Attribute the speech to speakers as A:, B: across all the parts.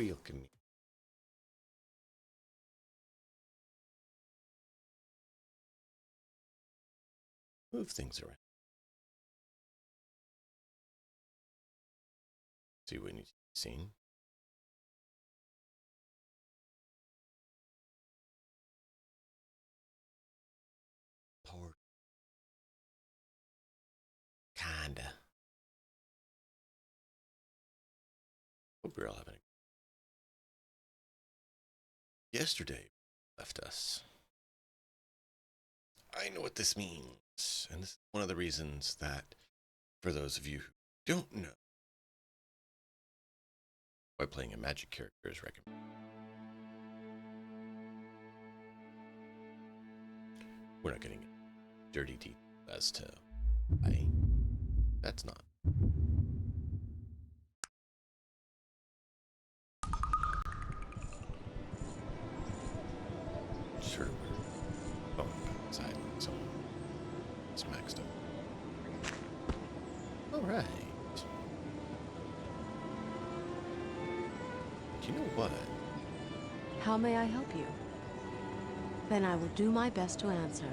A: wheel can move things around. See what needs to be seen. Port. Kinda. Hope you're all having it. Yesterday left us. I know what this means, and this is one of the reasons that, for those of you who don't know, why playing a magic character is recommended. We're not getting dirty details as to why. That's not. Sure, we're going outside so it's maxed up. Alright. Do you know what?
B: How may I help you? Then I will do my best to answer.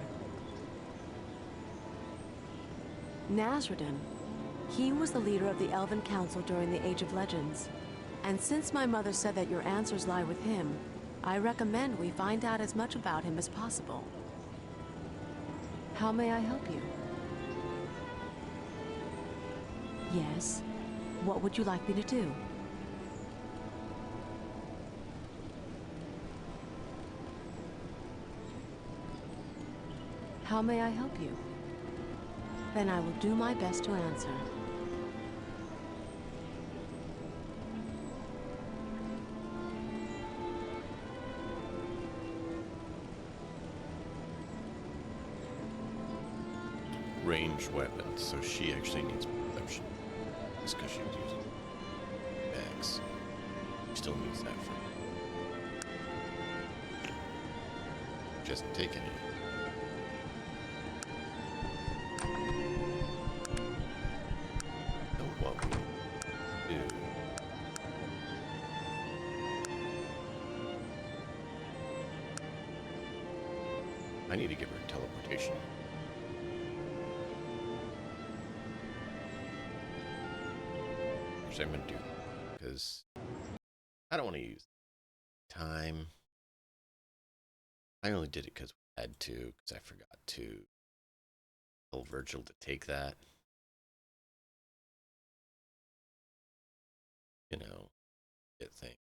B: Nasrudin. He was the leader of the Elven Council during the Age of Legends. And since my mother said that your answers lie with him, I recommend we find out as much about him as possible. How may I help you? Yes. What would you like me to do? How may I help you? Then I will do my best to answer.
A: Ranged weapons, so she actually needs perception. It's because she was using bags. She still needs that for. She hasn't taken it. Know what we do. I need to give her teleportation. I'm going to do because I don't want to use time. I only did it because we had to, because I forgot to tell Virgil to take that. You know, get thing.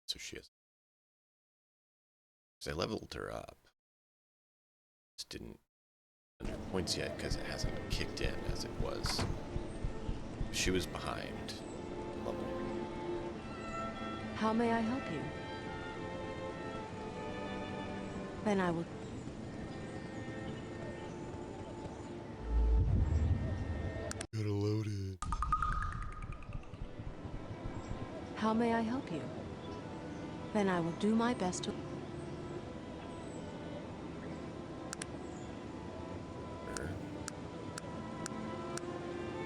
A: So she has. Because I leveled her up. Just didn't under points yet because it hasn't kicked in as it was. She was behind level.
B: How may I help you? Then I will.
A: Gotta load it.
B: How may I help you? Then I will do my best to.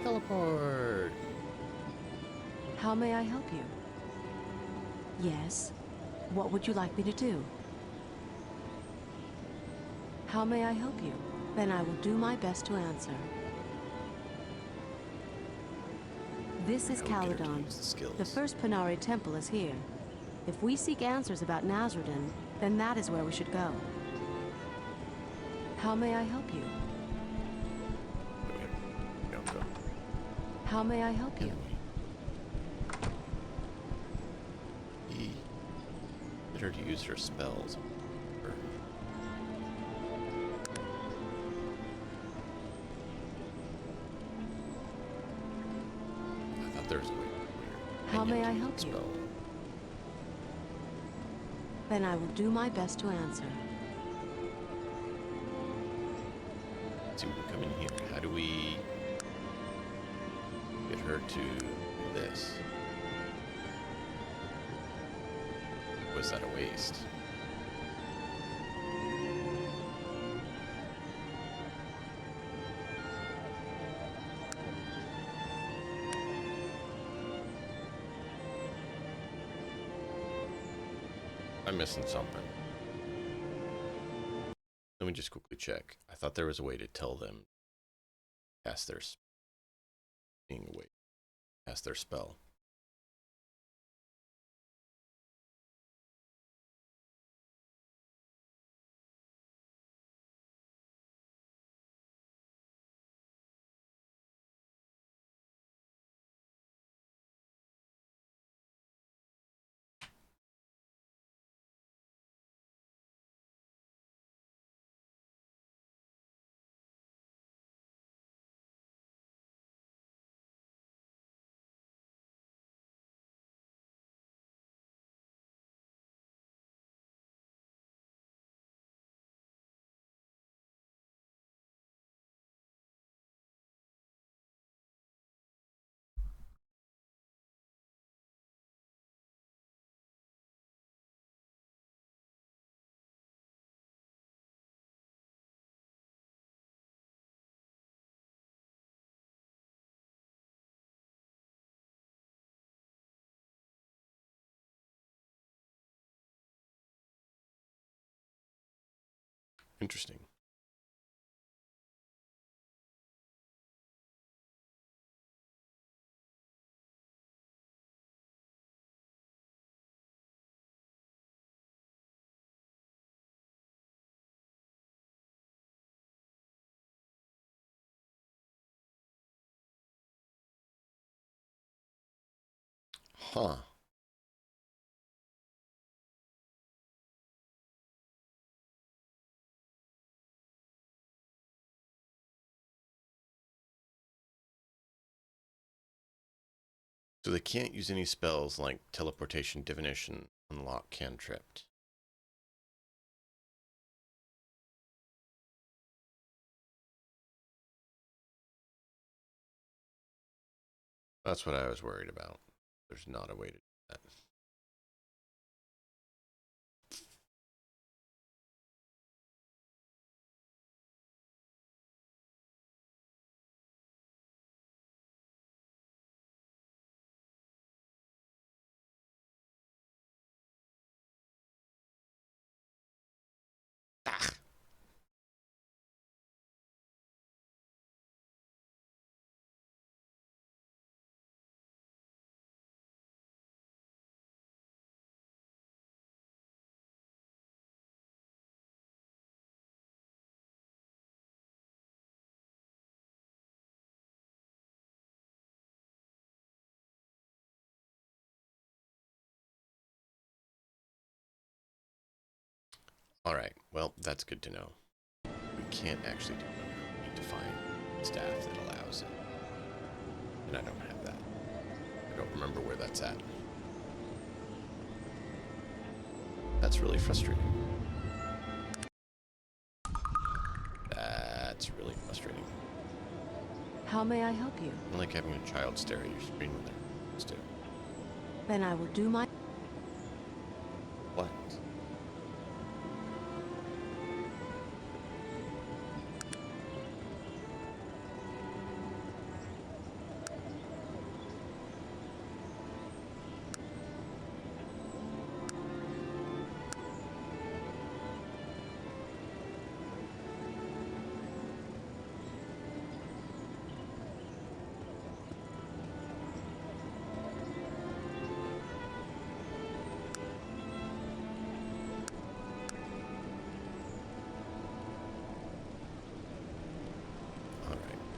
A: Teleport.
B: How may I help you? Yes. What would you like me to do? How may I help you? Then I will do my best to answer. This is Caledon. The first Panari temple is here. If we seek answers about Nasrudin, then that is where we should go. How may I help you?
A: Go.
B: How may I help you?
A: Get her to use her spells. I thought there was a way.
B: How may I help you? Then I will do my best to answer.
A: So we come in here. How do we? Get her to this. Was that a waste? I'm missing something. Let me just quickly check. I thought there was a way to tell them cast their cast their spell. Interesting. Huh. So they can't use any spells like teleportation, divination, unlock, cantrip. That's what I was worried about. There's not a way to do that. Ah. All right. Well, that's good to know. We can't actually do it. We need to find staff that allows it. And I don't have that. I don't remember where that's at. That's really frustrating. That's really frustrating.
B: How may I help you?
A: I like having a child stare at your screen when they're still.
B: Then I will do my...
A: What?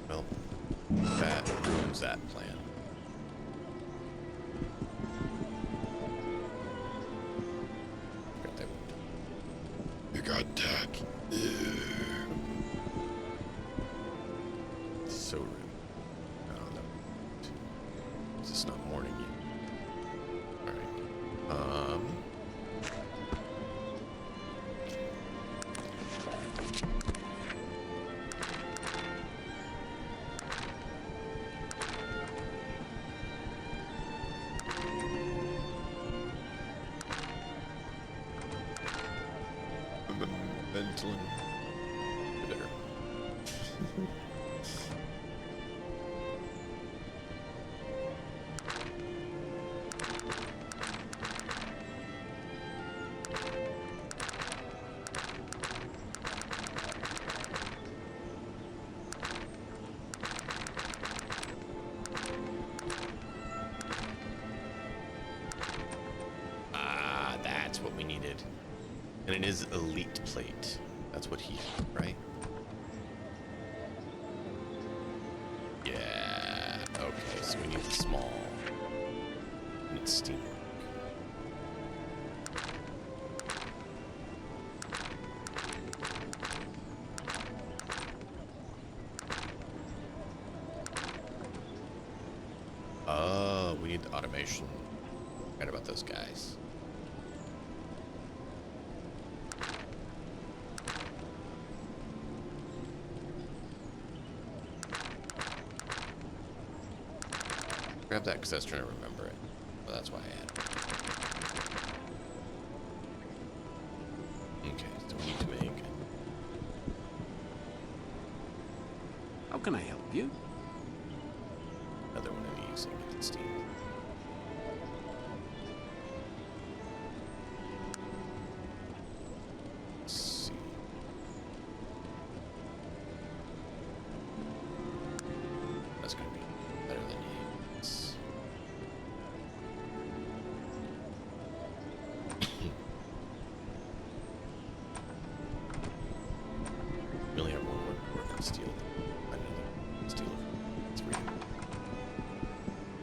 A: Well, that ruins that plan. Got that. You got that. So rude. Oh, no. Is this not warning you? Alright. insulin inhibitor. That's what we needed. And it is elite plate. That's what he had, right? Yeah. Okay, so we need the small. And it's steamwork. Oh, we need the automation. Forgot about those guys. Grab that because I was trying to remember it. Well, that's why I had it. Okay, so we need to make...
C: How can I help you?
A: another one of these and get it steamed. Let's see. That's going to be better than Hades. We only have one more work on steel. I need steel. Three.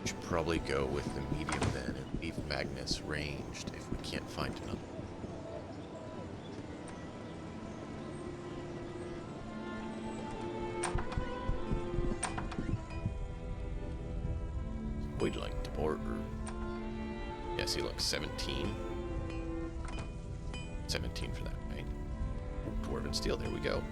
A: Should probably go with the medium then and leave Magnus ranged if we can't find another. We'd like to border. Yeah, see, look, 17. 17 for that, right? Dwarven steel, there we go.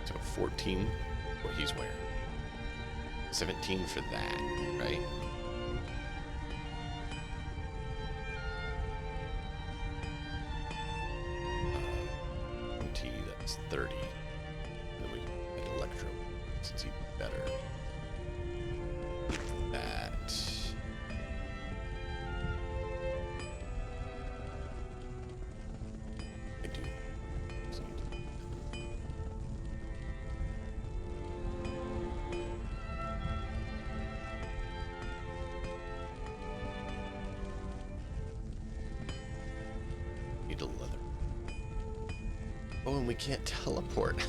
A: So 14, what he's wearing. 17 for that, right? That's 30. Then we get Electro, since he's better. That. I do. Need a leather. Oh, and we can't teleport.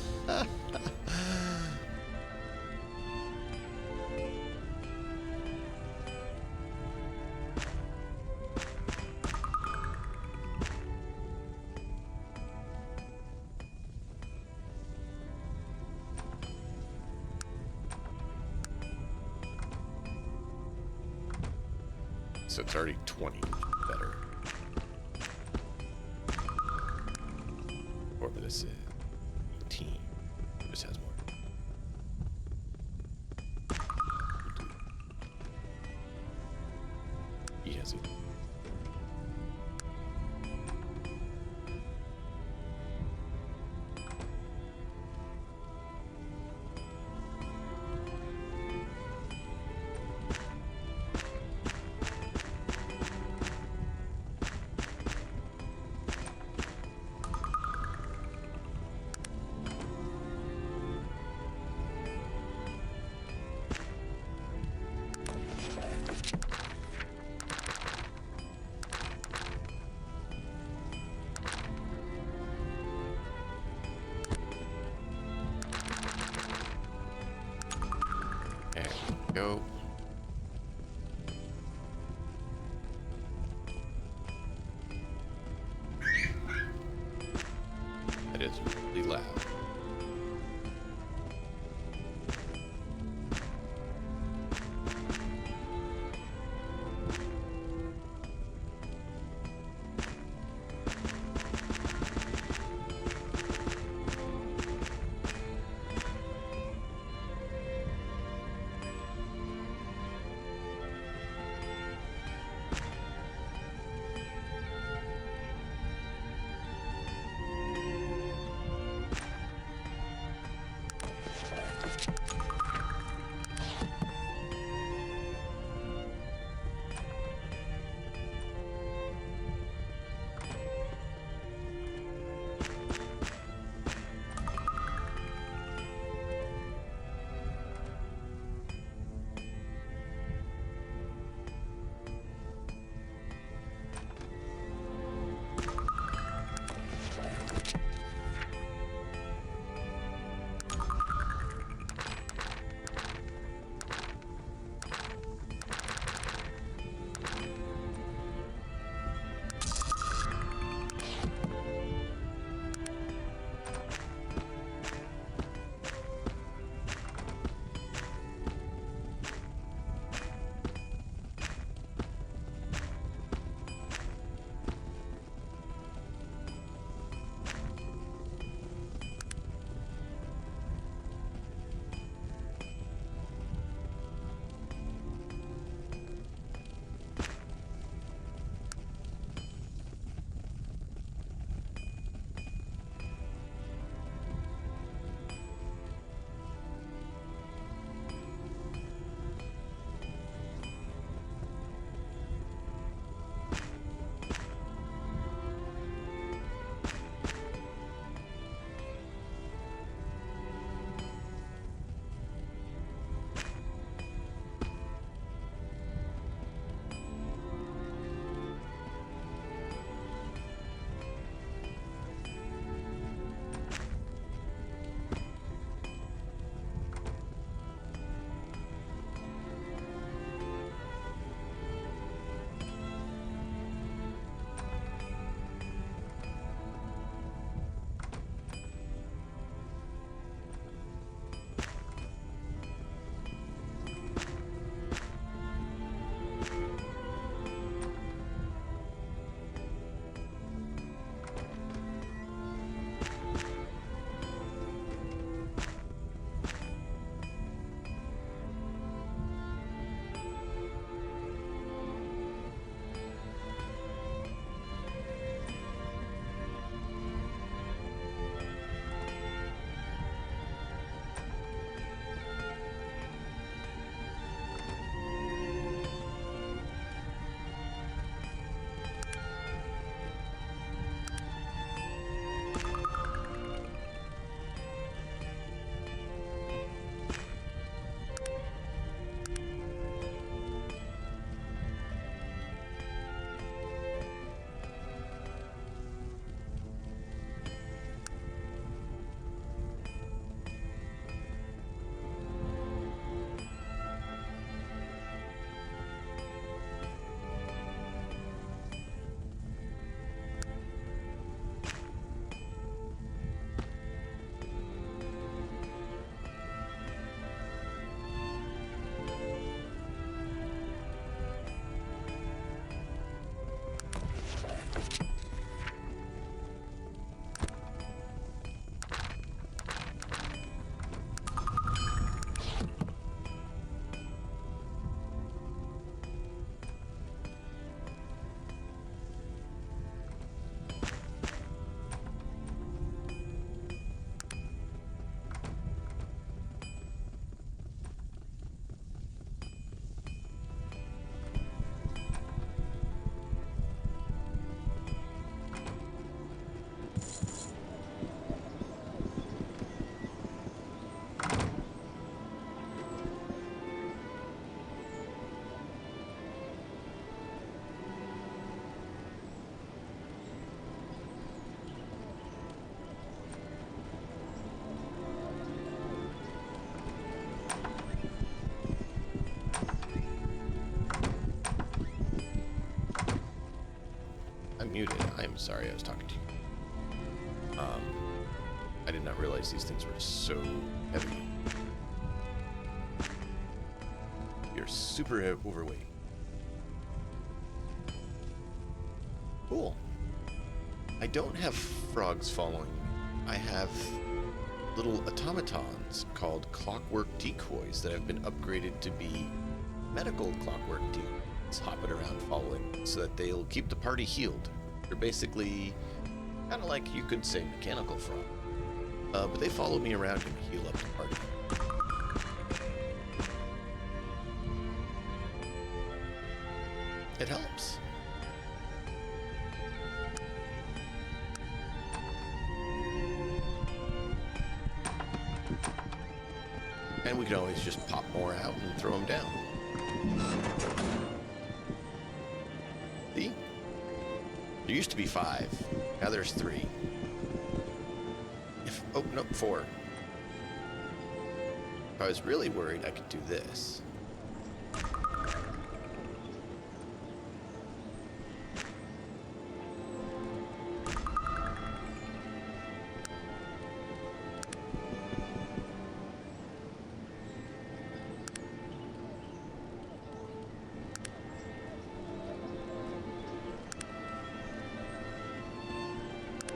A: So it's already 20 better. Or this is 18. This has more. He has it. There we go. That is really loud. muted. I'm sorry, I was talking to you. I did not realize these things were so heavy. You're super overweight. Cool. I don't have frogs following me. I have little automatons called clockwork decoys that have been upgraded to be medical clockwork decoys, hopping around following so that they'll keep the party healed. They're basically kind of like, you could say, mechanical frog. But they follow me around and heal up the party. It helps. And we can always just pop more out and throw them down. See? There used to be 5. Now there's 3. Oh, no, 4. If I was really worried, I could do this.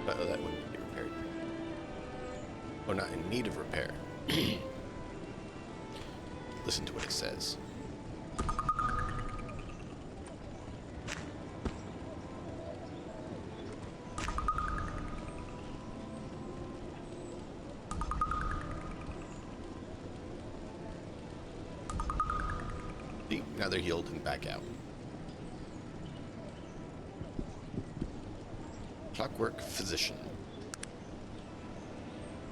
A: Uh-oh, that wouldn't be repaired. Oh, not in need of repair. Listen to what it says. See, now they're healed and back out. Clockwork Physician.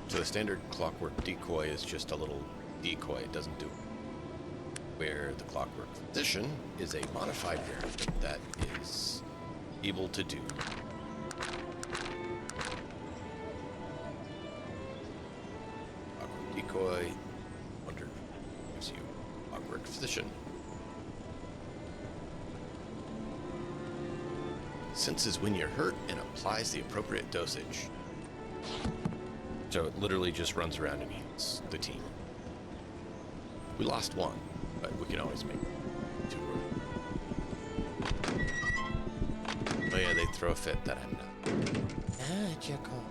A: So the standard clockwork decoy is just a little decoy, it doesn't do. Where the clockwork physician is a modified variant that is able to do. Clockwork decoy, wonder gives you clockwork physician. Senses when you're hurt and applies the appropriate dosage. So it literally just runs around and heals the team. We lost 1, but we can always make 2 more. Oh yeah, they throw a fit that I'm not. Ah, Jacob.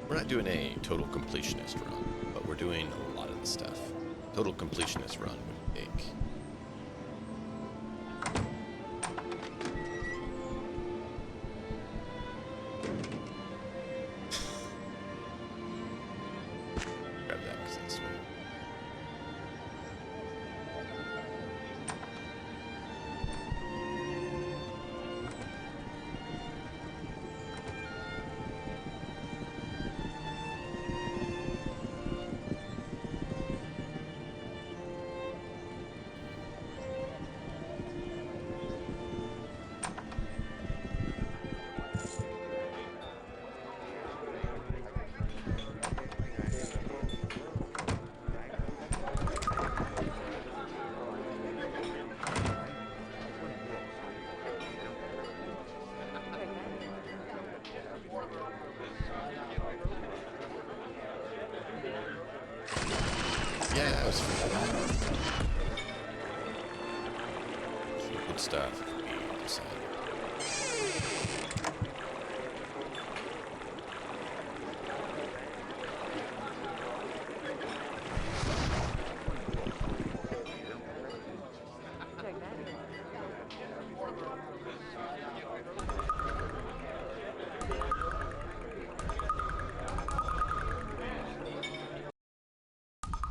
A: We're not doing a total completionist run, but we're doing a lot of the stuff. Total completionist run would take. Grab that because that's one. Yeah, that was fun. Some good stuff. We decided.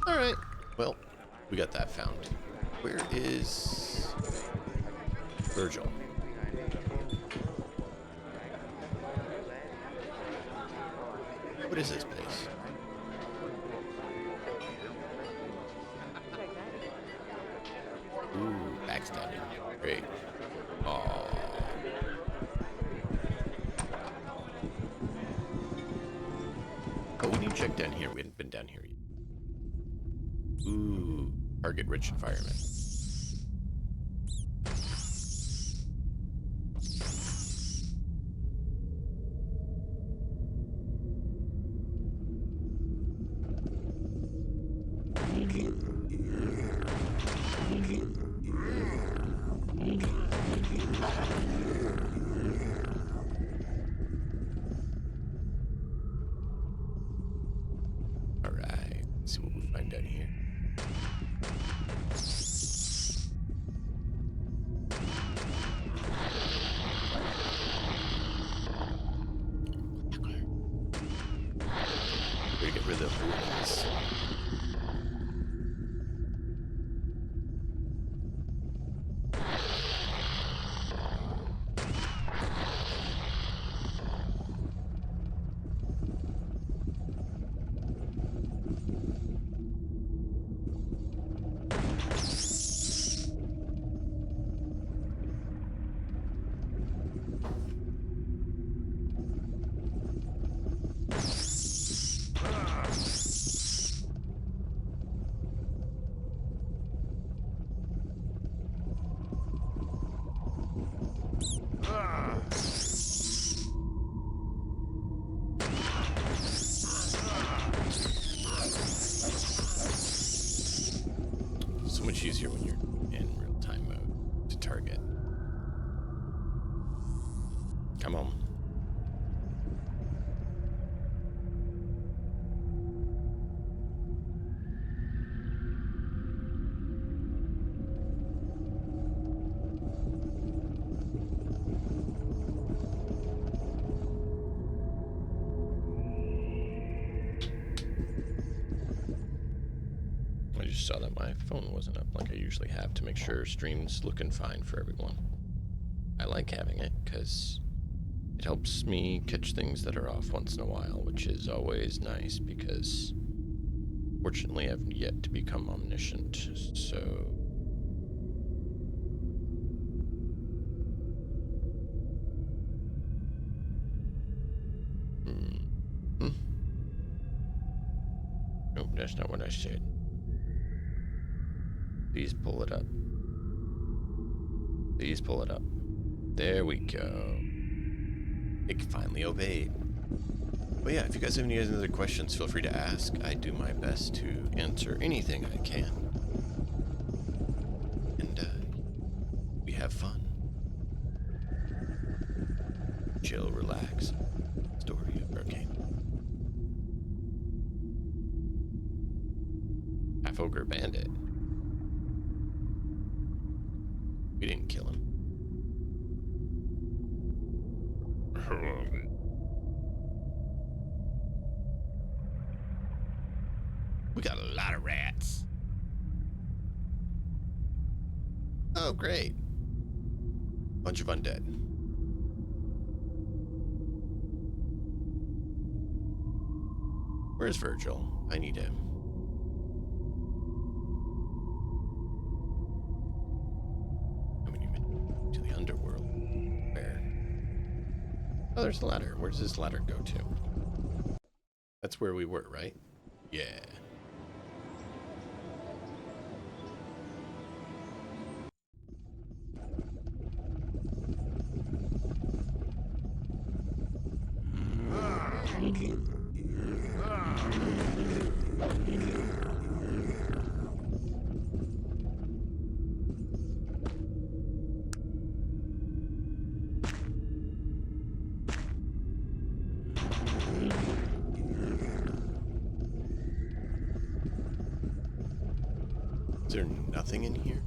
A: Alright, well, we got that found. Where is Virgil? What is this place? Ooh, backstabbing. Great. Aww. Oh, we need to check down here. We hadn't been down here yet. Ooh, target-rich environment. All right, let's see what we find down here. We get rid of the ruins. So much easier when you're in real-time mode to target. Come on. I just saw that my phone wasn't up like I usually have to make sure stream's looking fine for everyone. I like having it because it helps me catch things that are off once in a while, which is always nice because fortunately I've yet to become omniscient, so... Nope, that's not what I said. Please pull it up. Please pull it up. There we go. It finally obeyed. But yeah, if you guys have any other questions, feel free to ask. I do my best to answer anything I can. And we have fun. Chill, relax. Story of Arcanum. Half ogre bandit. We didn't kill him. We got a lot of rats. Oh, great. Bunch of undead. Where's Virgil? I need him. To the underworld. Where? Oh, there's the ladder. Where does this ladder go to? That's where we were, right? Yeah. Is there nothing in here?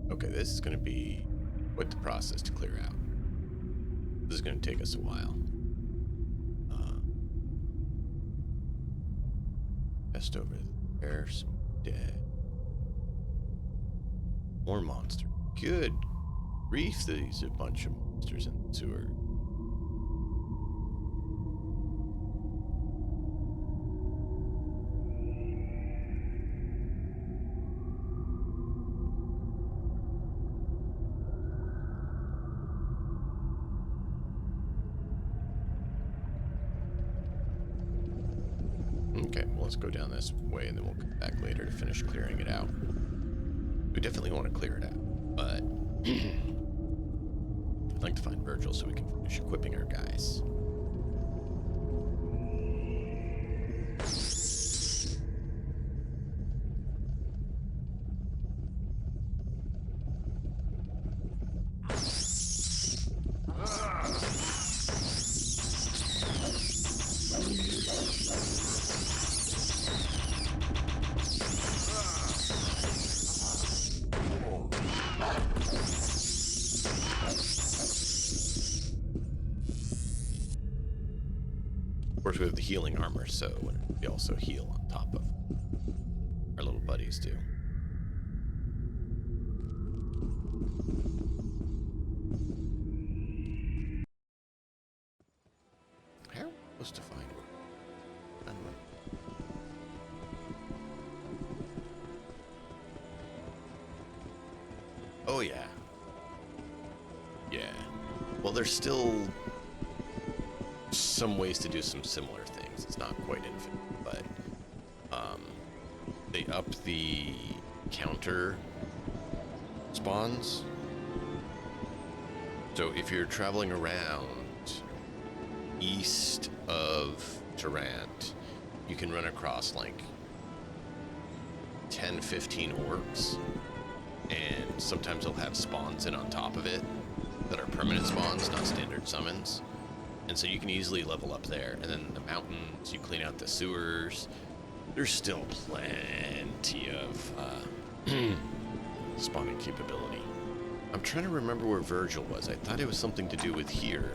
A: Okay, this is going to be quite the process to clear out. is going to take us a while. Just over there, some dead. More monsters. Good grief, these are a bunch of monsters in the sewer. Okay, well, let's go down this way and then we'll come back later to finish clearing it out. We definitely want to clear it out, but I'd like to find Virgil so we can finish equipping our guys. Of course, we have the healing armor, so we also heal on top of our little buddies do. How are we supposed to find one? Oh yeah. Yeah. Well, there's still some ways to do some similar things. It's not quite infinite, but they up the counter spawns. So if you're traveling around east of Durant, you can run across like 10, 15 orcs, and sometimes they'll have spawns in on top of it that are permanent spawns, not standard summons. And so you can easily level up there. And then the mountains, you clean out the sewers. There's still plenty of spawning capability. I'm trying to remember where Virgil was. I thought it was something to do with here.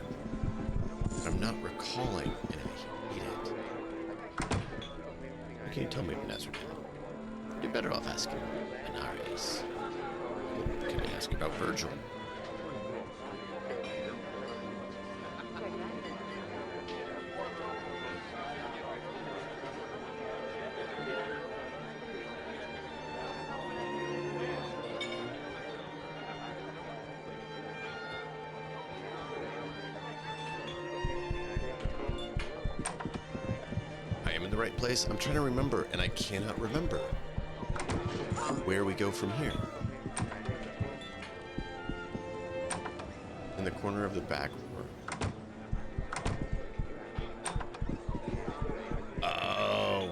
A: But I'm not recalling, and I hate it. What can you tell me, Nasrudin? You're better off asking Benares. Can I ask about Virgil? Right place. I'm trying to remember, and I cannot remember where we go from here. In the corner of the back room. Oh.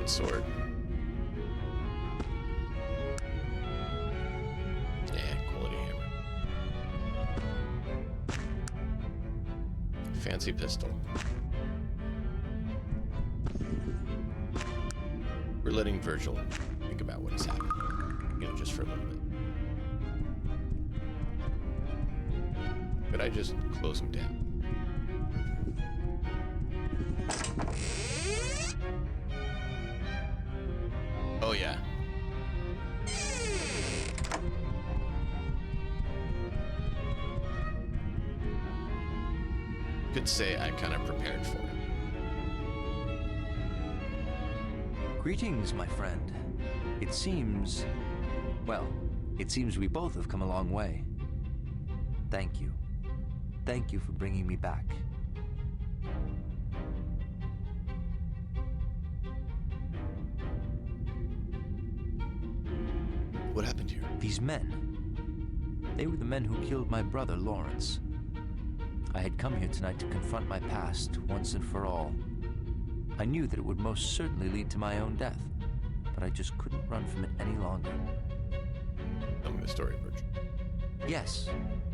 A: Sword. Yeah, quality hammer. Fancy pistol. We're letting Virgil think about what has happened. You know, just for a little bit. Could I just close him down? Oh, yeah. Could say I kind of prepared for it.
D: Greetings, my friend. It seems... well, it seems we both have come a long way. Thank you. Thank you for bringing me back.
A: What happened here?
D: These men. They were the men who killed my brother, Lawrence. I had come here tonight to confront my past once and for all. I knew that it would most certainly lead to my own death, but I just couldn't run from it any longer.
A: Tell me the story, Virgil.
D: Yes,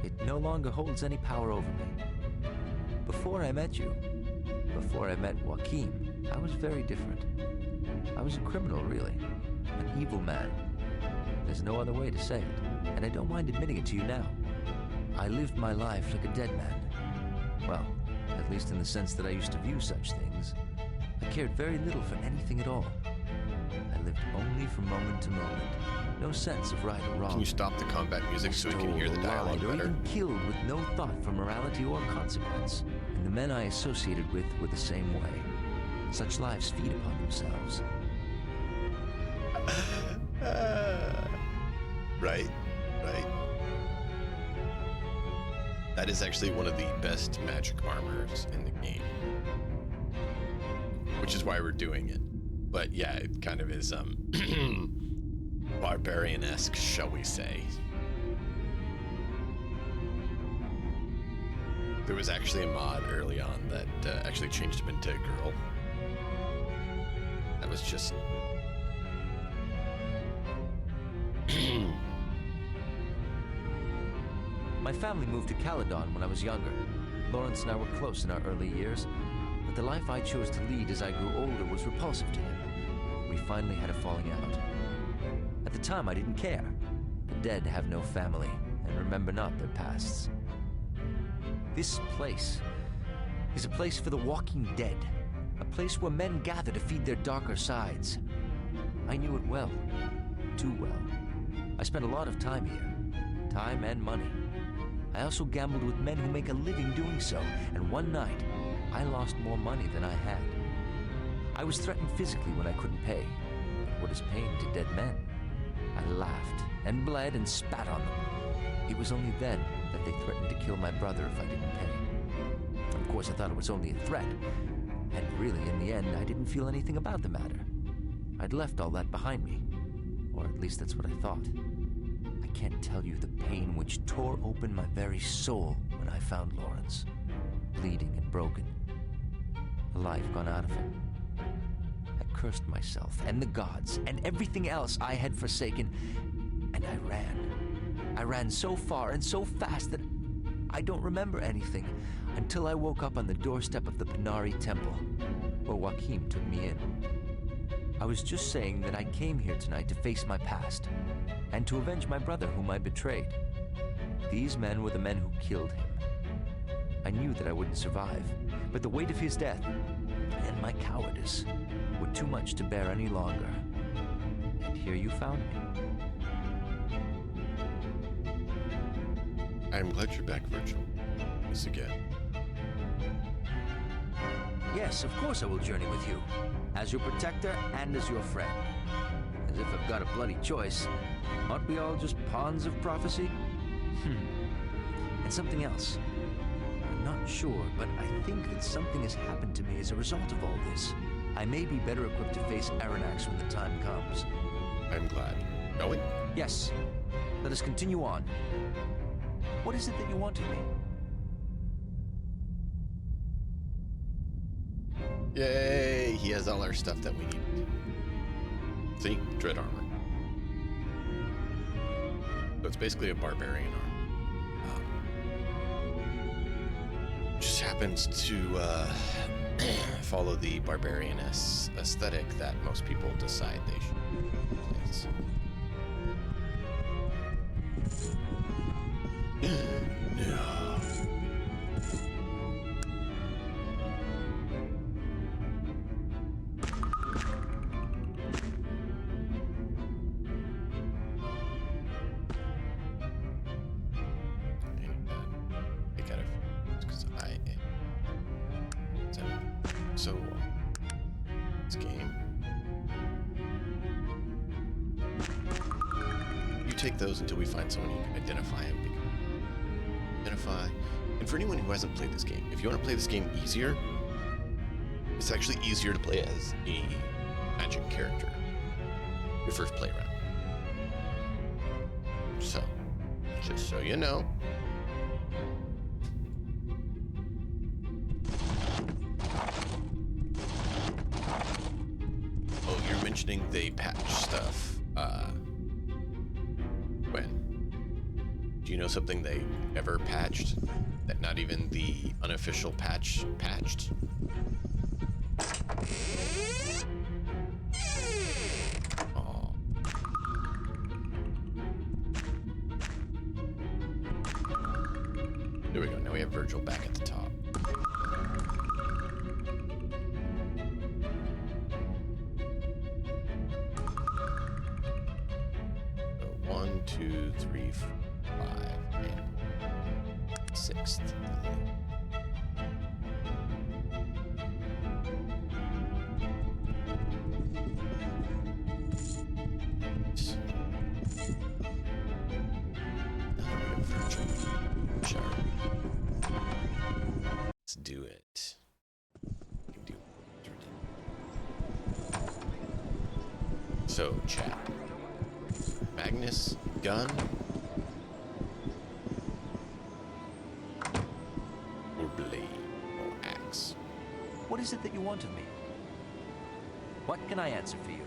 D: it no longer holds any power over me. Before I met you, before I met Joaquin, I was very different. I was a criminal, really. An evil man. There's no other way to say it, and I don't mind admitting it to you now. I lived my life like a dead man. Well, at least in the sense that I used to view such things. I cared very little for anything at all. I lived only from moment to moment. No sense of right or wrong.
A: Can you stop the combat music so we can hear the dialogue
D: or
A: better?
D: even killed with no thought for morality or consequence. And the men I associated with were the same way. Such lives feed upon themselves.
A: Right. That is actually one of the best magic armors in the game. Which is why we're doing it. But yeah, it kind of is barbarian-esque, shall we say. There was actually a mod early on that actually changed him into a girl. That was just...
D: My family moved to Caledon when I was younger. Lawrence and I were close in our early years, but the life I chose to lead as I grew older was repulsive to him. We finally had a falling out. At the time, I didn't care. The dead have no family and remember not their pasts. This place is a place for the walking dead, a place where men gather to feed their darker sides. I knew it well, too well. I spent a lot of time here, time and money. I also gambled with men who make a living doing so, and one night, I lost more money than I had. I was threatened physically when I couldn't pay. What is pain to dead men? I laughed and bled and spat on them. It was only then that they threatened to kill my brother if I didn't pay. Of course, I thought it was only a threat, and really, in the end, I didn't feel anything about the matter. I'd left all that behind me, or at least that's what I thought. I can't tell you the pain which tore open my very soul when I found Lawrence, bleeding and broken, the life gone out of him. I cursed myself and the gods and everything else I had forsaken, and I ran. I ran so far and so fast that I don't remember anything until I woke up on the doorstep of the Panari Temple, where Joaquin took me in. I was just saying that I came here tonight to face my past, and to avenge my brother whom I betrayed. These men were the men who killed him. I knew that I wouldn't survive, but the weight of his death, and my cowardice, were too much to bear any longer. And here you found me.
A: I'm glad you're back, Virgil. This again.
D: Yes, of course I will journey with you, as your protector and as your friend. As if I've got a bloody choice. Aren't we all just pawns of prophecy? And something else. I'm not sure, but I think that something has happened to me as a result of all this. I may be better equipped to face Arronax when the time comes.
A: I'm glad. Shall we?
D: Yes. Let us continue on. What is it that you want of me?
A: Yay! He has all our stuff that we need. See? Dread armor. So it's basically a barbarian armor. Just happens to follow the barbarian aesthetic that most people decide they should place. Yeah. So, this game. You take those until we find someone who can identify him. Identify. And for anyone who hasn't played this game, if you want to play this game easier, it's actually easier to play as a magic character. Your first play around. So, just so you know. mentioning they patch stuff. When? Do you know something they ever patched that not even the unofficial patch patched? Oh. There we go. Now we have Virgil back at the top. So 1, 2, 3, 5, and 6th. Sure. Let's do it. So, chat. Magnus, gun, or blade, or axe?
D: What is it that you want of me? What can I answer for you?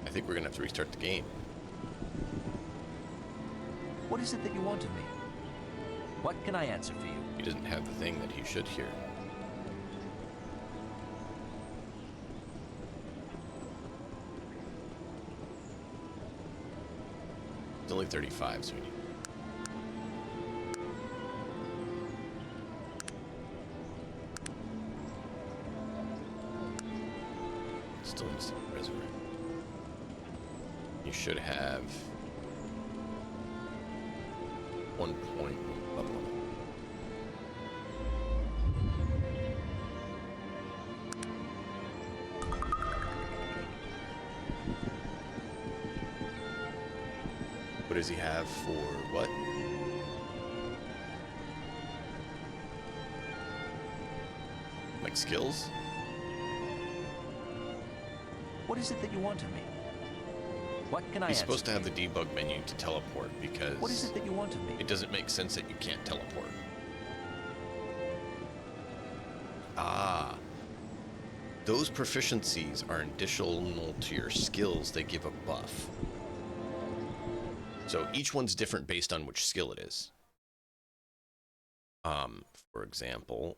A: I think we're gonna have to restart the game.
D: What is it that you want of me? What can I answer for you?
A: He doesn't have the thing that he should hear. It's only 35, so we need. Still needs to resurrect. You should have 1 point level. What does he have for what? Like skills?
D: What is it that you want of me? What can I
A: He's
D: answer
A: supposed to
D: for
A: have the
D: you?
A: debug menu to teleport because
D: What is it that you want of me?
A: it doesn't make sense that you can't teleport. Ah. Those proficiencies are additional to your skills. They give a buff. So each one's different based on which skill it is. For example,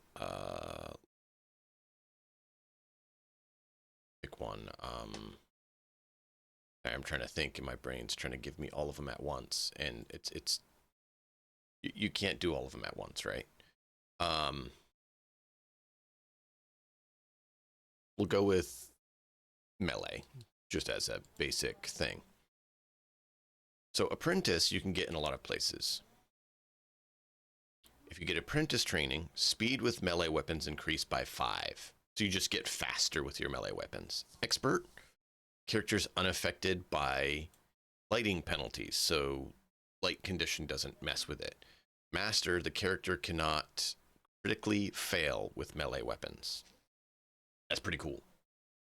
A: pick one. I'm trying to think, and my brain's trying to give me all of them at once, and it's you can't do all of them at once, right? We'll go with melee, just as a basic thing. So apprentice, you can get in a lot of places. If you get apprentice training, speed with melee weapons increased by 5. So you just get faster with your melee weapons. Expert, characters unaffected by lighting penalties, so light condition doesn't mess with it. Master, the character cannot critically fail with melee weapons. That's pretty cool.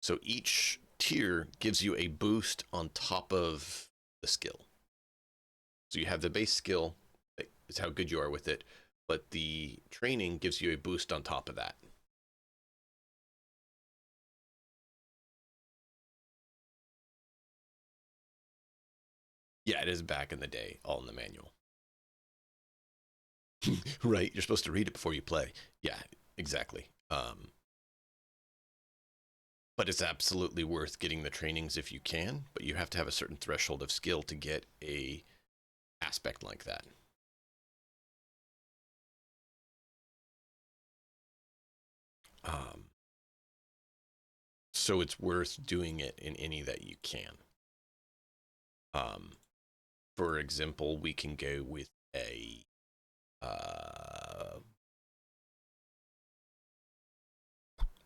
A: So each tier gives you a boost on top of the skill. So you have the base skill, that is how good you are with it, but the training gives you a boost on top of that. Yeah, it is back in the day, all in the manual. Right, you're supposed to read it before you play. Yeah, exactly. But it's absolutely worth getting the trainings if you can, but you have to have a certain threshold of skill to get a aspect like that. So it's worth doing it in any that you can. For example, we can go with a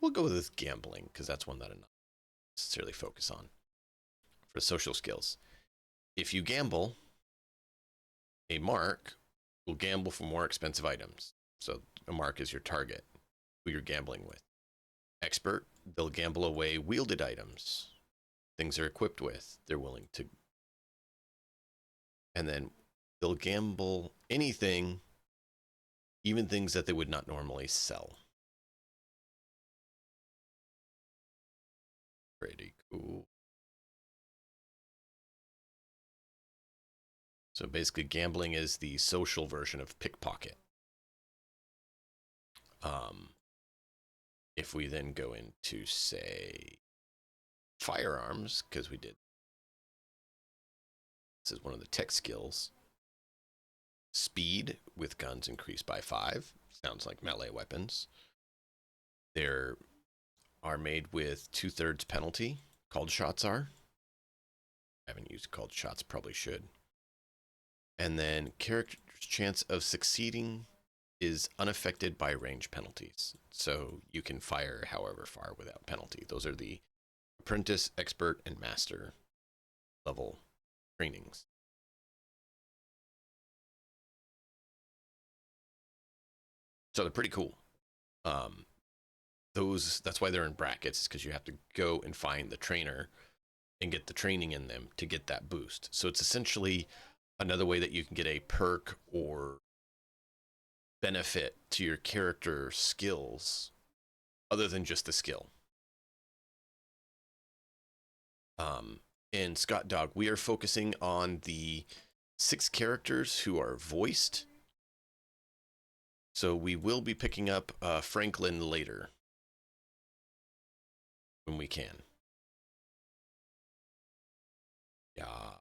A: we'll go with this gambling, because that's one that I don't necessarily focus on. For social skills, if you gamble, a mark will gamble for more expensive items. So a mark is your target, who you're gambling with. Expert, they'll gamble away wielded items. things they're equipped with, they're willing to. And then they'll gamble anything, even things that they would not normally sell. Pretty cool. So basically, gambling is the social version of pickpocket. If we then go into, say, firearms, because we did. This is one of the tech skills. Speed with guns increased by 5. Sounds like melee weapons. They're made with 2/3 penalty. Called shots are. I haven't used called shots, probably should. And then character's chance of succeeding is unaffected by range penalties. So you can fire however far without penalty. Those are the apprentice, expert, and master level trainings. So they're pretty cool. That's why they're in brackets, because you have to go and find the trainer and get the training in them to get that boost. So it's essentially another way that you can get a perk or benefit to your character skills other than just the skill. In Scott Dog, we are focusing on the 6 characters who are voiced. So we will be picking up Franklin later when we can. Yeah.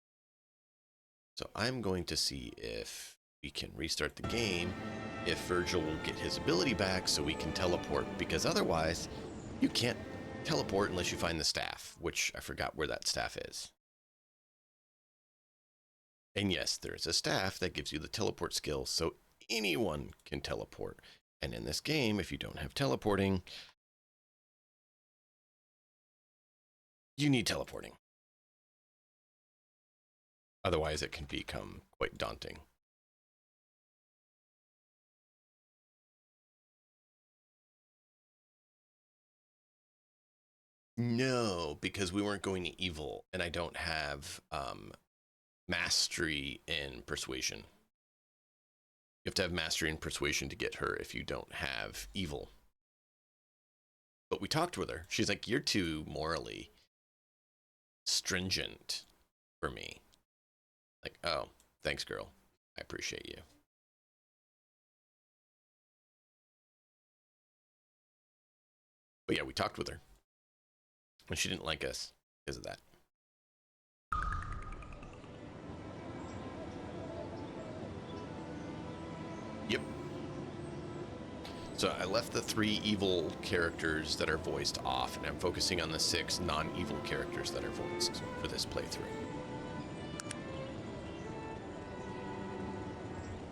A: So I'm going to see if we can restart the game, if Virgil will get his ability back so we can teleport, because otherwise you can't teleport unless you find the staff, which I forgot where that staff is. And yes, there is a staff that gives you the teleport skill, so anyone can teleport. And in this game, if you don't have teleporting, you need teleporting. Otherwise, it can become quite daunting. No, because we weren't going to evil, and I don't have mastery in persuasion. You have to have mastery in persuasion to get her if you don't have evil. But we talked with her. She's like, you're too morally stringent for me. Like, oh, thanks, girl. I appreciate you. But yeah, we talked with her. And she didn't like us because of that. Yep. So I left the 3 evil characters that are voiced off, and I'm focusing on the 6 non-evil characters that are voiced for this playthrough.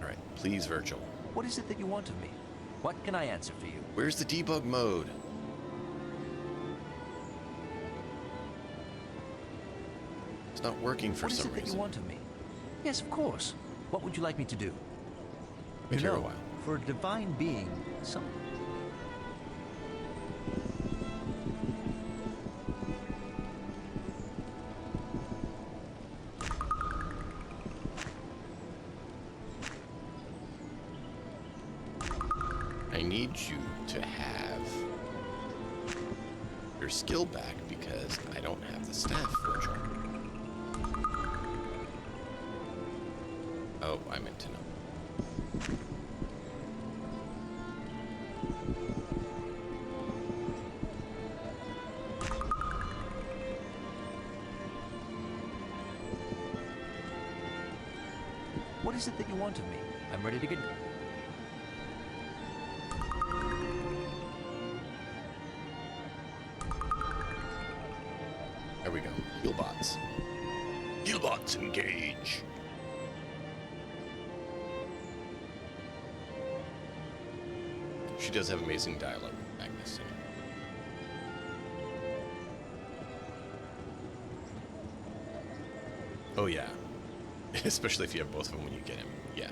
A: All right, please, Virgil.
D: What is it that you want of me? What can I answer for you?
A: Where's the debug mode? It's not working for some reason.
D: What is it that you want of me? Yes, of course. What would you like me to do?
A: Wait here a while.
D: For a divine being, some...
A: I need you to have your skill back because I don't have the staff, Virgil. Oh, I meant to know.
D: What is it that you want of me? I'm ready to get...
A: There we go. Healbots. Healbots engage. She does have amazing dialogue, Agnes. Oh yeah. Especially if you have both of them when you get him. Yeah.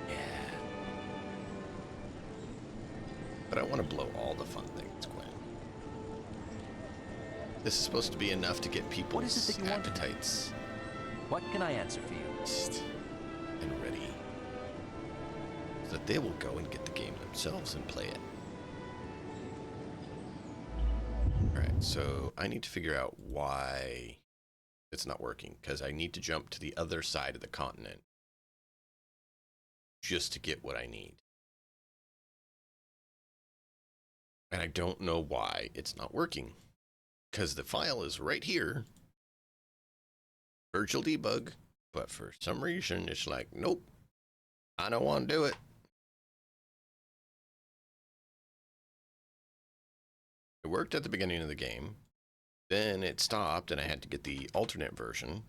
A: Yeah. But I want to blow all the fun things, Gwen. This is supposed to be enough to get people's appetites.
D: What can I answer for you?
A: And ready. So that they will go and get the game themselves and play it. Alright, so I need to figure out why it's not working, because I need to jump to the other side of the continent just to get what I need. And I don't know why it's not working, because the file is right here, virtual debug, but for some reason it's like, nope, I don't want to do it. It worked at the beginning of the game, then it stopped and I had to get the alternate version,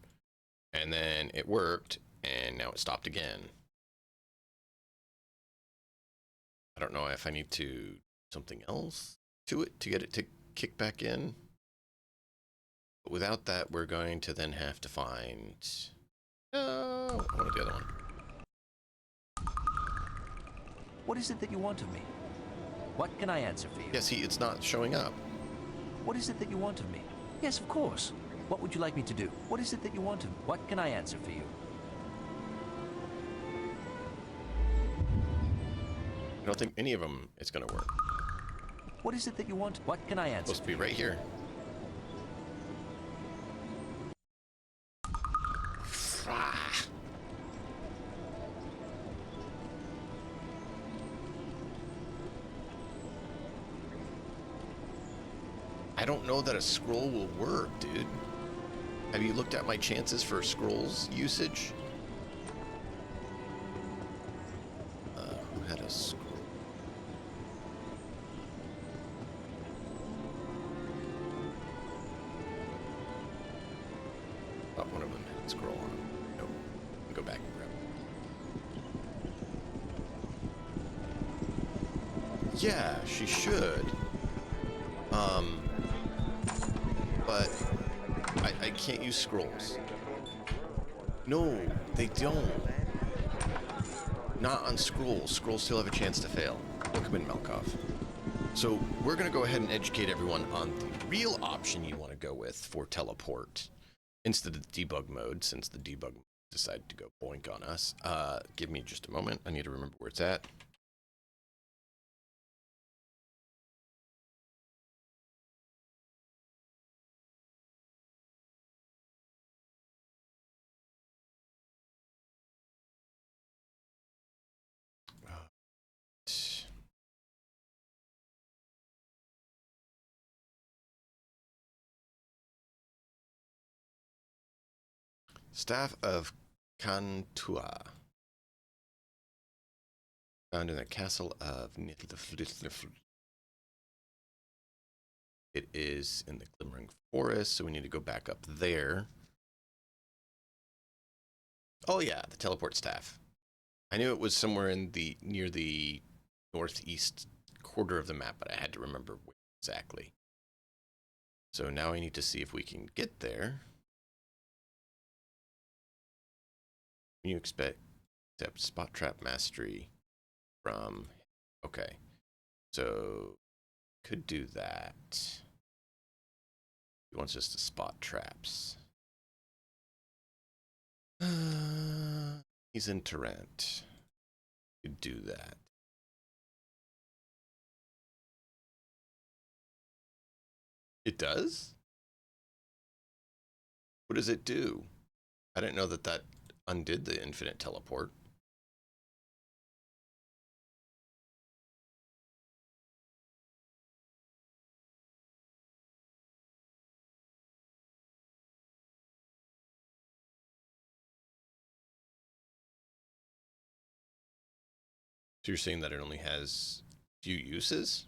A: and then it worked and now it stopped again. I don't know if I need to do something else to it to get it to kick back in. But without that, we're going to then have to find... Oh, I wanted the other one.
D: What is it that you want of me? What can I answer for you?
A: Yeah, see, it's not showing up.
D: What is it that you want of me? Yes, of course. What would you like me to do? What is it that you want of me? What can I answer for you?
A: I don't think any of them is going to work.
D: What is it that you want? What can I answer?
A: It's supposed to be right here. I don't know that a scroll will work, dude. Have you looked at my chances for scrolls usage? Who had a scroll? Thought one of them had a scroll on them. Nope. Go back and grab it. Yeah, she should. But I can't use scrolls. No, they don't. Not on scrolls. Scrolls still have a chance to fail. Welcome in, Malkov. So we're going to go ahead and educate everyone on the real option you want to go with for teleport instead of the debug mode, since the debug mode decided to go boink on us. Give me just a moment. I need to remember where it's at. Staff of Kantua. Found in the castle of It is in the Glimmering Forest, so we need to go back up there. Oh yeah, the teleport staff. I knew it was somewhere in the near the northeast quarter of the map, but I had to remember where exactly. So now I need to see if we can get there. You expect spot trap mastery from... Okay, so could do that. He wants us to spot traps. He's in Torrent. Could do that. It does? What does it do? I didn't know that that undid the infinite teleport. So you're saying that it only has few uses?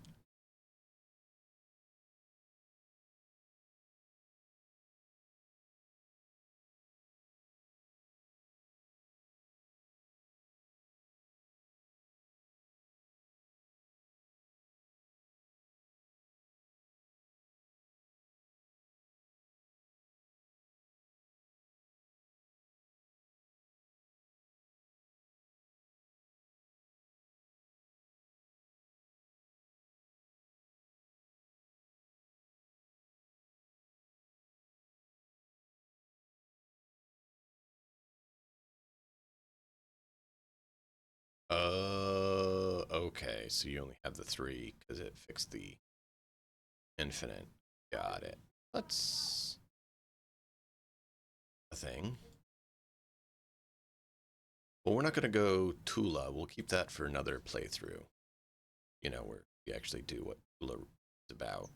A: Okay. So you only have the 3 because it fixed the infinite. Got it. That's a thing. Well, we're not going to go Tula. We'll keep that for another playthrough. You know, where we actually do what Tula is about.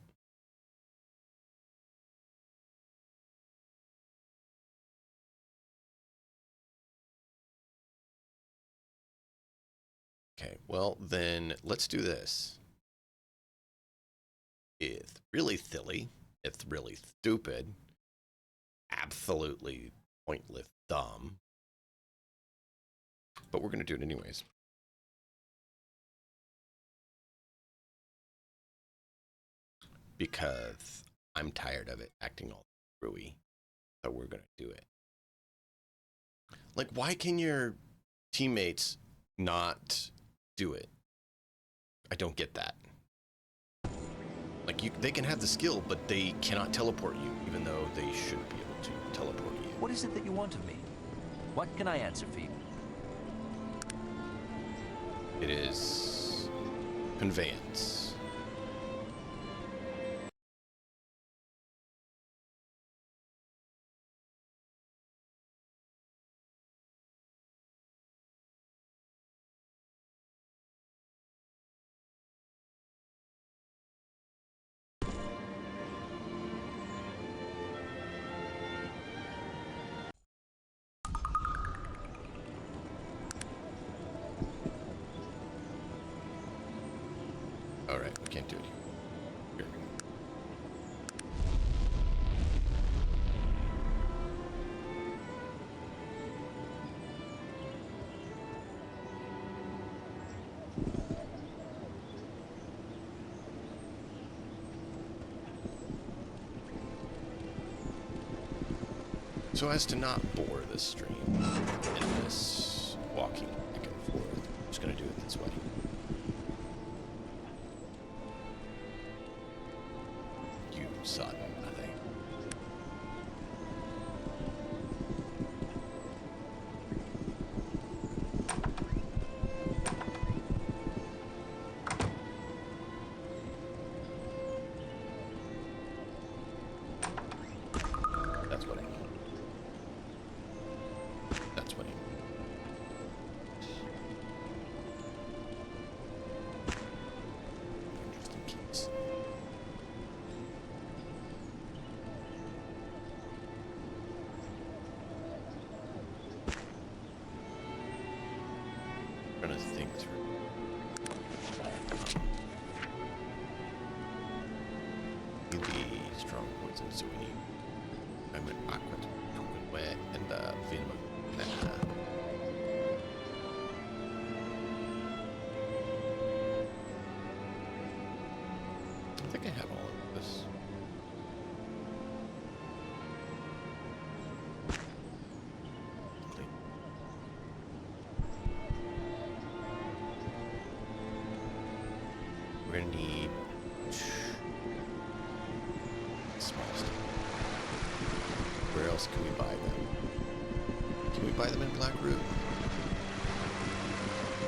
A: Okay, well, then let's do this. It's really silly. It's really stupid. Absolutely pointless, dumb. But we're going to do it anyways. Because I'm tired of it acting all screwy. So we're going to do it. Like, why can your teammates not do it? I don't get that. Like, they can have the skill, but they cannot teleport you, even though they should be able to teleport you.
D: What is it that you want of me? What can I answer for you?
A: It is conveyance. All right, we can't do it here. So as to not bore this stream in this walking back and forth, I'm just going to do it this way. You sodden nothing. That's what I mean. That's what I mean. Interesting keys. Trying to think through. The strong points, and so we need. I'm an aqua, wet, and venom. I think I have all of this. We're gonna need small stuff. Where else can we buy them? Can we buy them in Blackroot?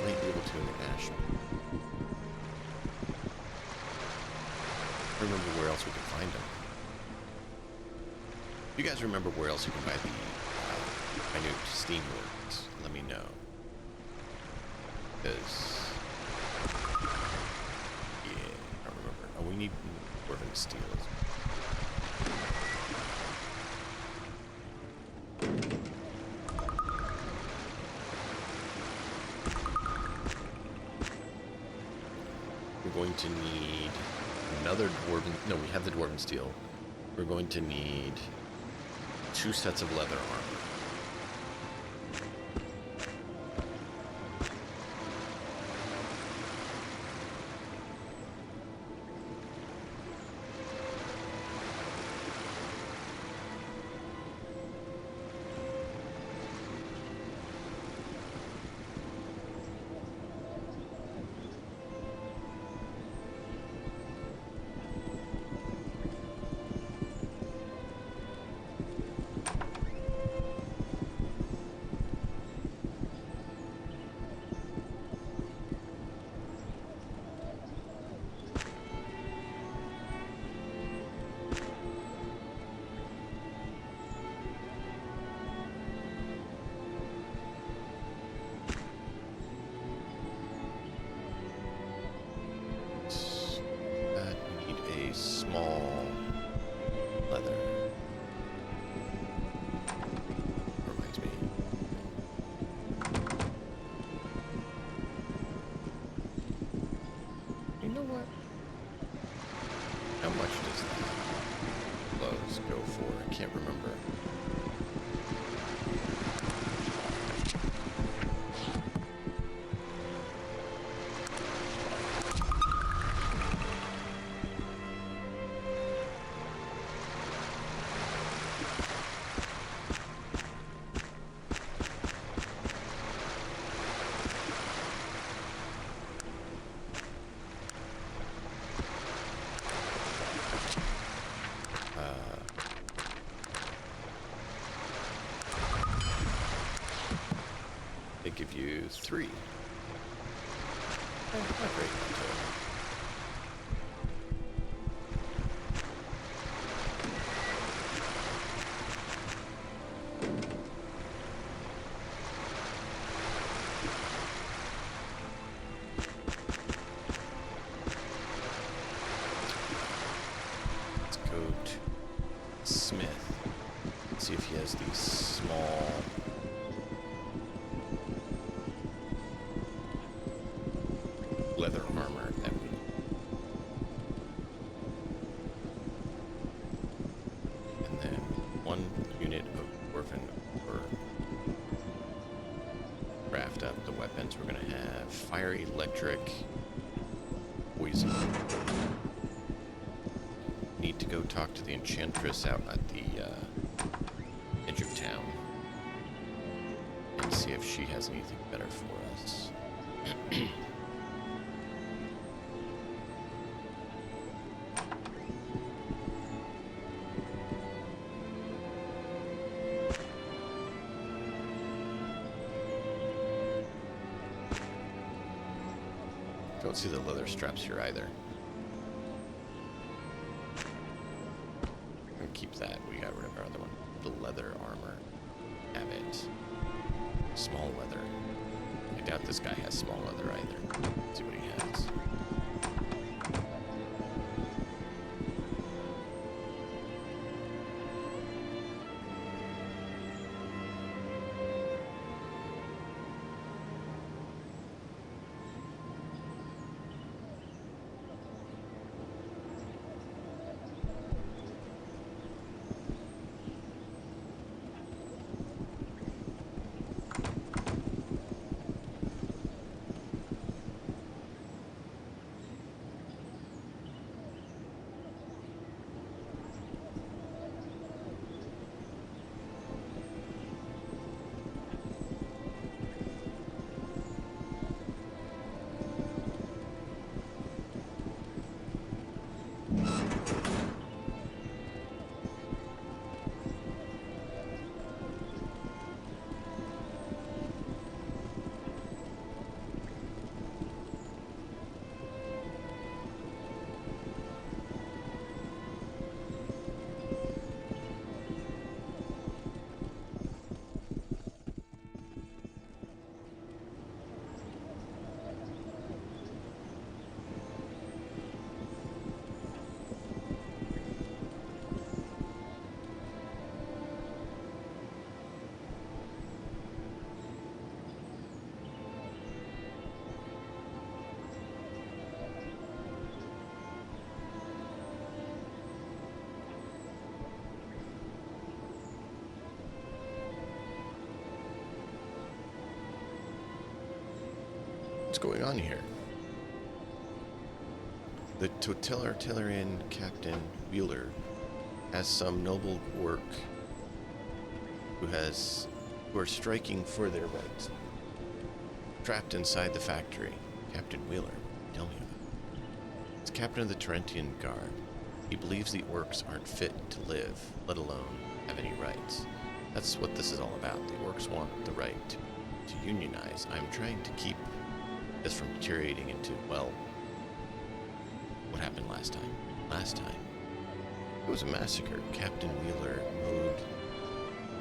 A: Might be able to in Ash. Remember where else we can find them. If you guys remember where else you can buy the minute Steam words, let me know. Because yeah, I don't remember. Oh, we need Dwarven Steel. We're going to need another Dwarven... No, we have the Dwarven Steel. We're going to need 2 sets of leather armor. small leather. Reminds me. You know what? How much does that clothes go for? I can't remember. They give you 3. Not great. Let's go to Smith. See if he has these small leather armor that we and then 1 unit of dwarven or craft up the weapons. We're gonna have fire, electric, poison. Need to go talk to the enchantress out at the edge of town and see if she has anything better for us. Don't see the leather straps here either. I'm gonna keep that. We got rid of our other one. The leather armor. Have it. Small leather. I doubt this guy has small leather either. Let's see what he has. What's going on here? The totalitarian Captain Wheeler has some noble orc who are striking for their rights. Trapped inside the factory. Captain Wheeler, tell me about it. He's captain of the Terentian Guard. He believes the orcs aren't fit to live, let alone have any rights. That's what this is all about. The orcs want the right to unionize. I'm trying to keep this from deteriorating into, well, what happened last time? Last time, it was a massacre. Captain Wheeler mowed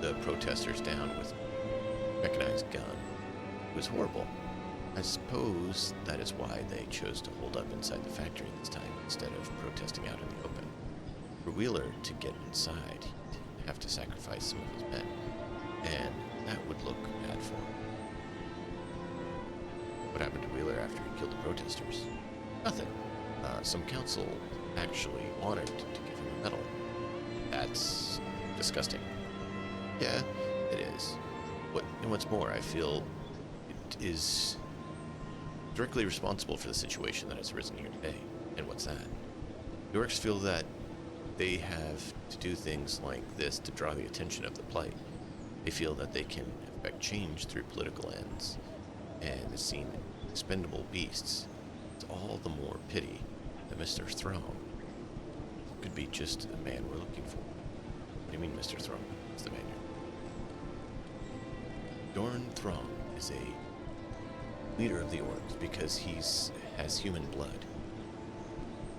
A: the protesters down with a mechanized gun. It was horrible. I suppose that is why they chose to hold up inside the factory this time instead of protesting out in the open. For Wheeler to get inside, he'd have to sacrifice some of his men, and that would look bad for him. What happened to Wheeler after he killed the protesters? Nothing. Some council actually wanted to give him a medal. That's disgusting. Yeah, it is. And what's more, I feel it is directly responsible for the situation that has arisen here today. And what's that? The orcs feel that they have to do things like this to draw the attention of the plight. They feel that they can affect change through political ends, and have seen expendable beasts. It's all the more pity that Mr. Throng could be just the man we're looking for. What do you mean, Mr. Throng? It's the man here. Dorn Throng is a leader of the orcs because has human blood.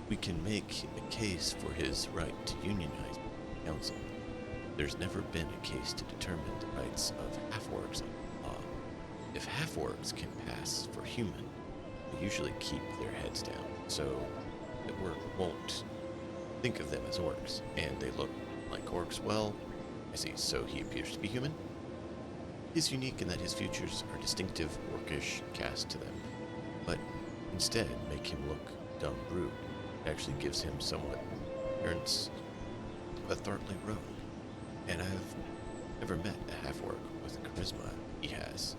A: We can make a case for his right to unionize the council. There's never been a case to determine the rights of half-orcs under the law. If half-orcs can pass for human, they usually keep their heads down, so the orc won't think of them as orcs, and they look like orcs. Well, I see, so he appears to be human? He's unique in that his features are distinctive orcish cast to them, but instead make him look dumb brute. It actually gives him somewhat appearance of a thwartly rogue. And I've never met a half-orc with the charisma he has,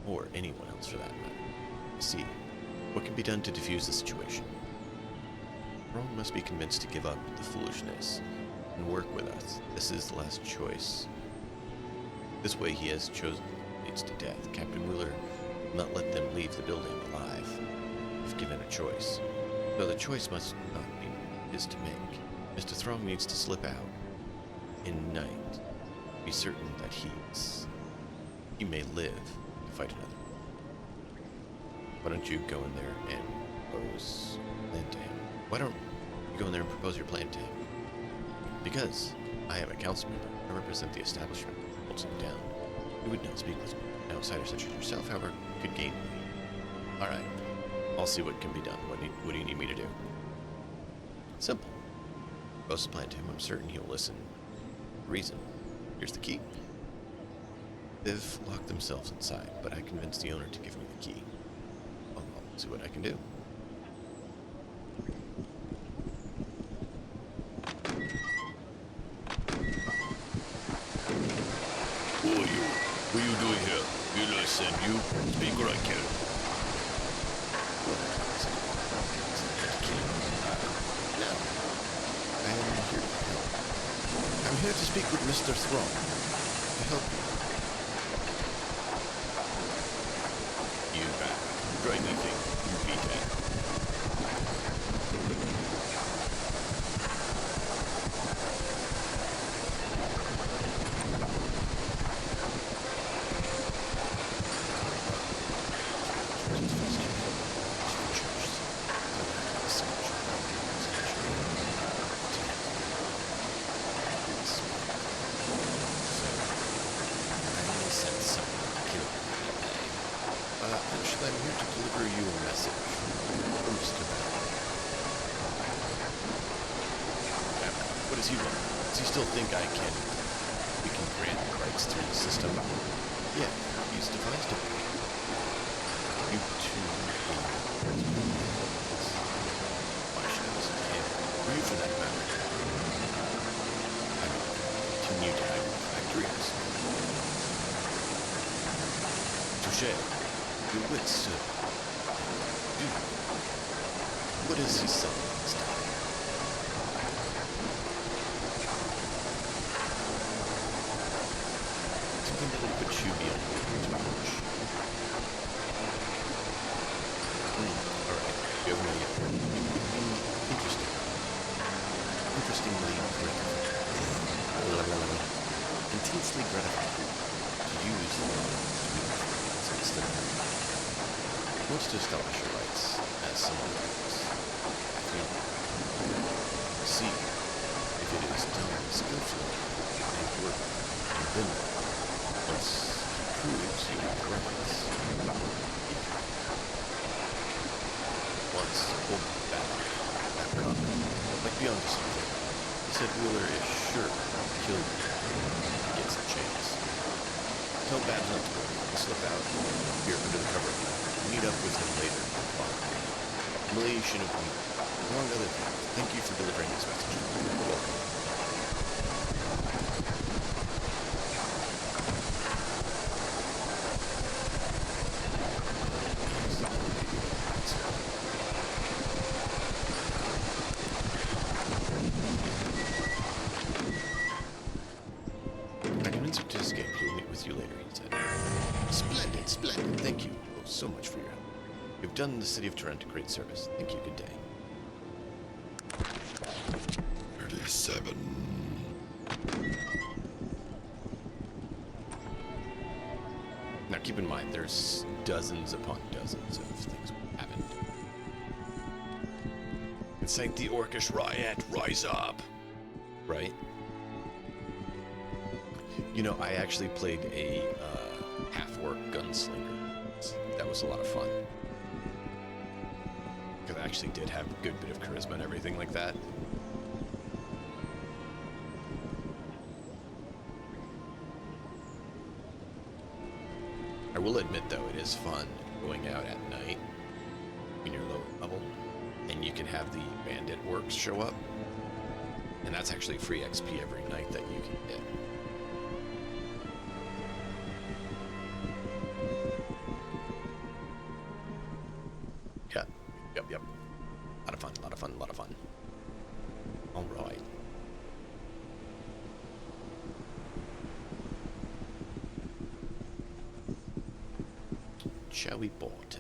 A: or anyone else for that matter. See, what can be done to defuse the situation? Rome must be convinced to give up the foolishness and work with us. This is the last choice. This way he has chosen leads to death. Captain Wheeler will not let them leave the building alive, if given a choice. So the choice must not be his to make. Mr. Throng needs to slip out in night. Be certain that he may live to fight another. Why don't you go in there and propose a plan to him? Why don't you go in there and propose your plan to him? Because I am a council member. I represent the establishment. Holds him down. You would not speak with me. An outsider such as yourself, however, could gain me. Alright. I'll see what can be done. What do you need me to do? Simple. Propose the plan to him. I'm certain he'll listen. Reason. Here's the key. They've locked themselves inside, but I convinced the owner to give me the key. I'll see what I can do.
E: Who are you? What are you doing here? Will I send you? Speak or I can.
A: No. I am here to help. I'm here to speak with Mr. Throng. To help you.
E: You back. Try anything. You beat it.
A: Actually, I'm here to deliver you a message from Mr. Bell. What does he want? Does he still think we can grant rights through the system? Yeah, he's devised a way. You two why should I listen to him? Or you for that matter? I will continue to hide the factories. Touché. Your wits, sir. Dude, what is he selling this time? Something that will put you beyond your reach. Alright, you have me. Interesting. Interestingly gratifying. Intensely gratifying to use the law to instead of wants to establish your rights as someone else. See, if it is done skillfully, and work, and then once it proves you have rights, once hold back, like beyond something, said Wheeler is sure to kill you if he gets a chance. Tell Babs not to worry. He'll slip out here under the cover of night. Meet up with him later in the plot. Humiliation of me, among other things. Thank you for delivering this message. You're welcome. I convinced her to escape. He'll meet with you later, he said. Splendid, splendid. Thank you so much for your help. You've done the city of Toronto great service. Thank you. Good day.
E: 37.
A: Now keep in mind, there's dozens upon dozens of things we haven't. Incite the Orcish riot, rise up! Right? You know, I actually played a half-orc gunslinger. That was a lot of fun. Because I actually did have a good bit of charisma and everything like that. I will admit, though, it is fun going out at night when you're low level, and you can have the bandit orcs show up, and that's actually free XP every night that you can get. Yep. Lot of fun. All right. Shall we bought?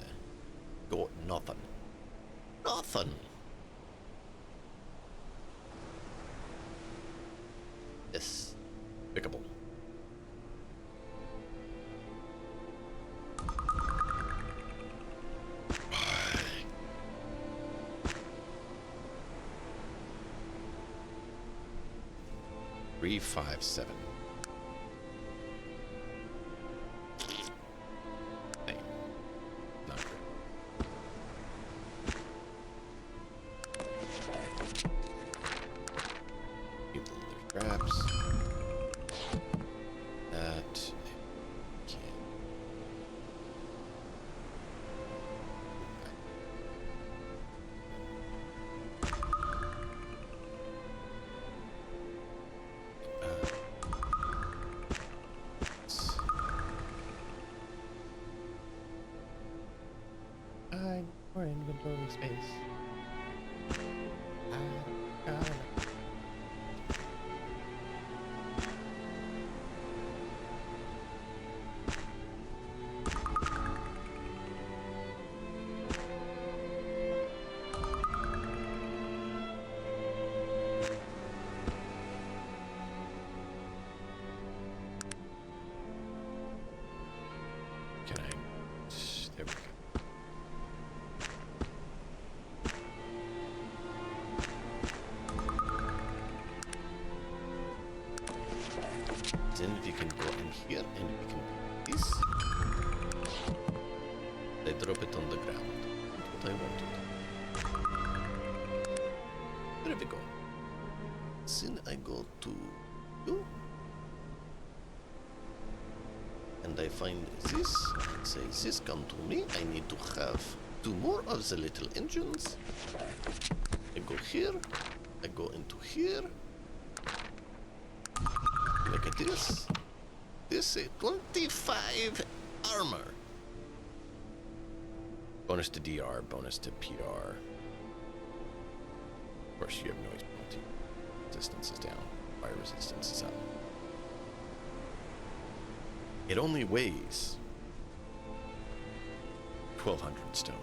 A: Got nothing. Nothing. Despicable. Three, 5, 7. Hey, not good. People in their traps. That can't. More inventory space. Can I? There we go. Then we can go in here and we can do this. I drop it on the ground. That's what I wanted. There we go. Then I go to you. And I find this. And say, this come to me. I need to have 2 more of the little engines. I go here. I go into here. Look at this. This is 25 armor. Bonus to DR, bonus to PR. Of course, you have noise penalty. Resistance is down. Fire resistance is up. It only weighs 1,200 stone.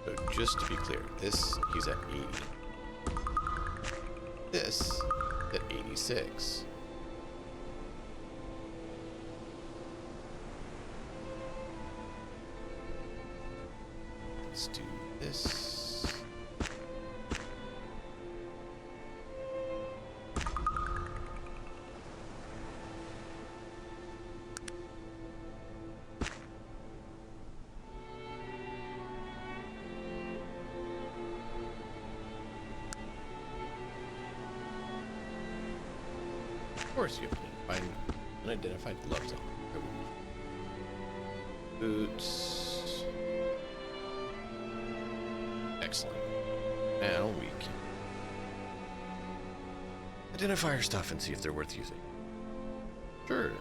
A: So just to be clear, this, he's at 80. This, at 86. Let's do this. course you have an unidentified glove zone. Boots. Excellent. Now we can identify our stuff and see if they're worth using. Sure.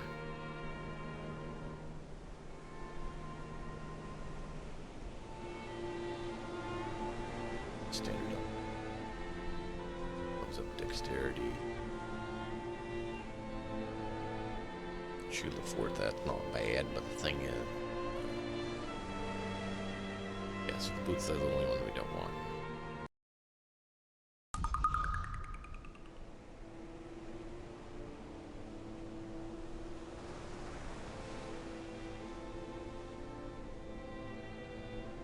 A: Standard up. Comes up dexterity. Shoot Lafort, that's not bad, but the thing is... yes, boots are the only one we don't want.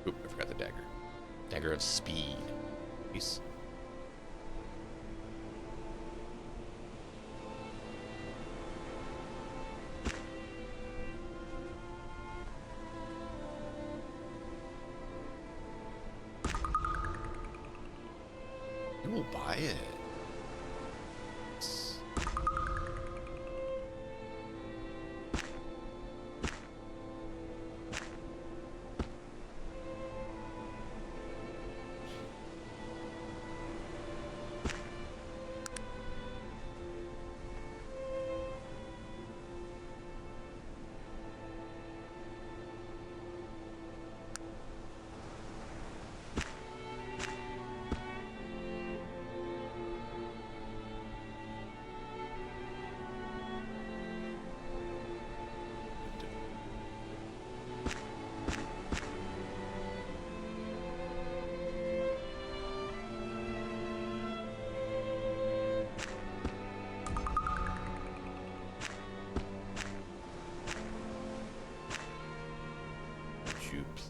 A: Oop, I forgot the dagger. Dagger of speed. Peace. We will buy it.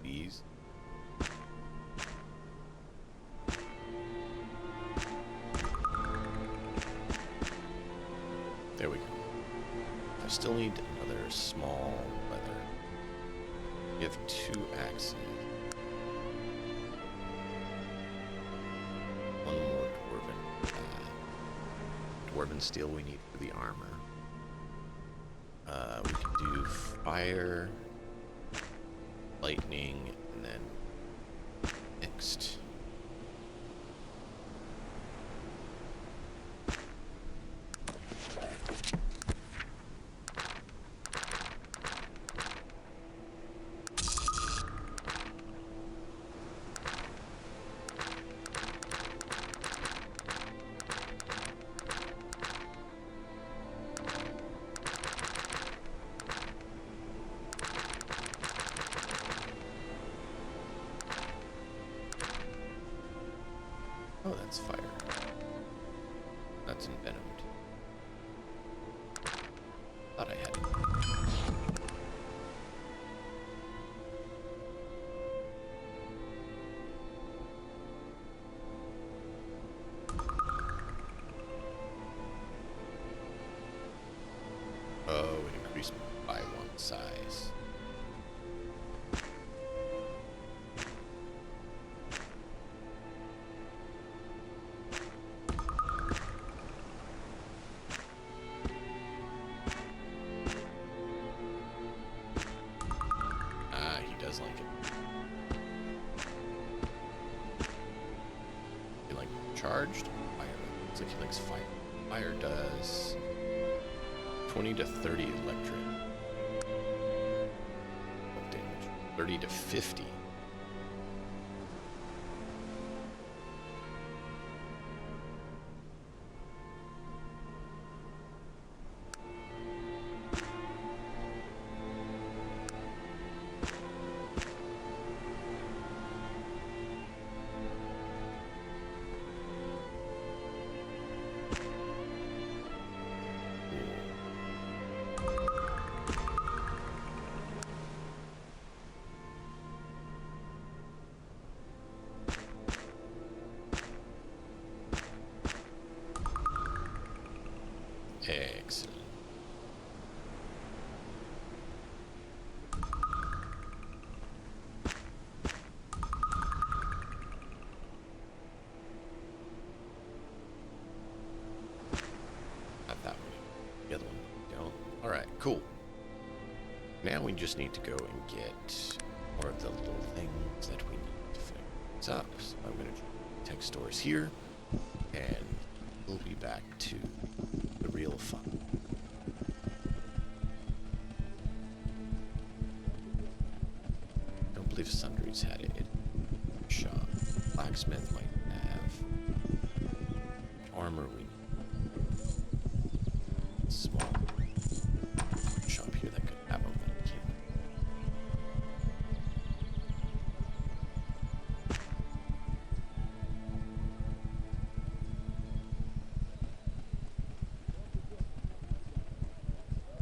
A: Please. There we go. I still need another small leather. We have 2 axes. One more dwarven steel we need for the armor. We can do fire, lightning, and then mixed. Oh, that's fire. That's envenomed. Thought I had it. Oh, it increased by 1 size. Does like it. He like charged? Fire. Looks like he likes fire. Fire does 20 to 30 electric. What damage? 30 to 50. just need to go and get more of the little things that we need to fix up. So I'm going to tech stores here, and we'll be back to the real fun. I don't believe Sundry's had it. Shop. Blacksmith might have. Armor we need. Small shop here that could have a medkit.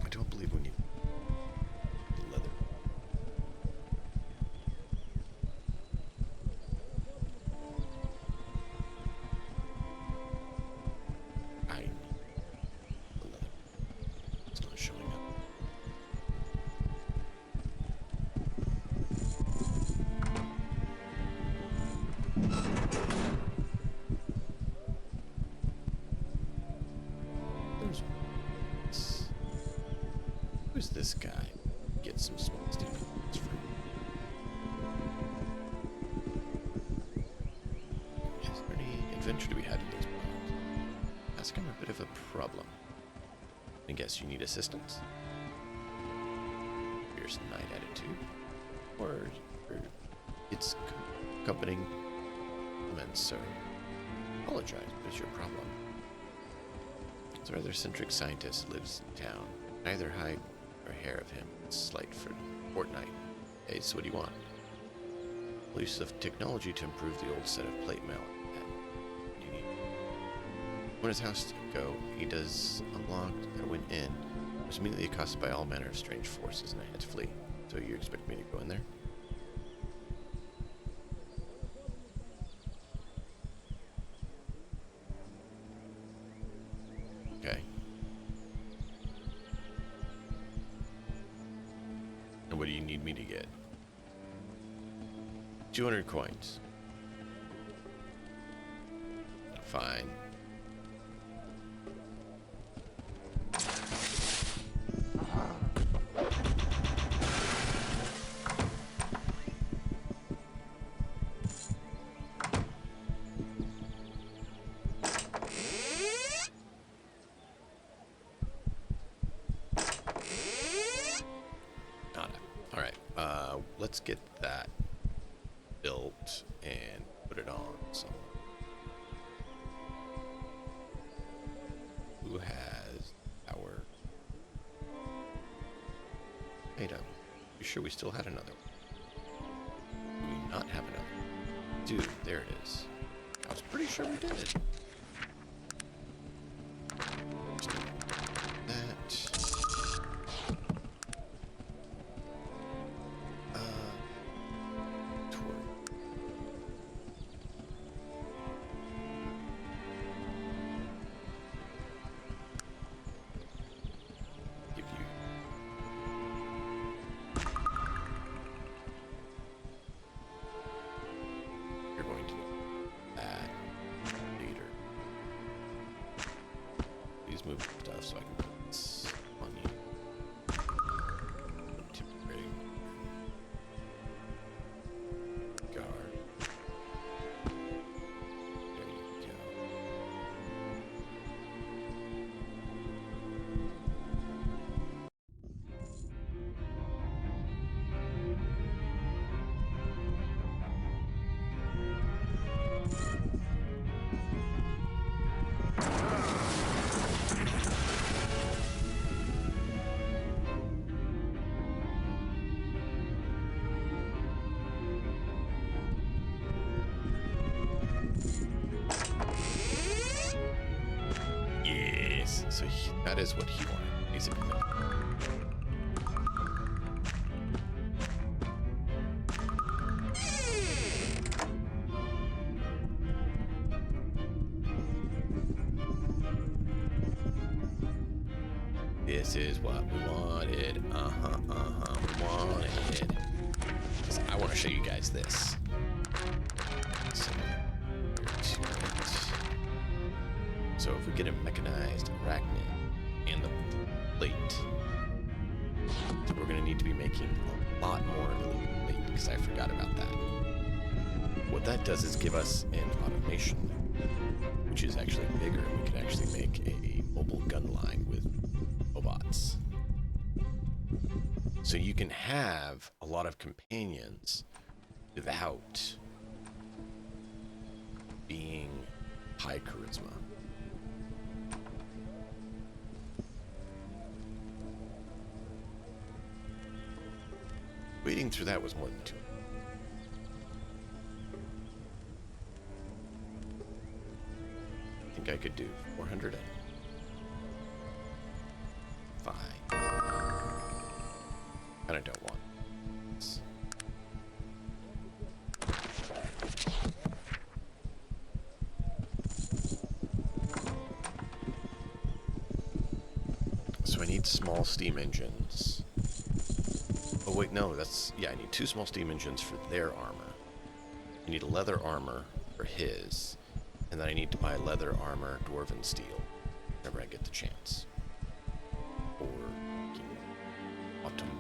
A: I don't believe we need leather. I need the leather. It's not showing up. There's who's this guy? Get some small steaming fruit. Is there any adventure to be had in these mountains? That's kind of a bit of a problem. I guess you need assistance. Here's a night attitude. Or it's accompanying comments, so apologize, but it's your problem. This rather eccentric scientist lives in town. Neither hide nor hair of him. It's slight for fortnight. Hey, so what do you want? Well, use of technology to improve the old set of plate mail. What do you need? When his house to go, he does unlocked. I went in. I was immediately accosted by all manner of strange forces, and I had to flee. So you expect me to go in there? Okay. And what do you need me to get? 200 coins. Fine. Let's get that built and put it on somewhere. Who has our item? You sure we still had another one? Do we not have another? Dude, there it is. I was pretty sure we did. That. Move stuff so I can put this on you. Guard. There you go. So that is what he wanted, basically. This is what we wanted. We wanted. I want to show you guys this. So if we get a mechanized arachnid and the plate to we're going to need to be making a lot more illegal plate because I forgot about that. What that does is give us an automation, which is actually bigger. We can actually make a mobile gun line with robots. So you can have a lot of companions without being high charisma. Wading through that was more than 2. I think I could do 400 fine. And I don't want this. So I need small steam engines. Oh wait, no, that's... Yeah, I need 2 small steam engines for their armor. I need a leather armor for his. And then I need to buy leather armor, dwarven steel, whenever I get the chance. Or... autumn...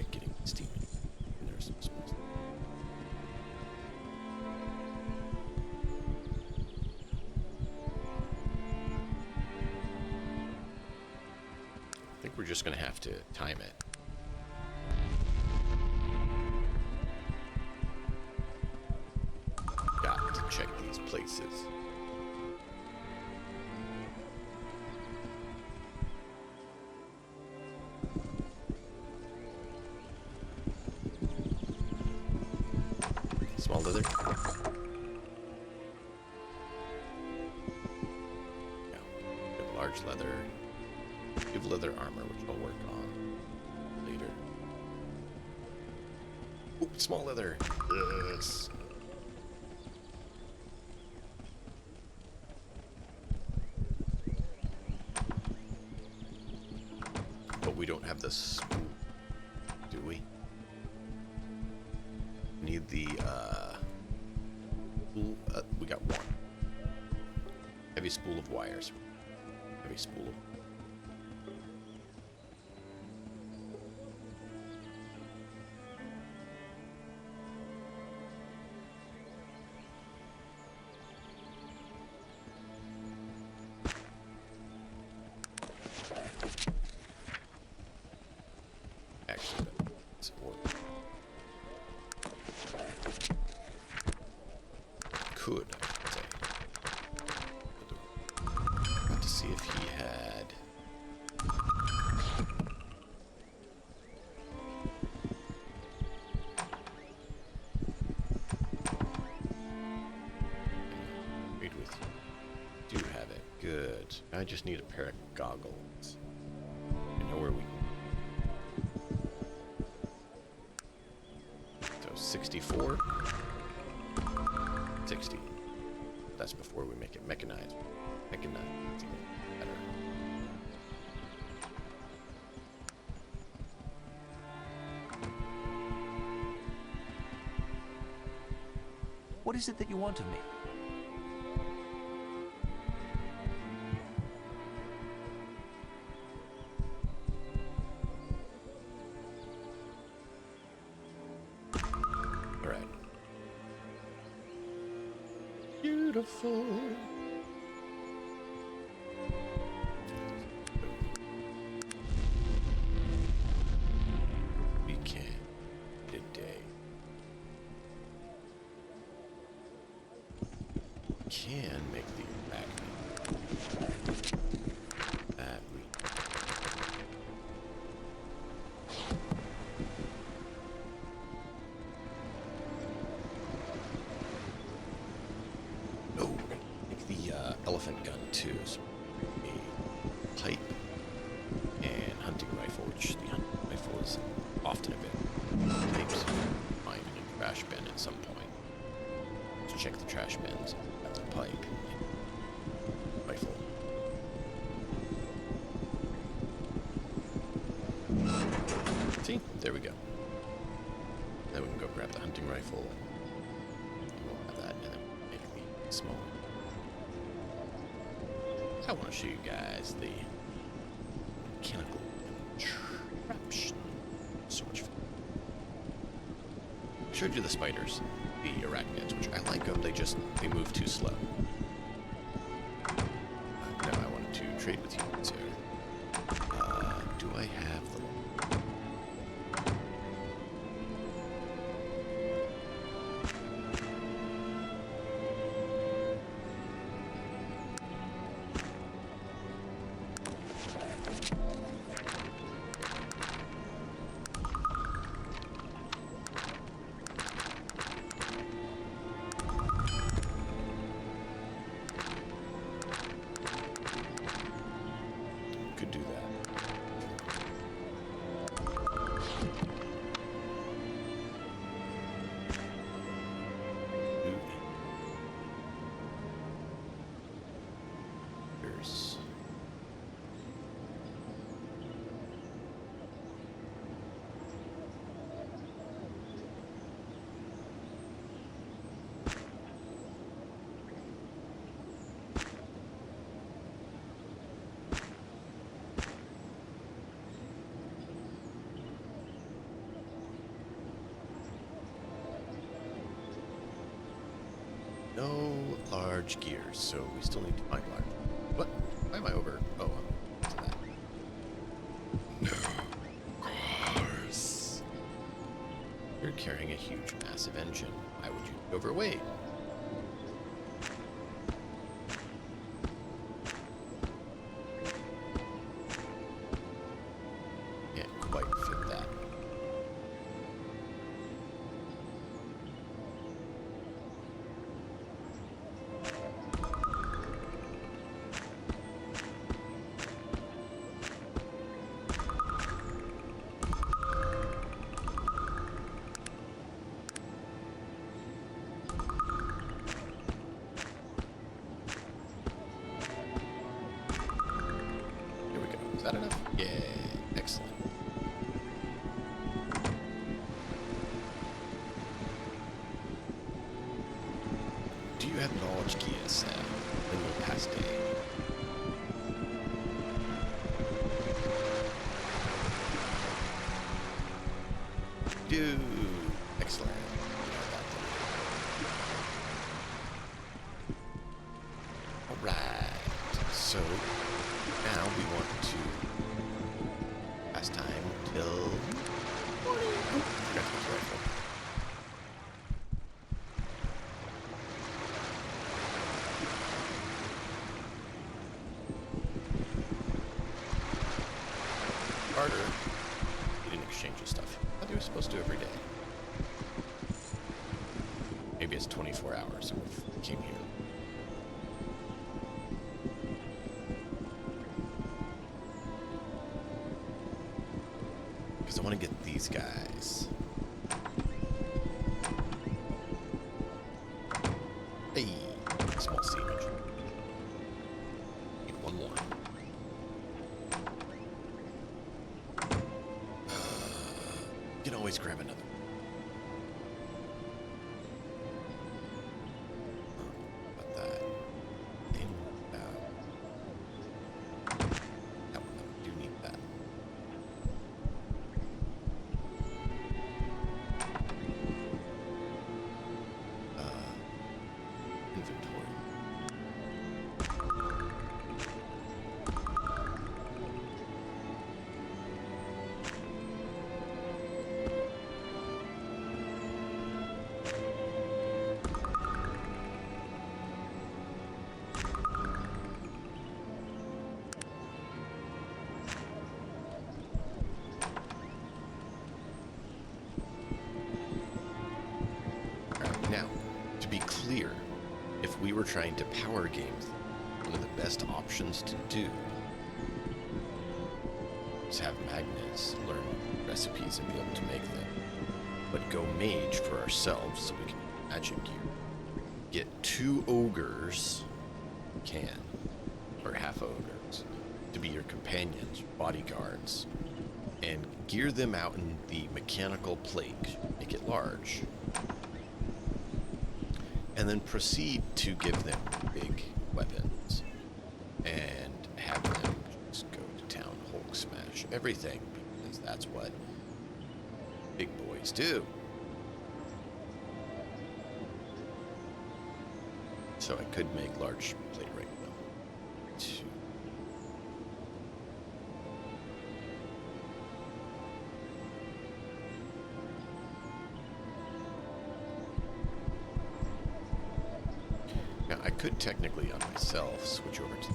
A: Getting steam engine. And there's some small steam. I think we're just going to have to time it. Got to check these places. Small leather. Yeah. We have large leather. We have leather armor, which I'll work on later. Ooh, small leather. Yes. But we don't have the spool, do we? Need the spool. We got 1. Heavy spool of wires. Heavy spool of... Actually, that's work. Could, I should say. Got to see if he had... Trade with you. Do have it. Good. I just need a pair of goggles. I know where we... So 64. 60. That's before we make it mechanized. Mechanized. It's even better.
D: What is it that you want of me?
A: All right. Beautiful. We can today. Can make the magnet. That we... Oh, make the elephant gun too. So a pipe and hunting rifle, which the hunting rifle is often a bit tapes. Find in a trash bin at some point. Let's check the trash bins. Got the pipe. Rifle. See? There we go. Then we can go grab the hunting rifle. And we'll have that, and then make the smaller. I want to show you guys the mechanical contraption. So much fun. I showed you the spiders, the arachnids, which I like them. They move too slow. Now I wanted to trade with you. So, do I have the? Could do that. There's no large gears, so we still need to find large. What? Why am I over? Oh, to that. No cars. You're carrying a huge, massive engine. Why would you be overweight? Can't quite fit that. Here we go. Is that enough? Yay. Excellent. Do you have knowledge key, Sam? In the past day? Dude. Excellent. Alright. So, now we want to pass time till morning. Oh, forgot to get the rifle. Carter, he didn't exchange his stuff. I thought he was supposed to every day. Maybe it's 24 hours and we came here. Because I want to get these guys. Hey, small steam engine. Need one more. You can always grab another. Put that in. That one, I do need that. Inventory. Alright, now, to be clear, if we were trying to power games, one of the best options to do is have Magnus learn recipes and be able to make them. But go mage for ourselves so we can get magic gear. Get 2 ogres, or half ogres, to be your companions, bodyguards, and gear them out in the mechanical plate, make it large, and then proceed to give them big weapons. And everything, because that's what big boys do. So I could make large plate right now. Two. Now I could technically on myself switch over to.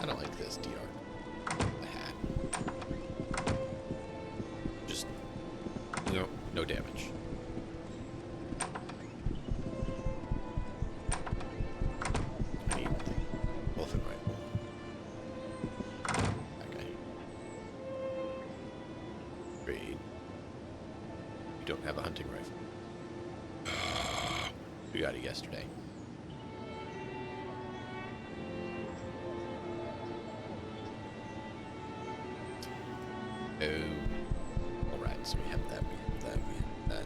A: I don't like this DR. The hat. Just no damage. I need Wolfen rifle. Okay. Great. You don't have a hunting rifle. We got it yesterday. Oh, alright, so we have that, we have that, we have that.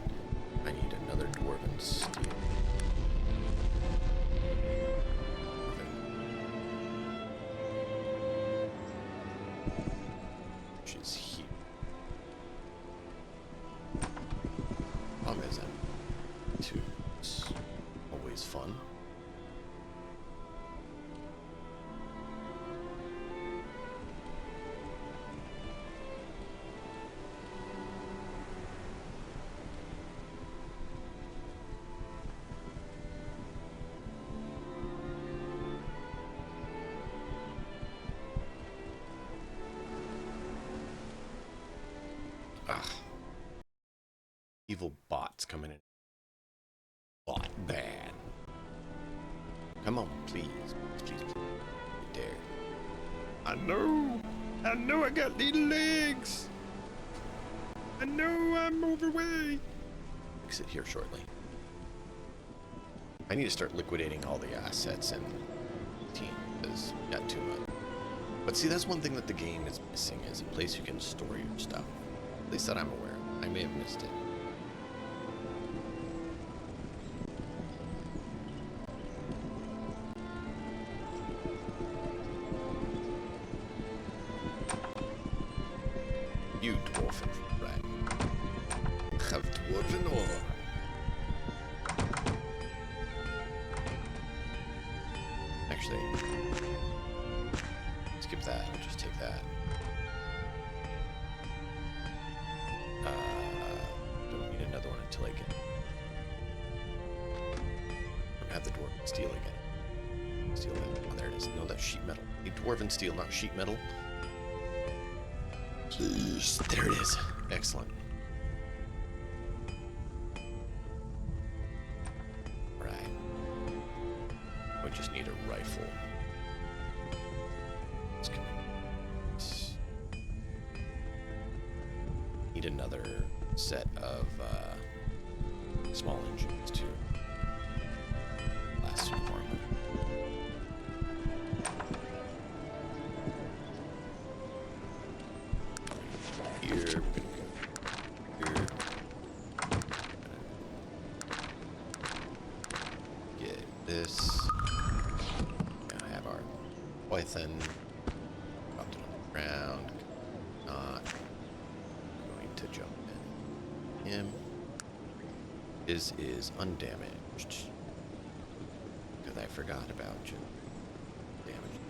A: I need another dwarven steel. Which is here. Problem is that two is always fun. Ugh. Evil bots coming in. Bot bad. Come on, please. Please, please. You dare. I know I got little legs. I know I'm overweight. Exit here shortly. I need to start liquidating all the assets in the team because got too much. But see, that's one thing that the game is missing is a place you can store your stuff. At least that I'm aware of. I may have missed it. You dwarfen, right? Have dwarven ore. Actually, skip that. I'll just take that. Don't need another one until I get. Don't have the dwarven steel again. Steel metal. Oh, there it is. No, that's sheet metal. Need dwarven steel, not sheet metal. Please. There it is. Excellent. Right. We just need a rifle. It's coming. Need another set of small engines too. Last suit of armor. Here, we're gonna go here. Get this. Gonna have our Python. Dropped it on the ground. Not going to jump in. Him. His is undamaged. Because I forgot about you. Damage.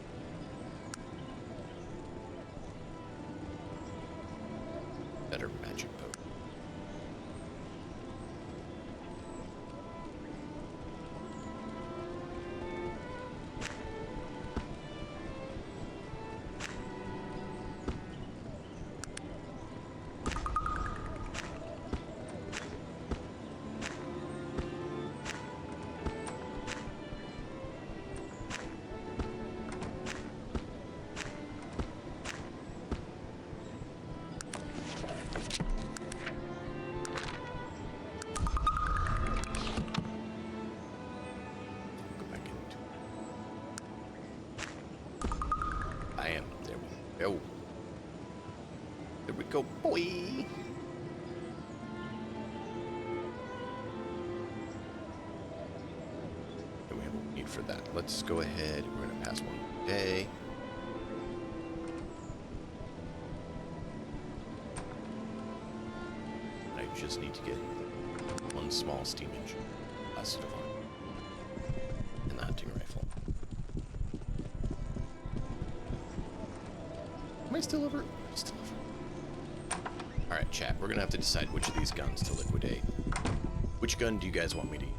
A: Better magic potion. There we go. There we go, boy. And we have a need for that. Let's go ahead. We're gonna pass one day. You just need to get one small steam engine, a suit of armor, and the hunting rifle. Am I still over? Still over. Alright, chat, we're gonna have to decide which of these guns to liquidate. Which gun do you guys want me to use?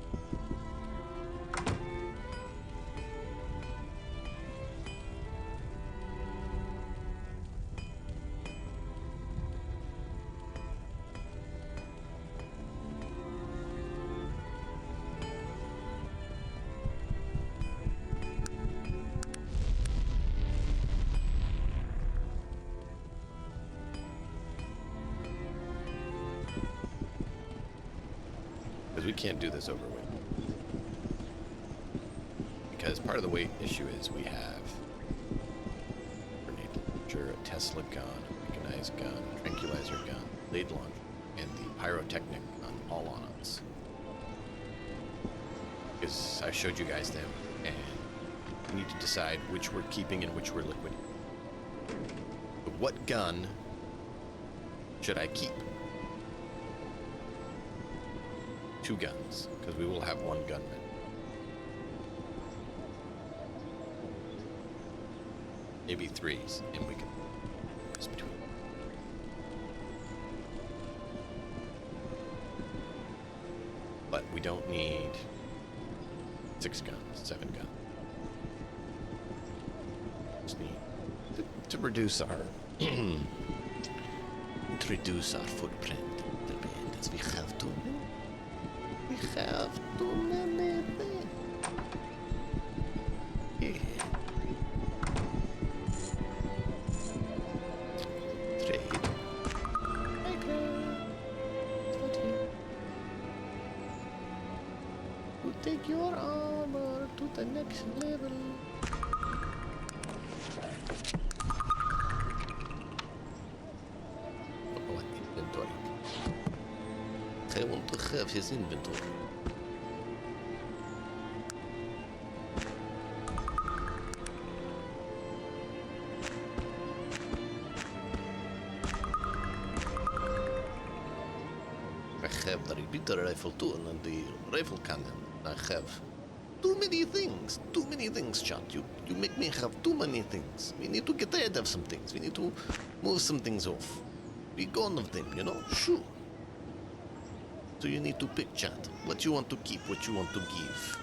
A: We can't do this overweight. Because part of the weight issue is we have grenade launcher, a Tesla gun, a mechanized gun, a tranquilizer gun, blade launcher, and the pyrotechnic gun all on us. Because I showed you guys them, and we need to decide which we're keeping and which we're liquidating. But what gun should I keep? 2 guns, because we will have 1 gunman. Maybe 3s, and we can choose between. But we don't need 6 guns, 7 guns. Just need to reduce our footprint a little bit, as we have to. We have too many things. Yeah. Trade. You take your armor to the next level. What inventory? I want to have his inventory. I have the repeater rifle too, and the rifle cannon. I have too many things, chat. You make me have too many things. We need to get rid of some things. We need to move some things off. Be gone of them, you know? Sure. So you need to pick, chat, what you want to keep, what you want to give.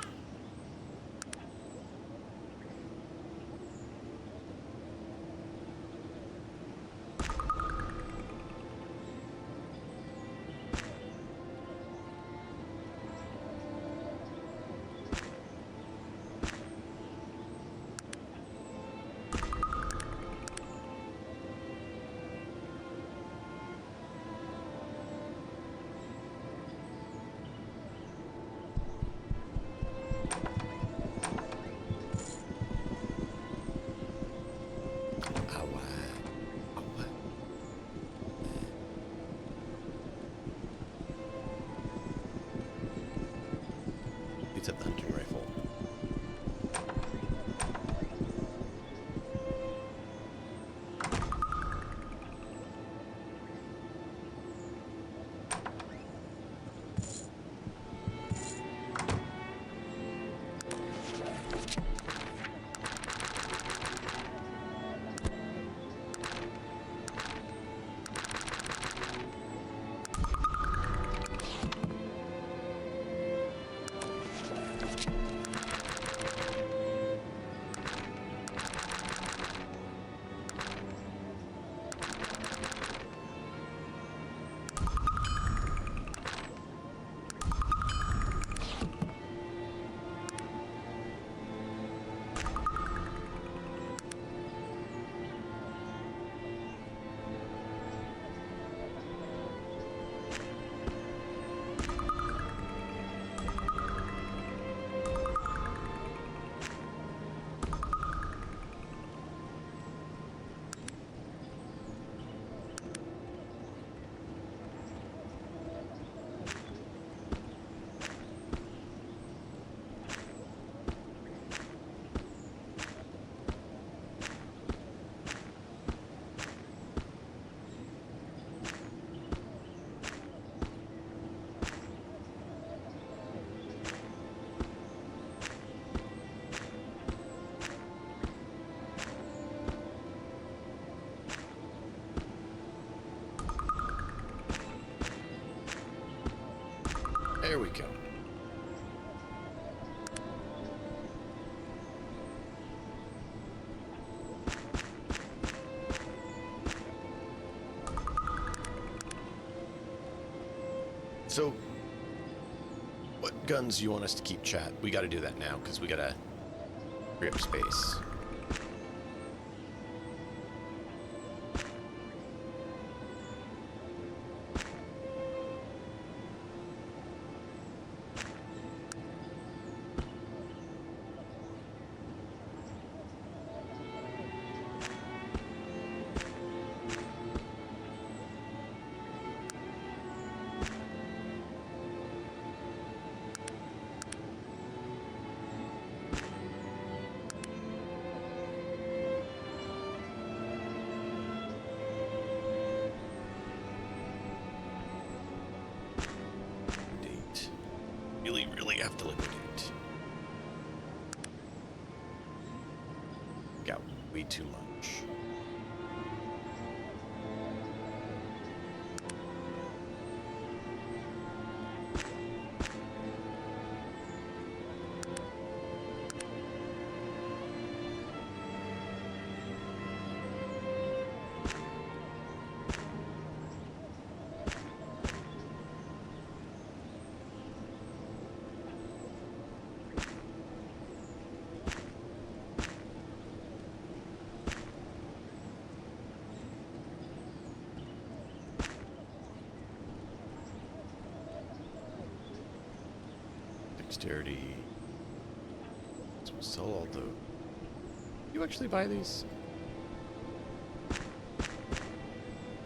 A: At the hunting rifle. There we go. So, what guns do you want us to keep, chat? We got to do that now because we got to free up space. Really have to liquidate. Got way too much. Dexterity. So we'll sell all the... You actually buy these?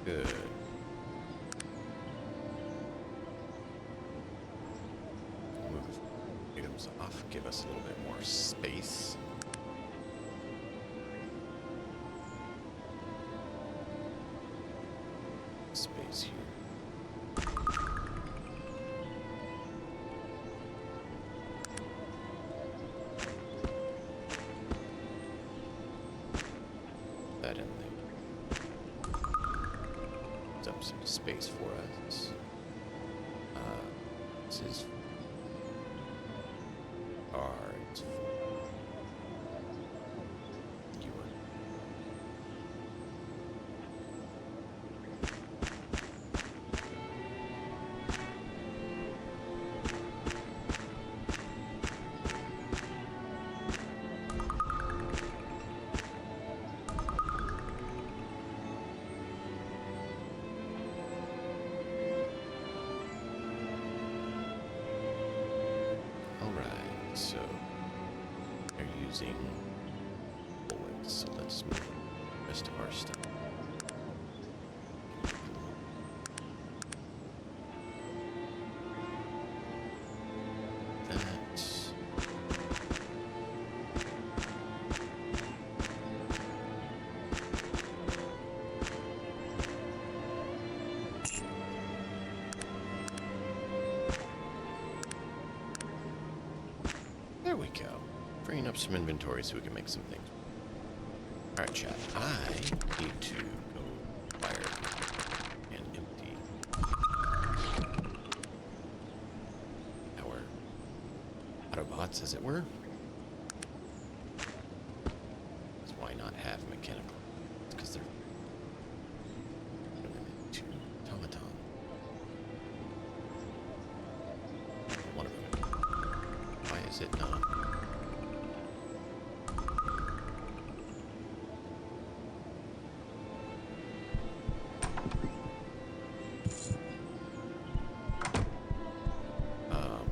A: Good. Move items off, give us a little bit more space. Space here. Some space for us. This is cards. You are. So they're using bullets, so let's move the rest of our stuff. That. There we go. Freeing up some inventory so we can make some things. Alright, chat. I need to go fire and empty our Autobots, as it were. Because why not have mechanical? It's because they're to automaton. One of them. Why is it not?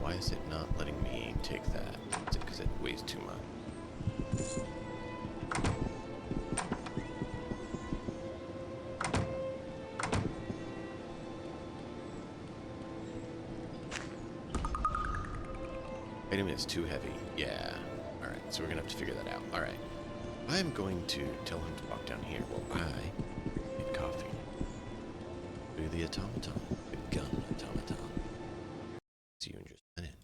A: Why is it not letting me take that? Is it because it weighs too much? Item is too heavy. Yeah. Alright, so we're gonna have to figure that out. Alright. I'm going to tell him to walk down here while I get coffee. Do the automaton. The gun automaton. See you in just a minute.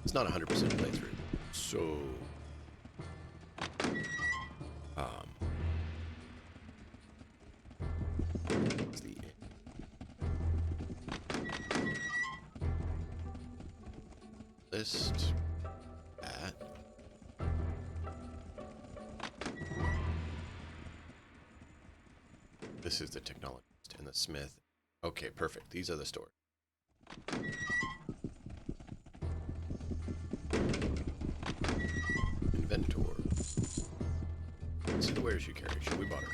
A: It's not 100% playthrough. So, list. That. This is the technologist and the smith. Okay, perfect. These are the stores. Inventor. See the wares you carry. Shall we butter?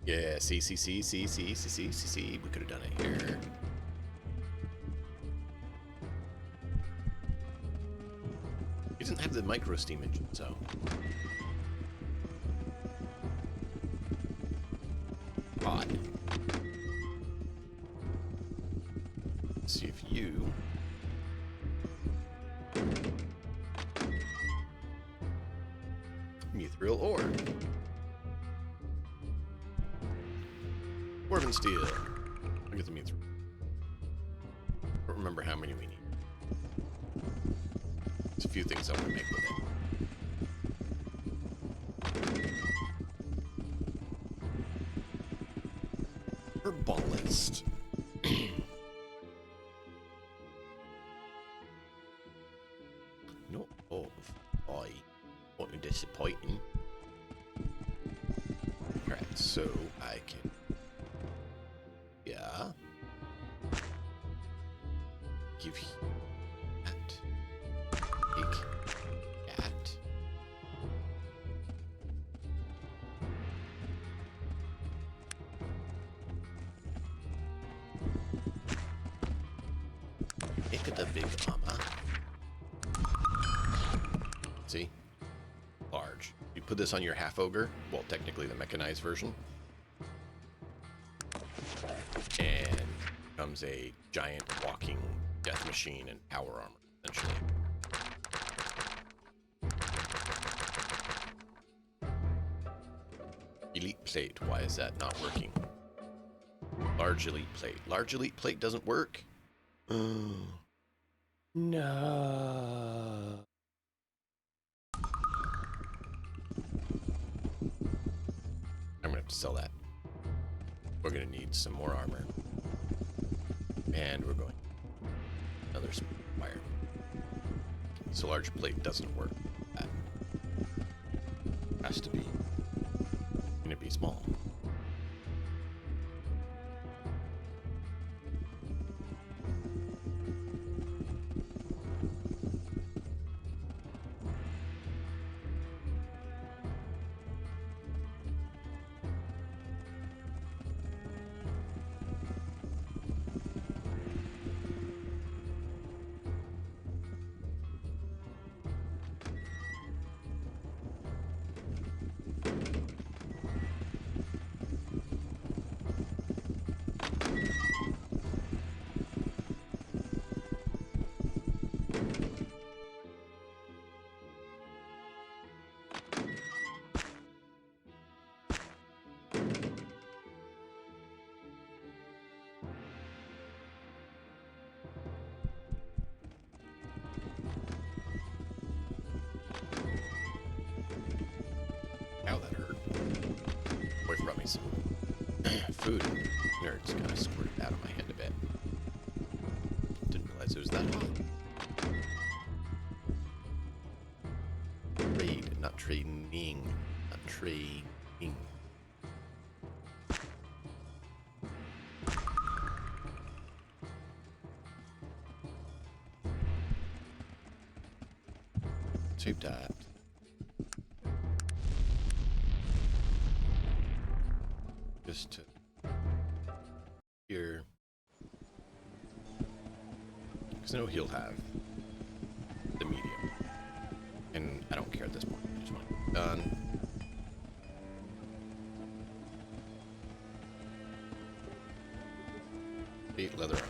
A: Yeah, see. We could have done it here. He doesn't have the micro steam engine, so. Odd. Let's see if you. Mithril ore. Dwarven steel. I'll get the mithril. Don't remember how many we need. There's a few things I want to make with it. Herbalist. Not of I. What disappointing. Alright, so I can. Yeah. Give that. Take that. Look at the big armor. See? Large. You put this on your half ogre, well, technically the mechanized version, and becomes a giant walking death machine and power armor, essentially. Elite plate. Why is that not working? Large elite plate. Large elite plate doesn't work? No. I'm gonna have to sell that. We're gonna need some more armor. And we're going another fire. So large plate doesn't work. That has to be gonna be small. Ow, that hurt. Boy brought me some food. Nerds kind of squirted out of my hand a bit. Didn't realize it was that hot. Trade, not trading. Not trading. Tape that. Just to here, because I know he'll have the medium, and I don't care at this point. I just want it done. Eight leather armor.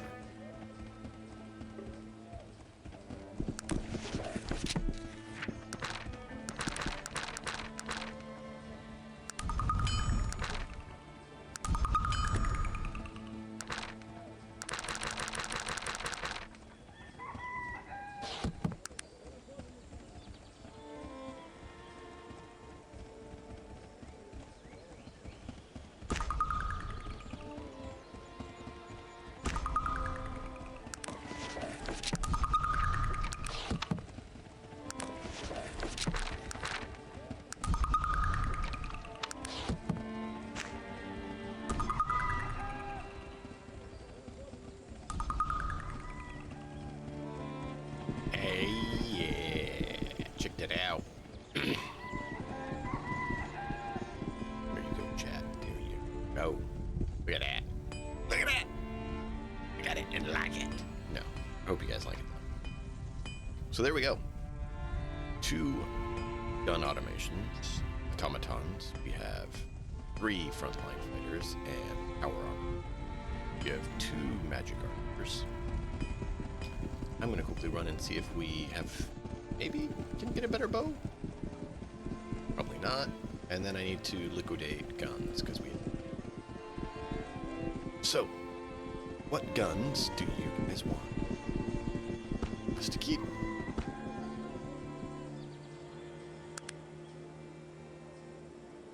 A: Hope you guys like it though. So there we go. 2 gun automations, automatons. We have 3 frontline fighters and power armor. We have 2 magic archers. I'm gonna quickly run and see if we have, maybe can get a better bow. Probably not. And then I need to liquidate guns because we. So, what guns do you guys want us to keep?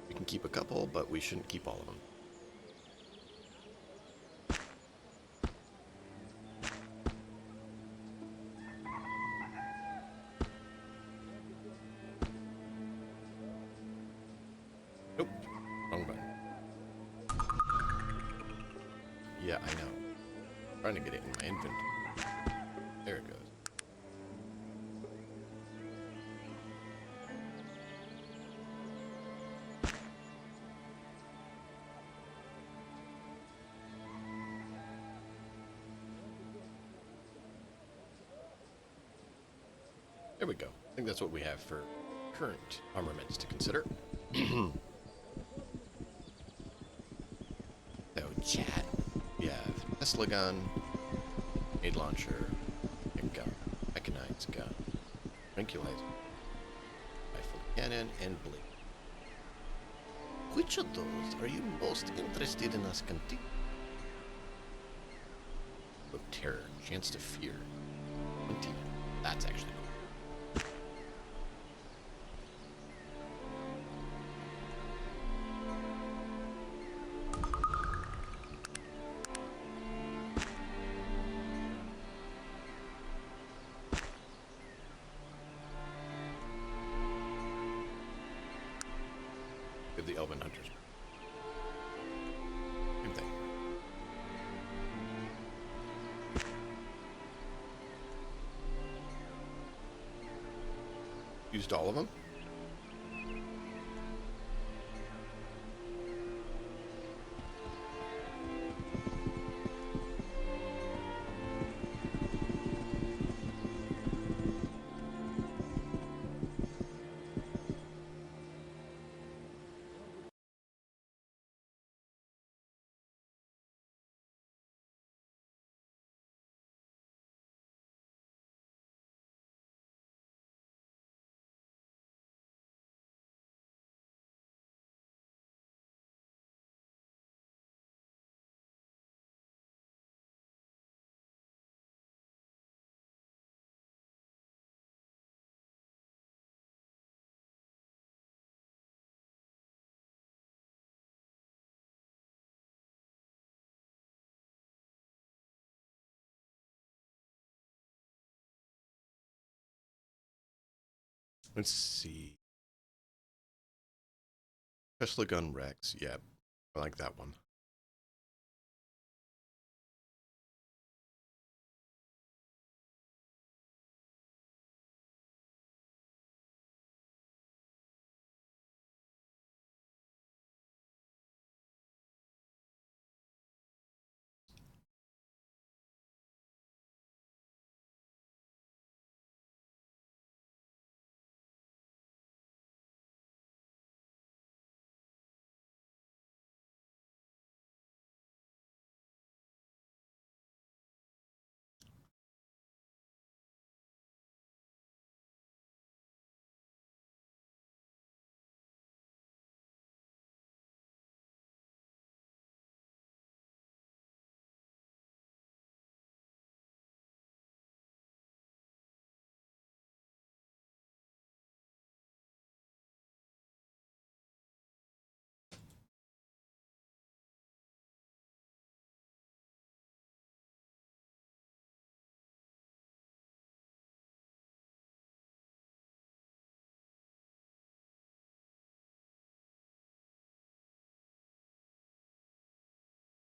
A: We can keep a couple, but we shouldn't keep all of them. Nope, wrong button. Yeah, I know. Trying to get it in my inventory. There it goes. There we go. I think that's what we have for current armaments to consider. So, chat. We have Tesla gun, grenade launcher, and gun, mechanized gun, tranquilizer, rifle cannon, and blade. Which of those are you most interested in us continuing? Of terror, chance to fear. 20. That's actually cool. Give the Elven Hunters. Same thing. Used all of them? Let's see. Tesla gun Rex. Yeah, I like that one.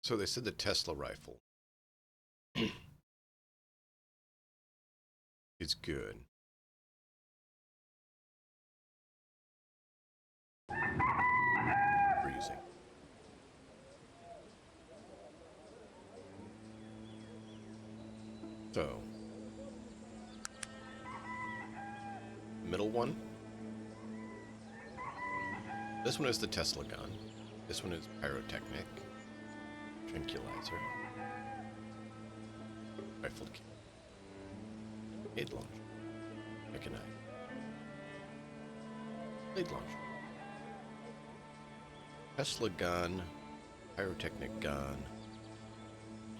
A: So they said the Tesla rifle is good. Freezing. So middle one. This one is the Tesla gun. This one is pyrotechnic, tranquilizer, rifled key, grenade launcher, mechanized, blade launcher, Tesla gun, pyrotechnic gun.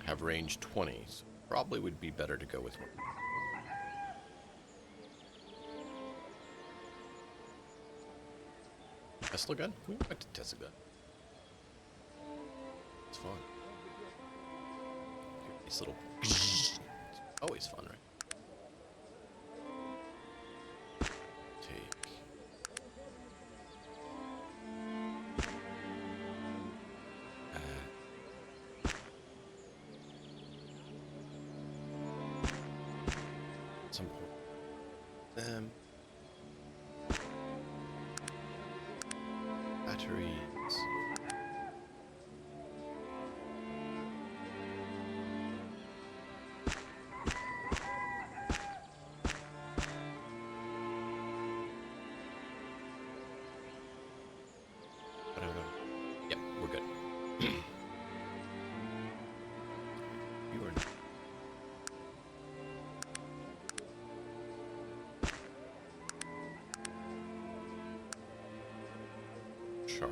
A: Have range 20, so probably would be better to go with one. Tesla gun? We went to Tesla gun. It's fun. These little... It's always fun, right? Take... some point. Batteries. I don't know. Yep, we're good. You are not. Char.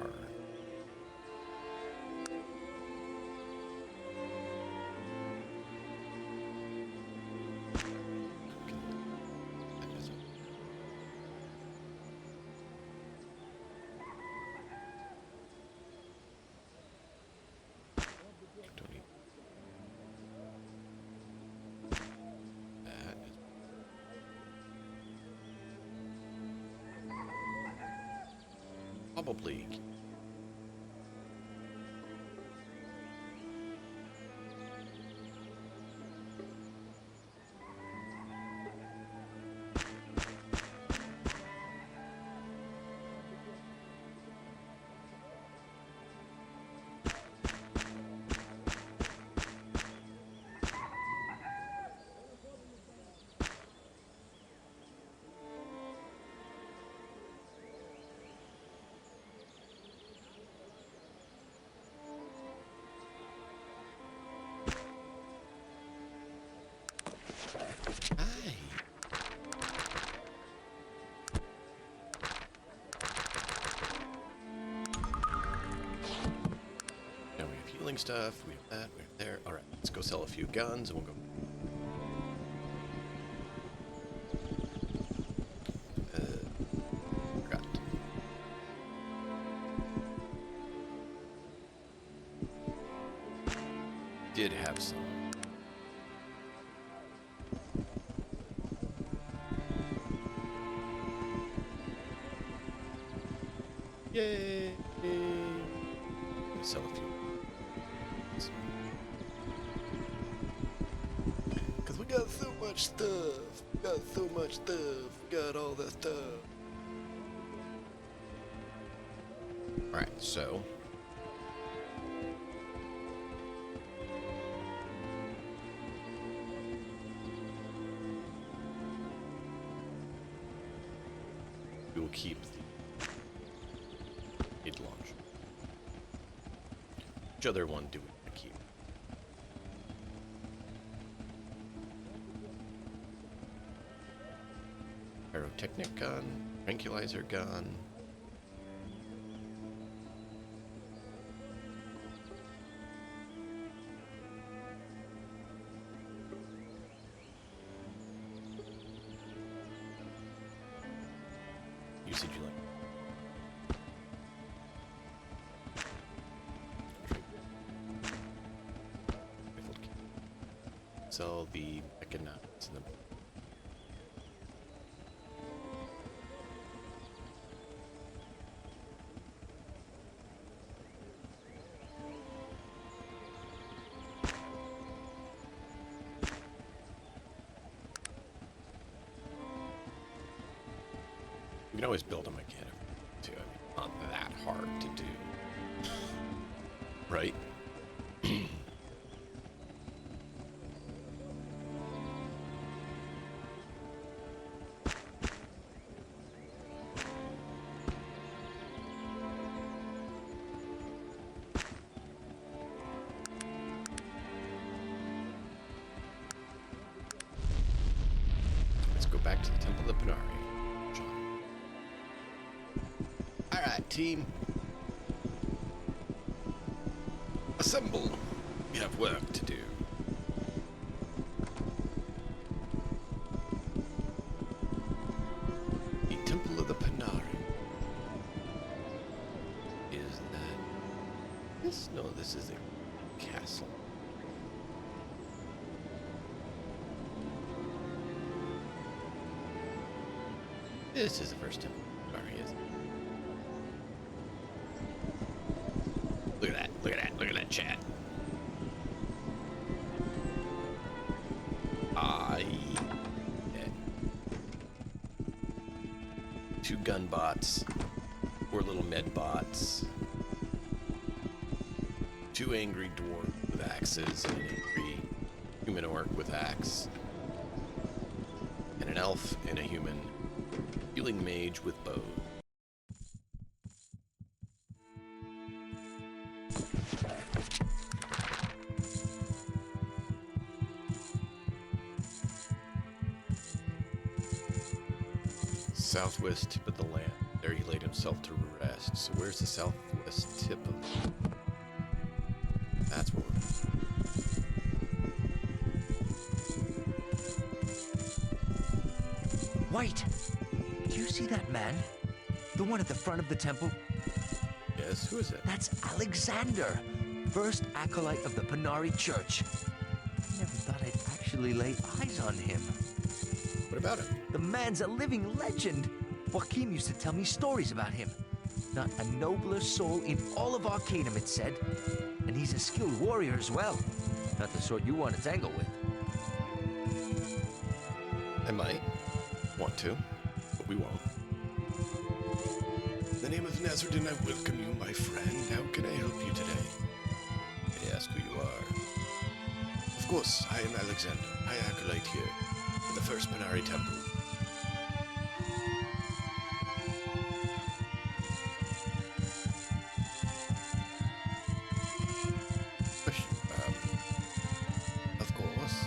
A: Don't need that. Probably. Hi. Now we have healing stuff, we have that, we have there. Alright, let's go sell a few guns and we'll go. Forgot. Did have some. Yay! Sell a few. Cause we got so much stuff. We got so much stuff. We got all that stuff. Alright, so. We will keep the grenade launcher. Which other one do we want to keep? Pyrotechnic gun, tranquilizer gun. Usage you like? Rifled key. Sell the mechanics and the. You can always build them again, too. I mean, not that hard to do. Right? back to the Temple of Panari. John. Alright, team. Assemble. We have work to do. The Temple of the Panari. Is that this? No, this is a castle. This is the first temple. Panari is. Look at that. Look at that. Look at that chat. Yeah. 2 gun bots. 4 little med bots. 2 angry dwarves with axes and an angry human orc with axe. And an elf and a human healing mage with bow. Southwest tip of the land. There he laid himself to rest. So where's the southwest tip of the land? That's where we're...
D: Wait! Do you see that man? The one at the front of the temple?
A: Yes, who is it?
D: That's Alexander, first acolyte of the Panari Church. I never thought I'd actually lay eyes on him.
A: What about him?
D: The man's a living legend. Joachim used to tell me stories about him. Not a nobler soul in all of Arcanum, it said. And he's a skilled warrior as well. Not the sort you want to tangle with.
A: I might want to, but we won't. In the name of Nasrudin, I welcome you, my friend. How can I help you today? May I ask who you are? Of course, I am Alexander, high acolyte here, in the first Panari Temple. Of course.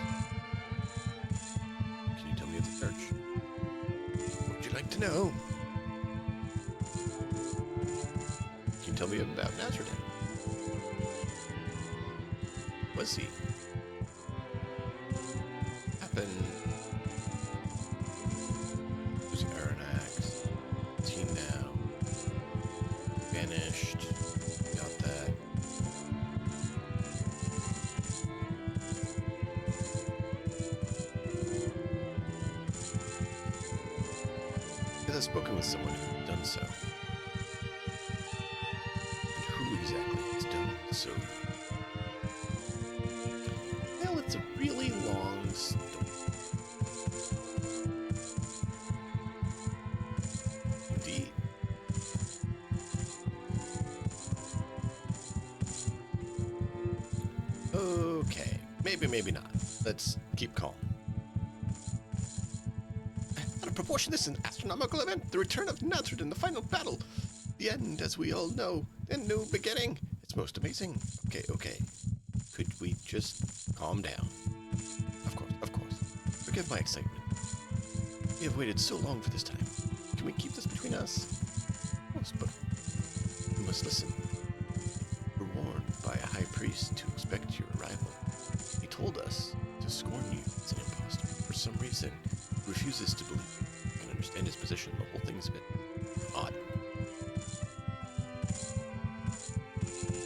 A: Can you tell me of the church? What would you like to know? Can you tell me about Nasrudin? Was he? Happened. Who's Arronax? Is he now? Vanished. Got that. Because I've spoken with someone who's done so. And who exactly has done so? Well, it's a really long story. Indeed. Okay. Maybe not. Let's keep calm. Out of proportion, this is an astronomical event. The return of Nasrudin, the final battle. The end, as we all know. And new beginning. It's most amazing. Okay. Could we just calm down? Of course. Forgive my excitement. We have waited so long for this time. Can we keep this between us? Of course, but you must listen. We're warned by a high priest to expect your arrival. He told us to scorn you as an imposter. For some reason, he refuses to believe. I can understand his position. The whole thing's a bit odd.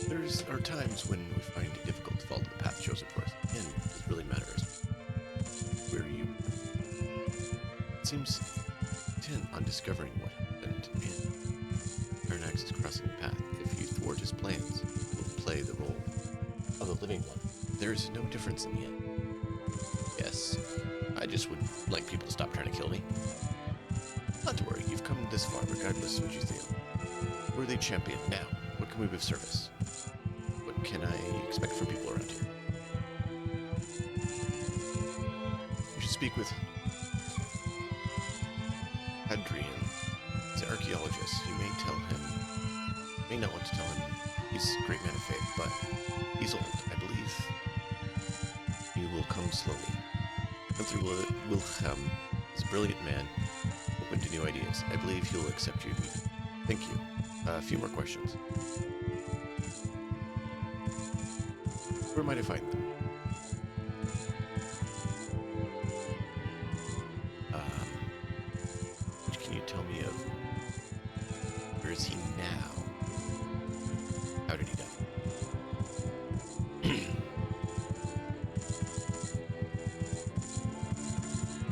A: There are times when we find it difficult to follow the path chosen for us. And what really matters, where you... It seems intent on discovering what happened, and Arronax is crossing the path. If you thwart his plans, he will play the role of the living one. There is no difference in the end. Yes, I just would like people to stop trying to kill me. Not to worry, you've come this far, regardless of what you feel. Worthy champion, now, what can we be of service? What can I expect from people around here? You should speak with Hadrian. He's an archaeologist. You may tell him, you may not want to tell him he's a great man of faith, but he's old, I believe. He will come slowly. Come through Wilhelm is He's a brilliant man, open to new ideas. I believe he'll accept you. Thank you. A few more questions. Where might I find them? Which can you tell me of? Where is he now? How did he die?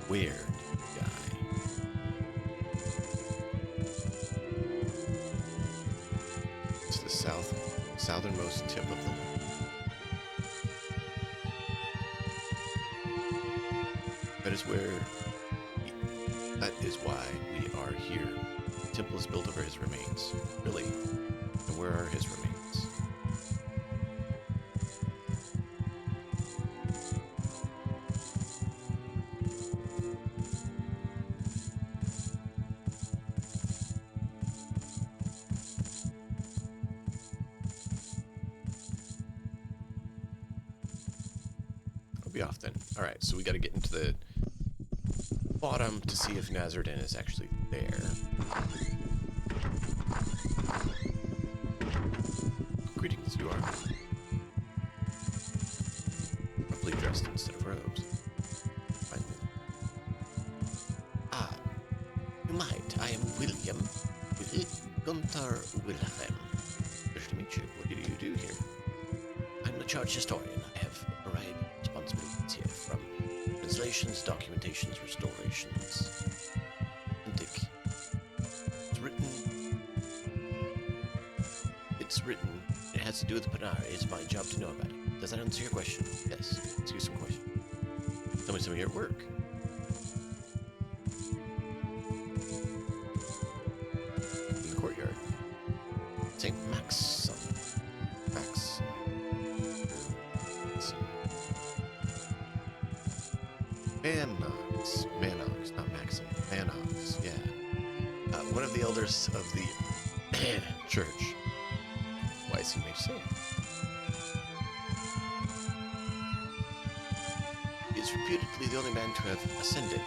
A: Where did he die? It's the southernmost tip of the land. That is why we are here. The temple is built over his remains. Really? And where are his remains? I'll be off then. Alright, so we gotta get into the bottom to see if Nasrudin is actually there. Greetings, you are properly dressed instead of robes. Finally. Ah, you might. I am William. Gunther Wilhelm. Pleasure to meet you. What do you do here? I'm the charge historian. I have a variety of responsibilities here, from translations, documentations, restorations. Antic. It's written. It has to do with the Panar. It's my job to know about it. Does that answer your question? Yes. Ask you some questions. Tell me some of your work. In the courtyard. St. Max. Max. Manox, not Maxim. Manox, yeah. One of the elders of the church. Why is he made to say it? He is reputedly the only man to have ascended.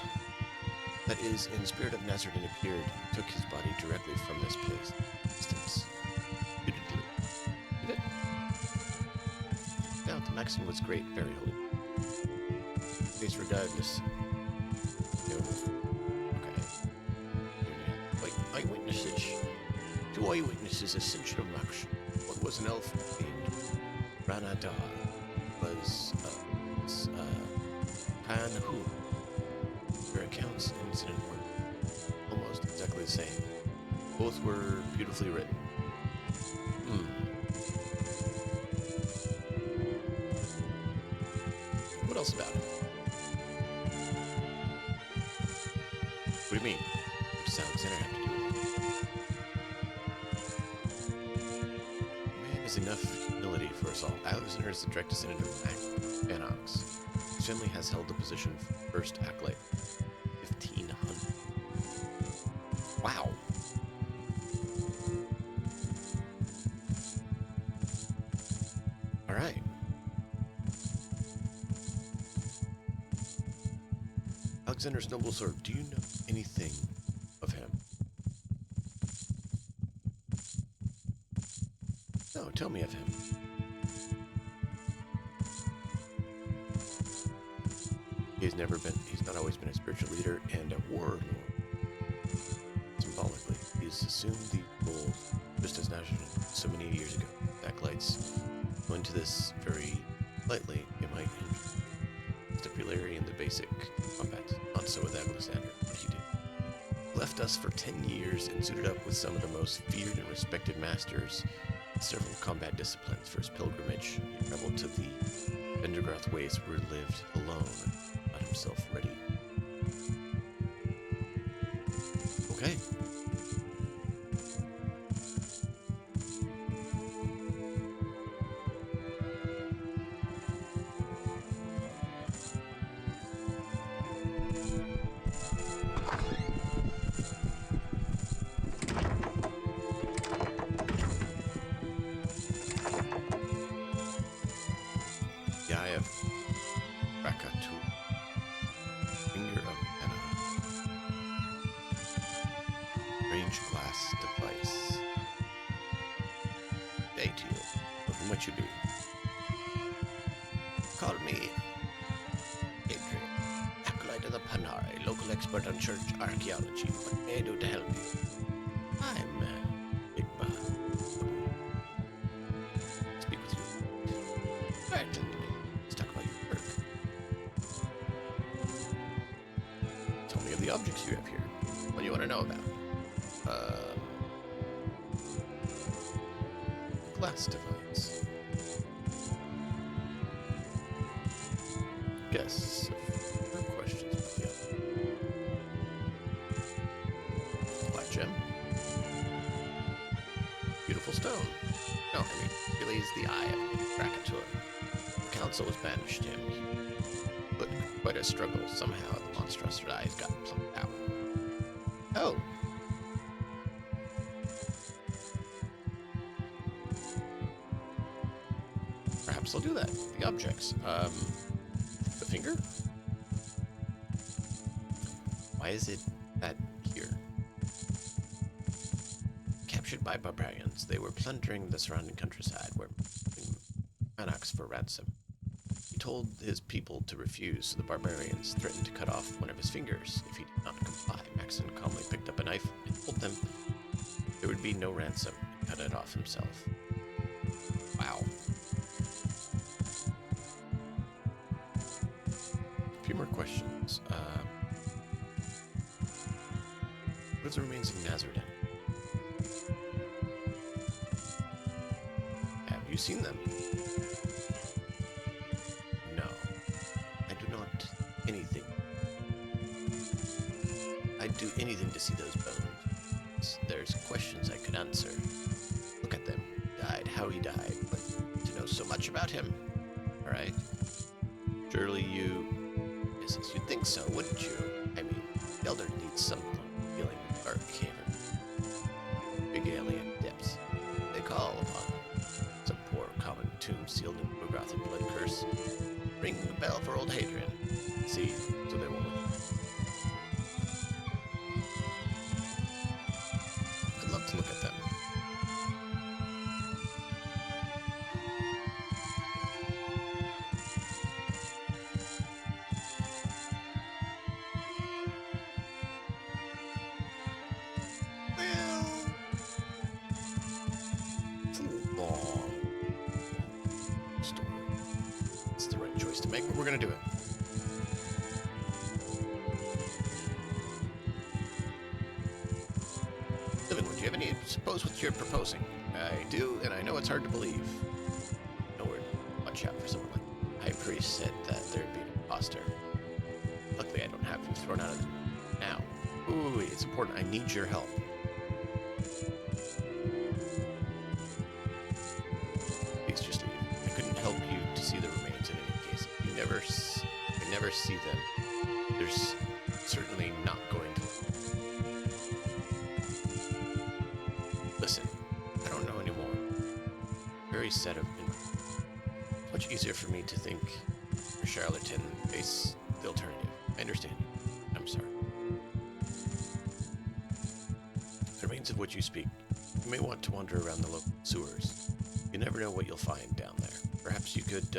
A: That is, in the spirit of Nasrudin appeared and took his body directly from this place. Distance. Reputedly. Did it? Now, the Maxim was great, very holy. Face regardless. Two eyewitnesses essential of Max. One was an elf named Ranadar. Was Pan Hu. Their accounts and incident were almost exactly the same. Both were beautifully written. What else about it? What do you mean? What does Alexander have to do with it? Man has enough humility for us all. Alexander is the direct descendant of Arronax. His family has held the position of first acolyte. 1500. Wow. All right. Alexander's noble sword. Do you know anything of him? No, tell me of him. He's not always been a spiritual leader and a warlord. Symbolically, he's assumed the roles just as Nasrudin so many years ago. Acolytes go into this very lightly. It might stipulary in the basic combat. Not so with Alexander. What he did. Left us for 10 years and suited up with some of the most feared and respected masters in several combat disciplines. For his pilgrimage, he traveled to the Vendergroth waste where he lived alone, got himself ready. Okay. Yeah, I have Rakatu. Finger of Anna. call me Adrian, acolyte of the Panari, local expert on church archaeology. What may I do to help you? I'm Big Ba. Speak with you. Alright, let's talk about your work. Tell me of the objects you have here. What do you want to know about? Glass device. Guess no questions. Yeah. Black gem. Beautiful stone. No, I mean, really is the eye of Krakatoa. The council was banished him. But quite a struggle. Somehow the monstrous eyes got plucked out. Oh. Perhaps I'll do that. The objects. The finger? Why is it that here? Captured by barbarians, they were plundering the surrounding countryside, where Arronax for ransom. He told his people to refuse, so the barbarians threatened to cut off one of his fingers if he did not comply. Maxon calmly picked up a knife and told them there would be no ransom and cut it off himself. Wow. A few more questions. What are the remains of Nasrudin? Have you seen them? No. I do not anything. I'd do anything to see those bones. There's questions I could answer. Look at them. Died, how he died, but to know so much about him. Alright. Surely you... Yes, you'd think so, wouldn't you? I mean, the Elder needs some feeling of dark haven. Big alien depths. They call upon some poor common tomb sealed in Bogothan blood curse. Ring the bell for old Hadrian. See, so they won't. I'd love to look at them. Make, but we're gonna do it. Living, would you have any suppose what you're proposing? I do, and I know it's hard to believe. No word. Watch out for someone like High Priest said that there'd be an imposter. Luckily, I don't have you thrown out of the now. Ooh, it's important. I need your help. Please just leave. I couldn't help you to see the remains in any case. I never see them. There's certainly not going to. Listen, I don't know anymore. Very set of. Much easier for me to think for charlatan face the alternative. I understand you. I'm sorry. The remains of which you speak. You may want to wander around the local sewers. You never know what you'll find down there. Perhaps you could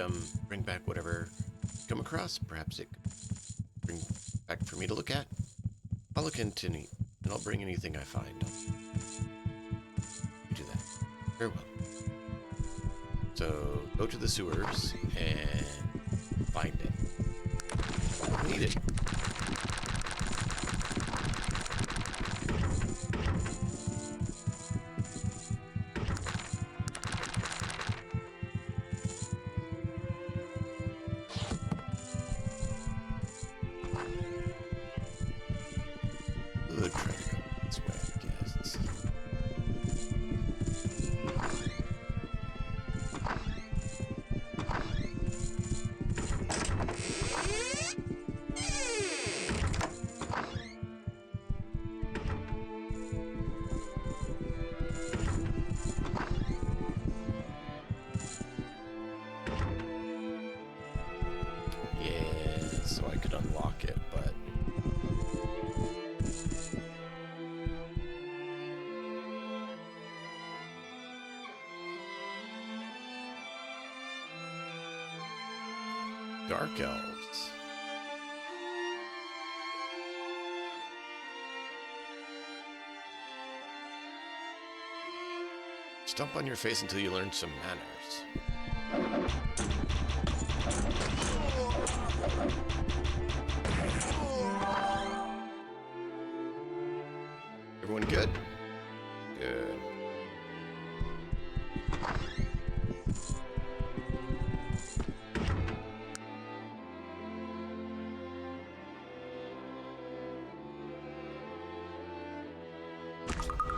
A: bring back whatever you come across. Perhaps it could bring back for me to look at. I'll look into it, and I'll bring anything I find. You do that. Very well. So go to the sewers and find it. I need it. Good, try to go this way, I guess. Yeah, so I could unlock it, but Dark elves. Stomp on your face until you learn some manners. Everyone good? Good.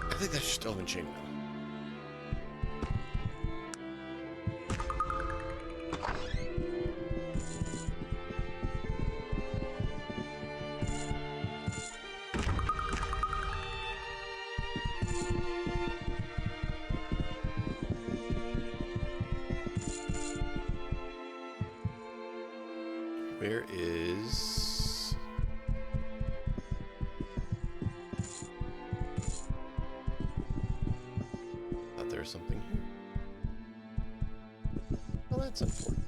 A: I think that's just Elven Chainmail. Where is... Thought there was something here. Well, that's unfortunate.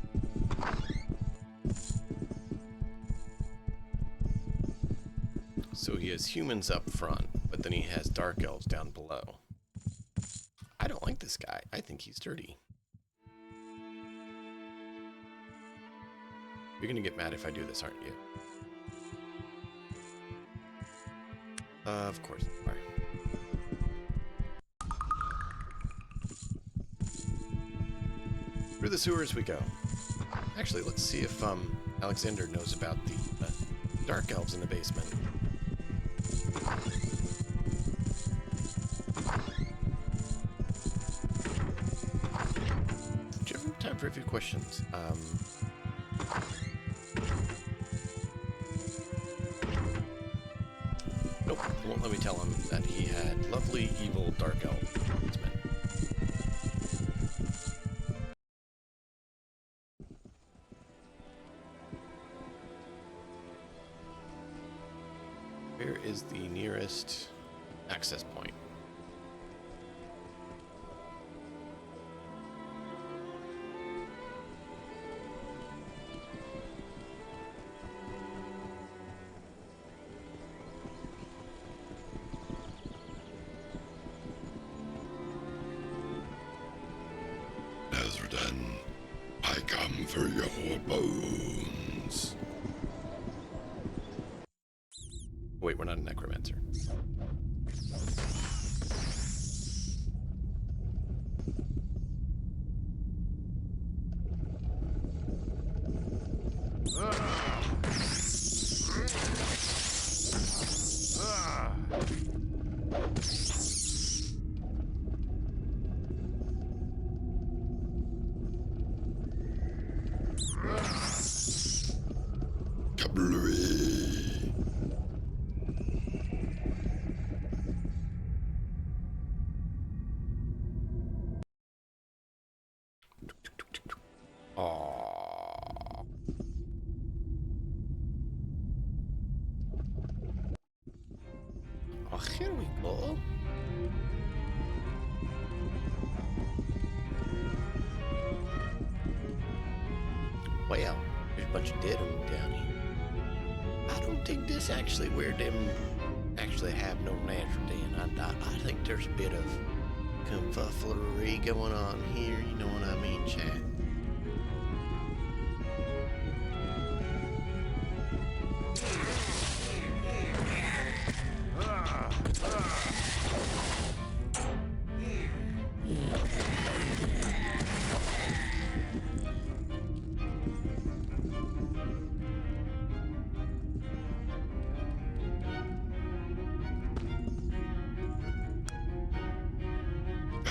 A: So he has humans up front, but then he has dark elves down below. I don't like this guy. I think he's dirty. You're gonna get mad if I do this, aren't you? Of course you are. Through the sewers we go. Actually, let's see if Alexander knows about the dark elves in the basement. Do you have time for a few questions? Nope, won't let me tell him that he had lovely, evil, dark elf men. Where is the nearest access point?
E: Nasrudin, I come for your bones.
A: Wait, we're not a necromancer.
E: Kablooey.
A: Aww. Oh, here we go. Well, there's a bunch of dead ones down here. I don't think this actually where them actually have no Nasrudin. I think there's a bit of confufflery going on here, you know what I mean, chat?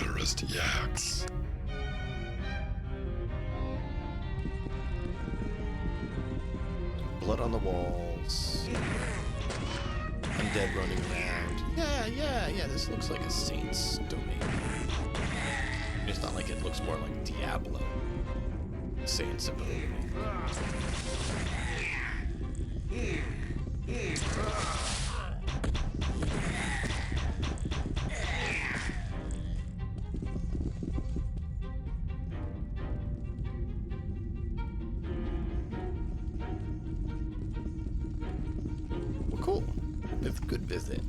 E: Arrest yaks.
A: Blood on the walls. Undead running around. Yeah, this looks like a saint's domain. It's not like it looks more like Diablo. Saints abode. It's a good visit.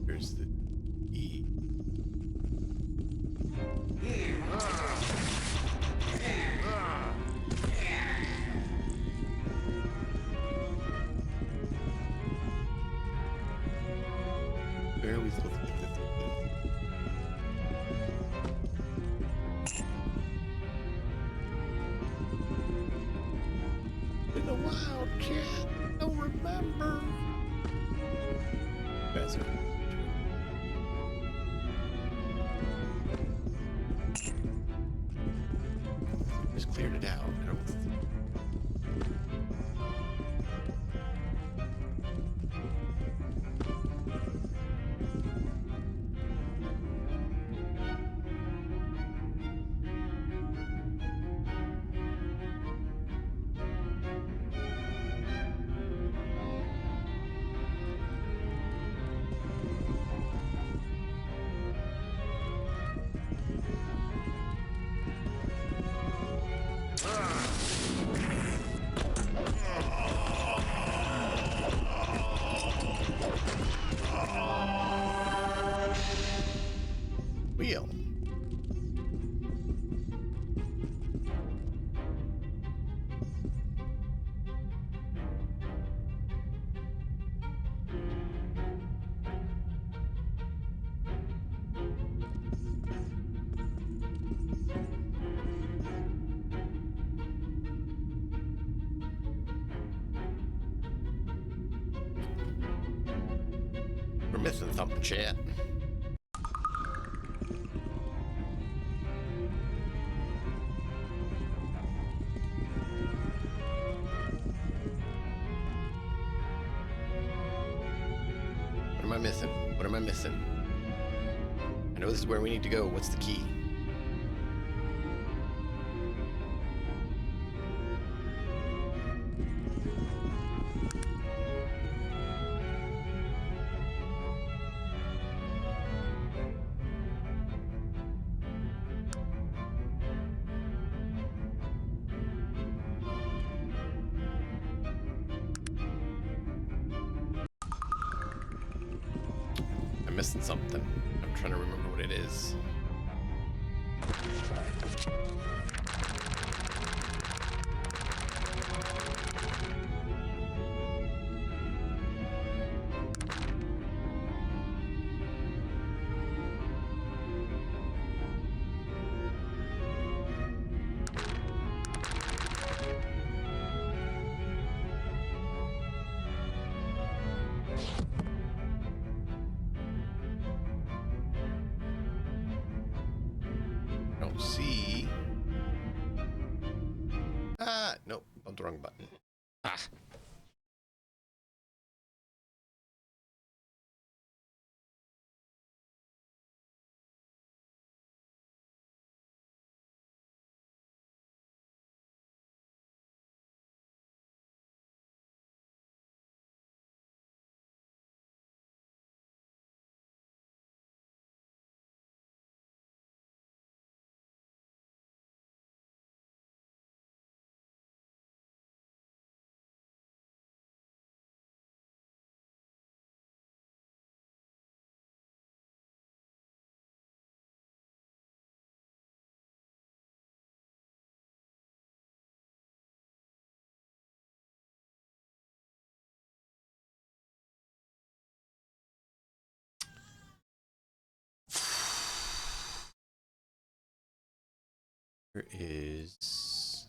A: Here's the E. Where are we supposed to put this? In the wild cat, don't remember. That's right. Just cleared it out. I don't. Wheel. We're missing something, chat. What am I missing? What am I missing? I know this is where we need to go. What's the key? I'm missing something. I'm trying to remember what it is. Don't see. Ah, nope. Bumped the wrong button. Ah. Where is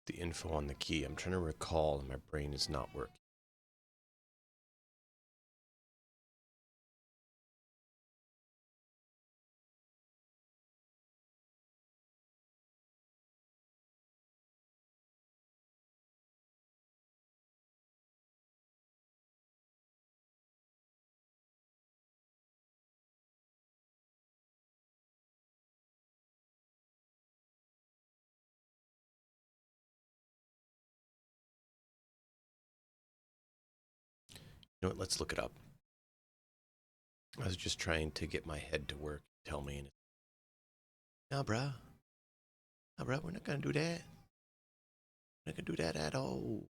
A: the info on the key? I'm trying to recall and my brain is not working. You know what? Let's look it up. I was just trying to get my head to work. Tell me. And no, bruh. No, bruh. We're not going to do that. We're not going to do that at all.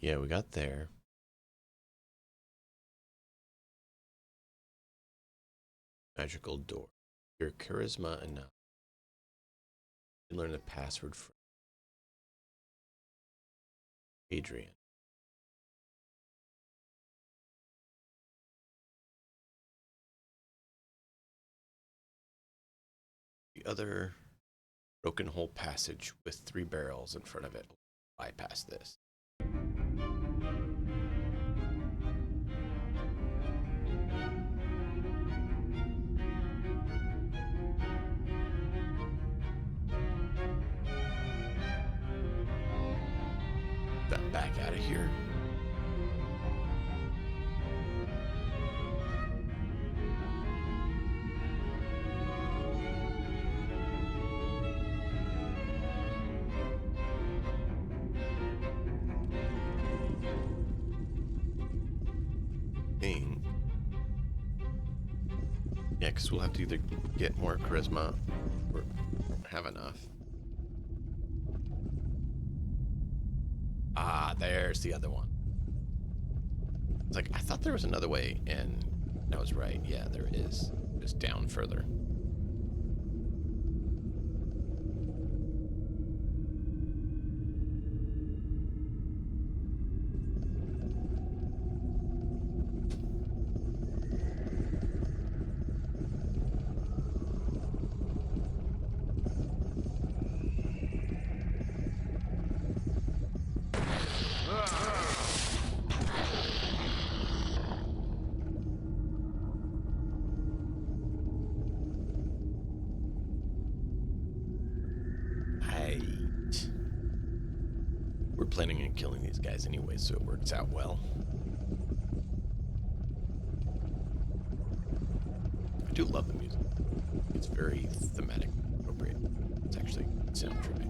A: Yeah, we got there. Magical door. Your charisma enough. You learn the password for Adrian. The other broken hole passage with 3 barrels in front of it. Bypass this. That back out of here. Yeah, because we'll have to either get more charisma or have enough. Ah, there's the other one. It's like, I thought there was another way, and I was right. Yeah, there is. Just down further. We're planning on killing these guys anyway, so it works out well. I do love the music. It's very thematic appropriate. It's actually a good soundtrack.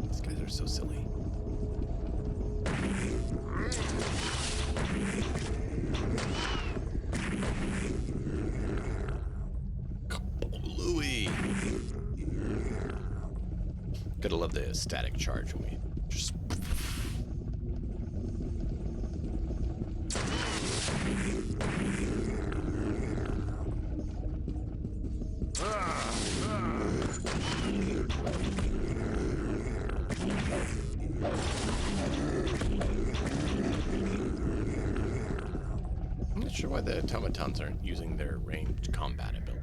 A: These guys are so silly. Louis. Gotta love the static charge when we just. why the automatons aren't using their ranged combat ability.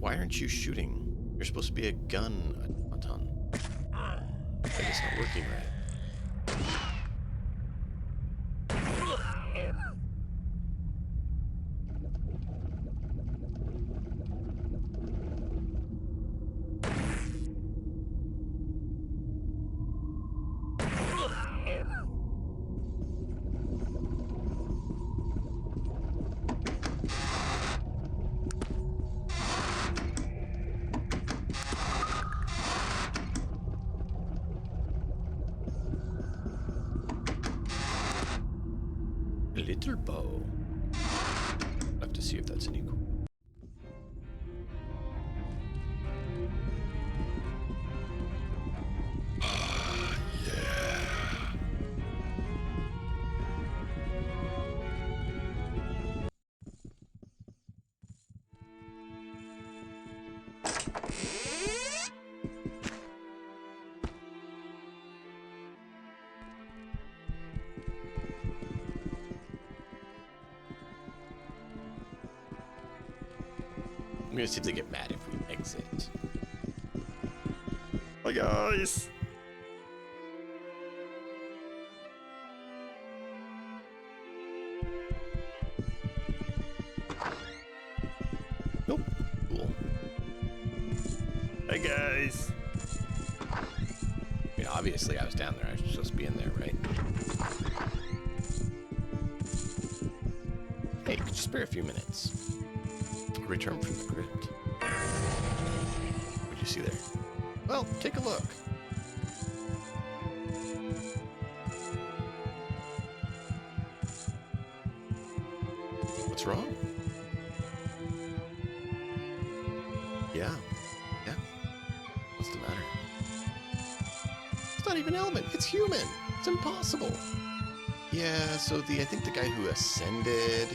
A: Why aren't you shooting? You're supposed to be a gun automaton. Like it's not working right. Little bow. I'll have to see if that's an equal. I'm gonna see if they get mad if we exit. Hi guys! Nope. Cool. Hi guys! I mean, obviously I was down there. I was supposed to be in there, right? Hey, could you spare a few minutes? Return from the crypt. What'd you see there? Well, take a look. What's wrong? Yeah. Yeah. What's the matter? It's not even element. It's human. It's impossible. Yeah, so I think the guy who ascended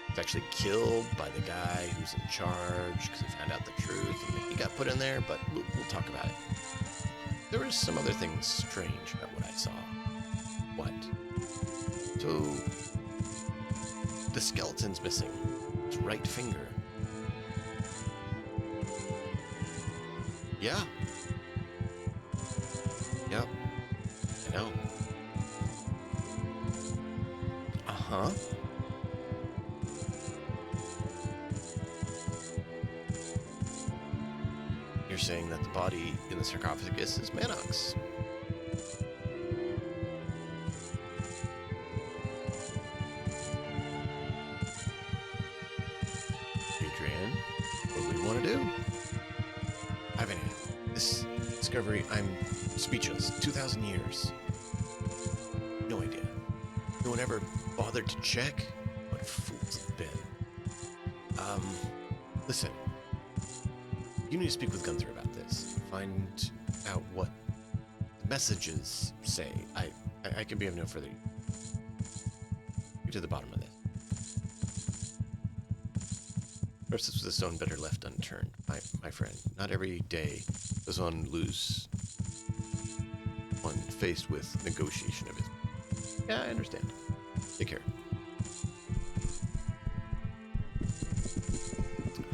A: was actually killed by the guy who's in charge because he found out the truth and he got put in there, but we'll talk about it. There was some other things strange about what I saw. What? So, the skeleton's missing. His right finger. Yeah. Yep. I know. Uh-huh. You're saying that the body in the sarcophagus is Manox. Adrian, what do we want to do? Ivan, this discovery, I'm speechless. 2,000 years. No idea. No one ever bothered to check? What fools have been. Listen. You need to speak with Gunther about this. Find out what the messages say. I can be of no further. Get to the bottom of this. Perhaps this was a stone better left unturned, my friend. Not every day does one lose one faced with negotiation of it. Yeah, I understand. Take care.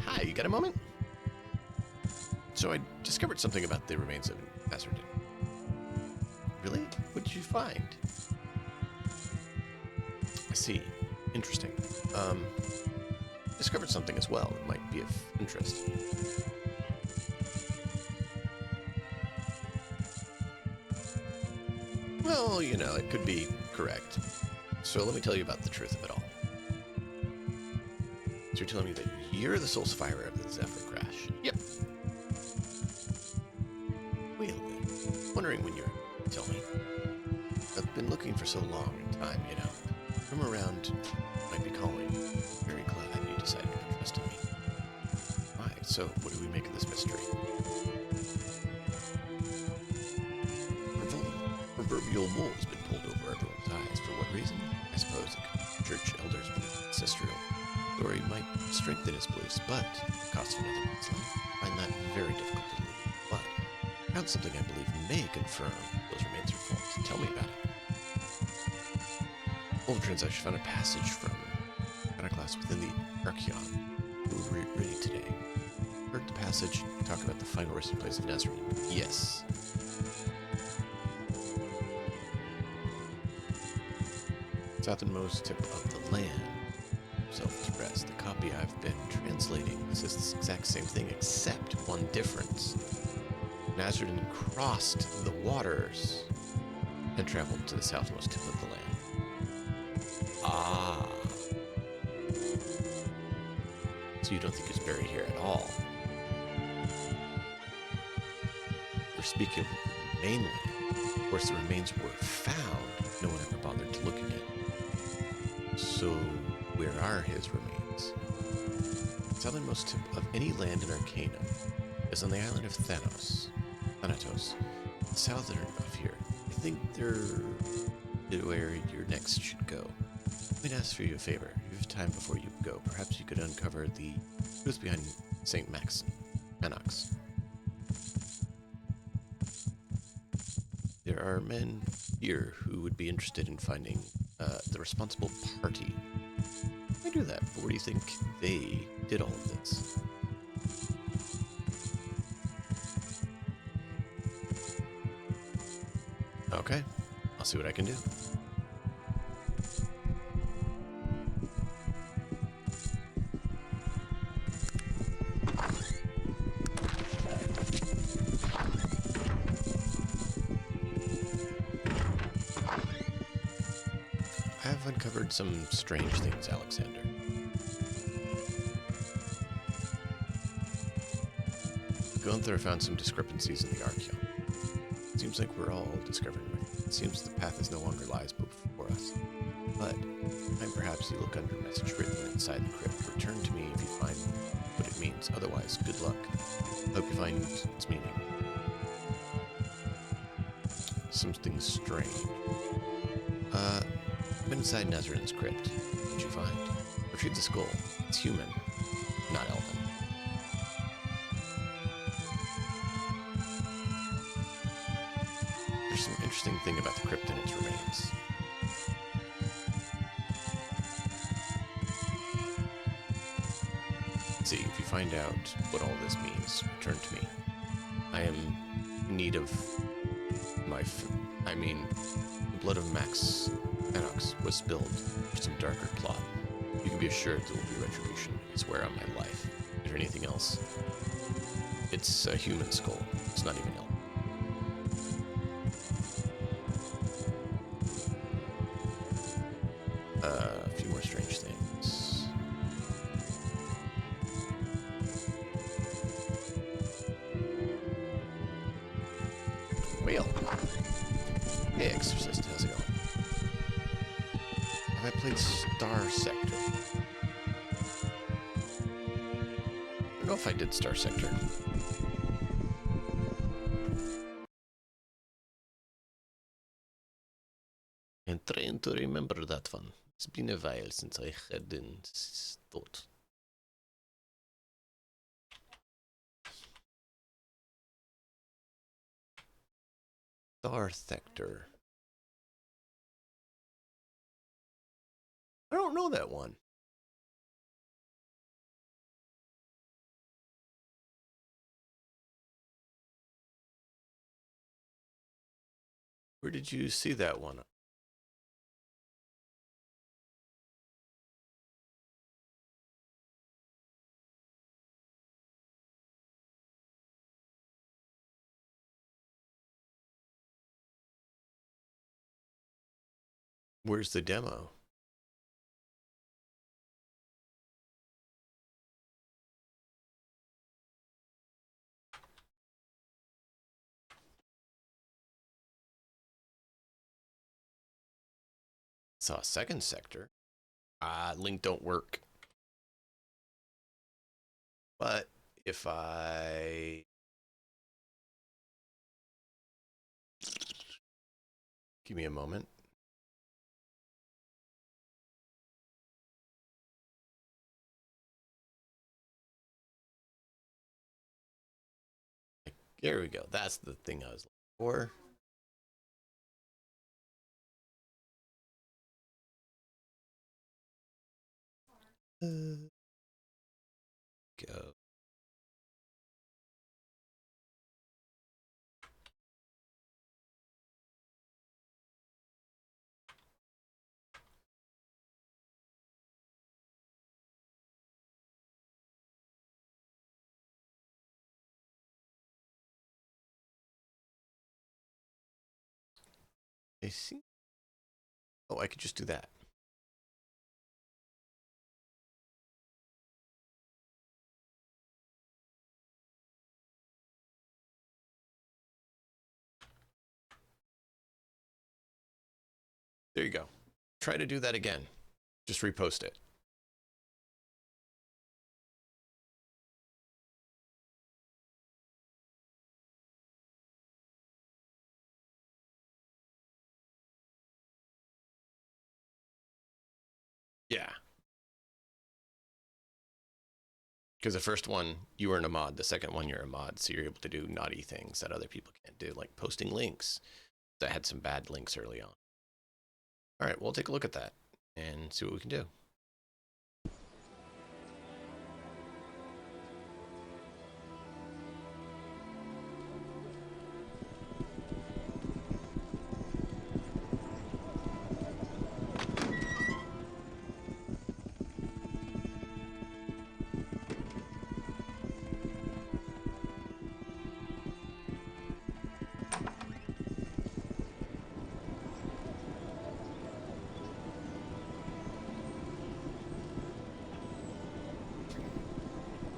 A: Hi, you got a moment? So I discovered something about the remains of Nasrudin. Really? What did you find? I see. Interesting. Discovered something as well that might be of interest. Well, you know, it could be correct. So let me tell you about the truth of it all. So you're telling me that you're the sole survivor of the Zephyr crash? Yep. Wait a minute. Wondering when you're... Tell me. I've been looking for so long in time, you know. From around might be calling. Very glad you decided to put trust in me. Why? So, what do we make of this mystery? Proverbial wool has been pulled over everyone's eyes. For what reason? I suppose the church elders believe ancestral story might strengthen his beliefs, but the cost of another man's life, I find that very difficult to believe. But I found something I believe may confirm those remains are false. Tell me about it. Well, it turns out she found a passage from Arronax within the Arcanum we were reading today. Heard the passage talk about the final resting place of Nasrudin. Yes. Southernmost tip of the land. Self-expressed. The copy I've been translating says the exact same thing, except one difference. Nasrudin crossed the waters and traveled to the southmost tip of the land. Ah. So you don't think he's buried here at all? We're speaking of the mainland. Of course, the remains were found. No one ever bothered to look again. So, where are his remains? The southernmost tip of any land in Arcanum is on the island of Thanatos, southern of here. I think they're where your next should go. Let me ask for you a favor. If you have time before you go, perhaps you could uncover the truth behind St. Manox. There are men here who would be interested in finding the responsible party. I do that, but where do you think they did all of this? Okay, I'll see what I can do. I've uncovered some strange things, Alexander. Gunther found some discrepancies in the Arcanum. It seems like we're all discovering it. It seems the path is no longer lies before us. But, and perhaps you look under a message written inside the crypt. Return to me if you find what it means. Otherwise, good luck. Hope you find its meaning. Something strange. Been inside Nasrudin's crypt. What did you find? Retrieve the skull. It's human, not elven. There's some interesting thing about the crypt and its remains. Let's see, if you find out what all this means, return to me. I am in need of my... the blood of Arronax was spilled for some darker plot. You can be assured there will be retribution. I swear on my life. Is there anything else? It's a human skull. It's not even elven. A few more strange things. Whale. Hey, Exorcist, how's it going? Have I played Star Sector? I don't know if I did Star Sector. I'm trying to remember that one. It's been a while since I had in thought. Star Sector. I don't know that one. Where did you see that one? Where's the demo? Saw a second sector. Link don't work. But if I... Give me a moment. There we go. That's the thing I was looking for. Go. I see. Oh, I could just do that. There you go. Try to do that again. Just repost it. Yeah. Because the first one, you were in a mod. The second one, you're a mod. So you're able to do naughty things that other people can't do, like posting links. I had some bad links early on. All right, we'll take a look at that and see what we can do.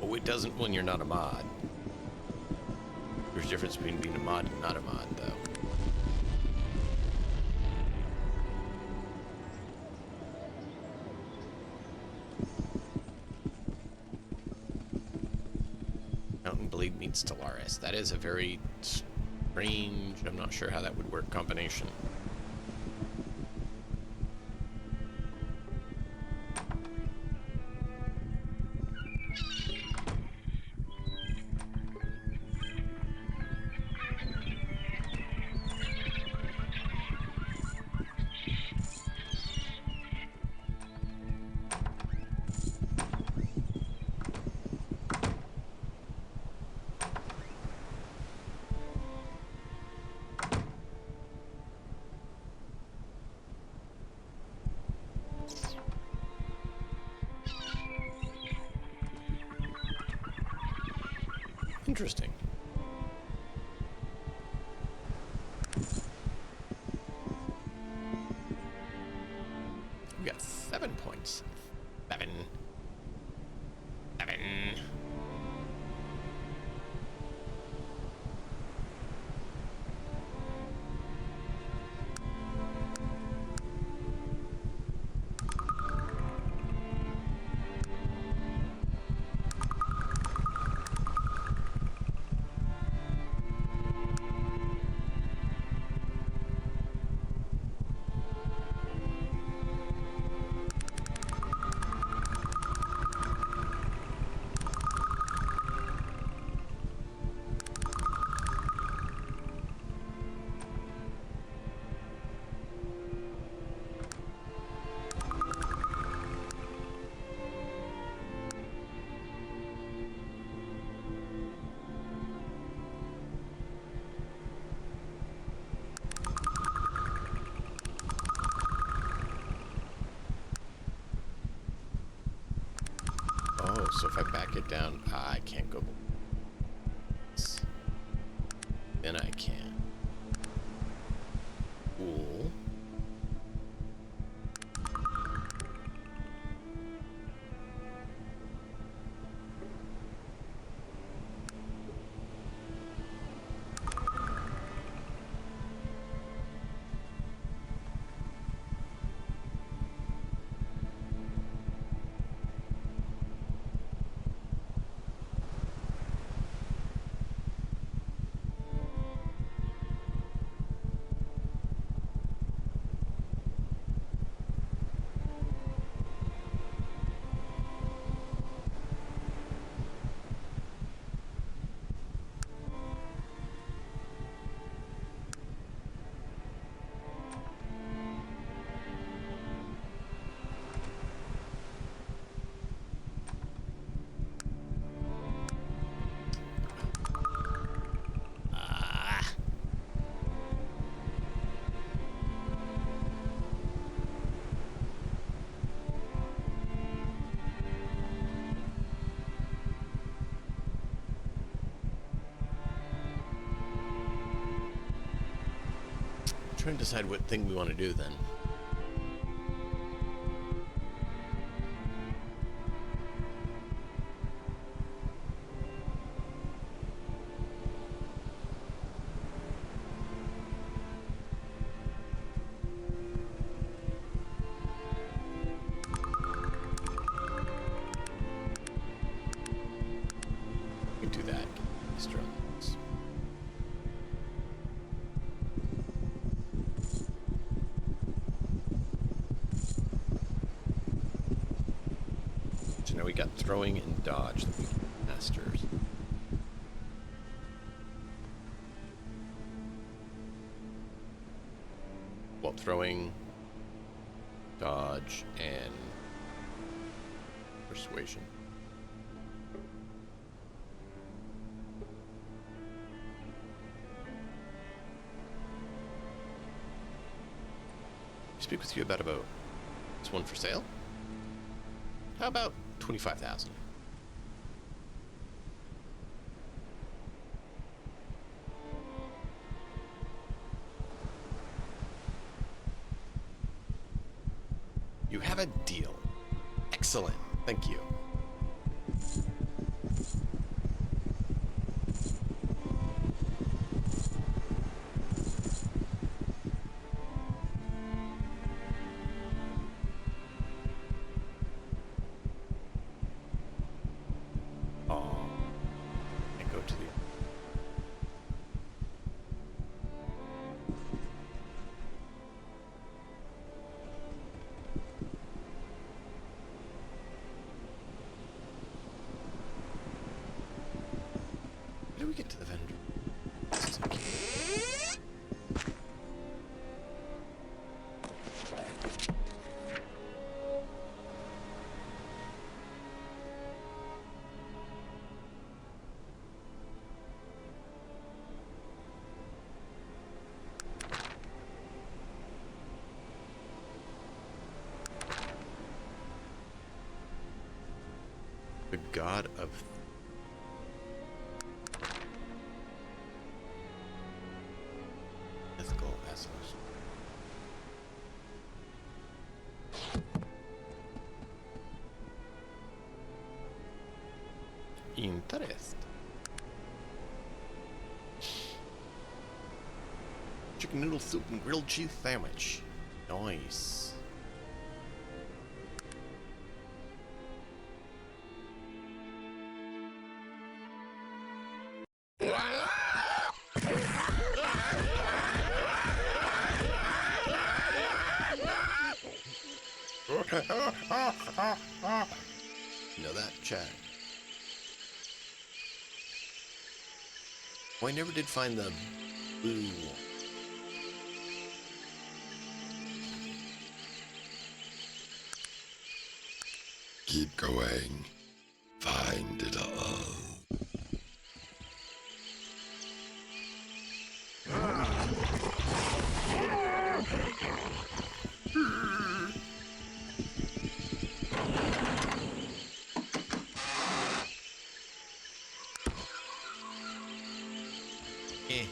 A: Oh, it doesn't when you're not a mod. There's a difference between being a mod and not a mod, though. Mountain Blade meets Stellaris. That is a very strange, I'm not sure how that would work, combination. Interesting. We got 7 points. 7. 7. Oh, so if I back it down, I can't go. Then I can. Cool. Trying to decide what thing we want to do then. We can do that. These drones. So now we got throwing and dodge that we can master. Well, throwing, dodge, and persuasion. Speak with you about a boat. Is one for sale? How about 25,000? You have a deal. Excellent. Thank you. And go to the... How do we get to the vendor? This is okay. The god of ethical assholes. Interest. Chicken noodle soup and grilled cheese sandwich. Nice. You know that, Chad? Oh, I never did find the blue.
E: Keep going. Find it all.
A: Eh.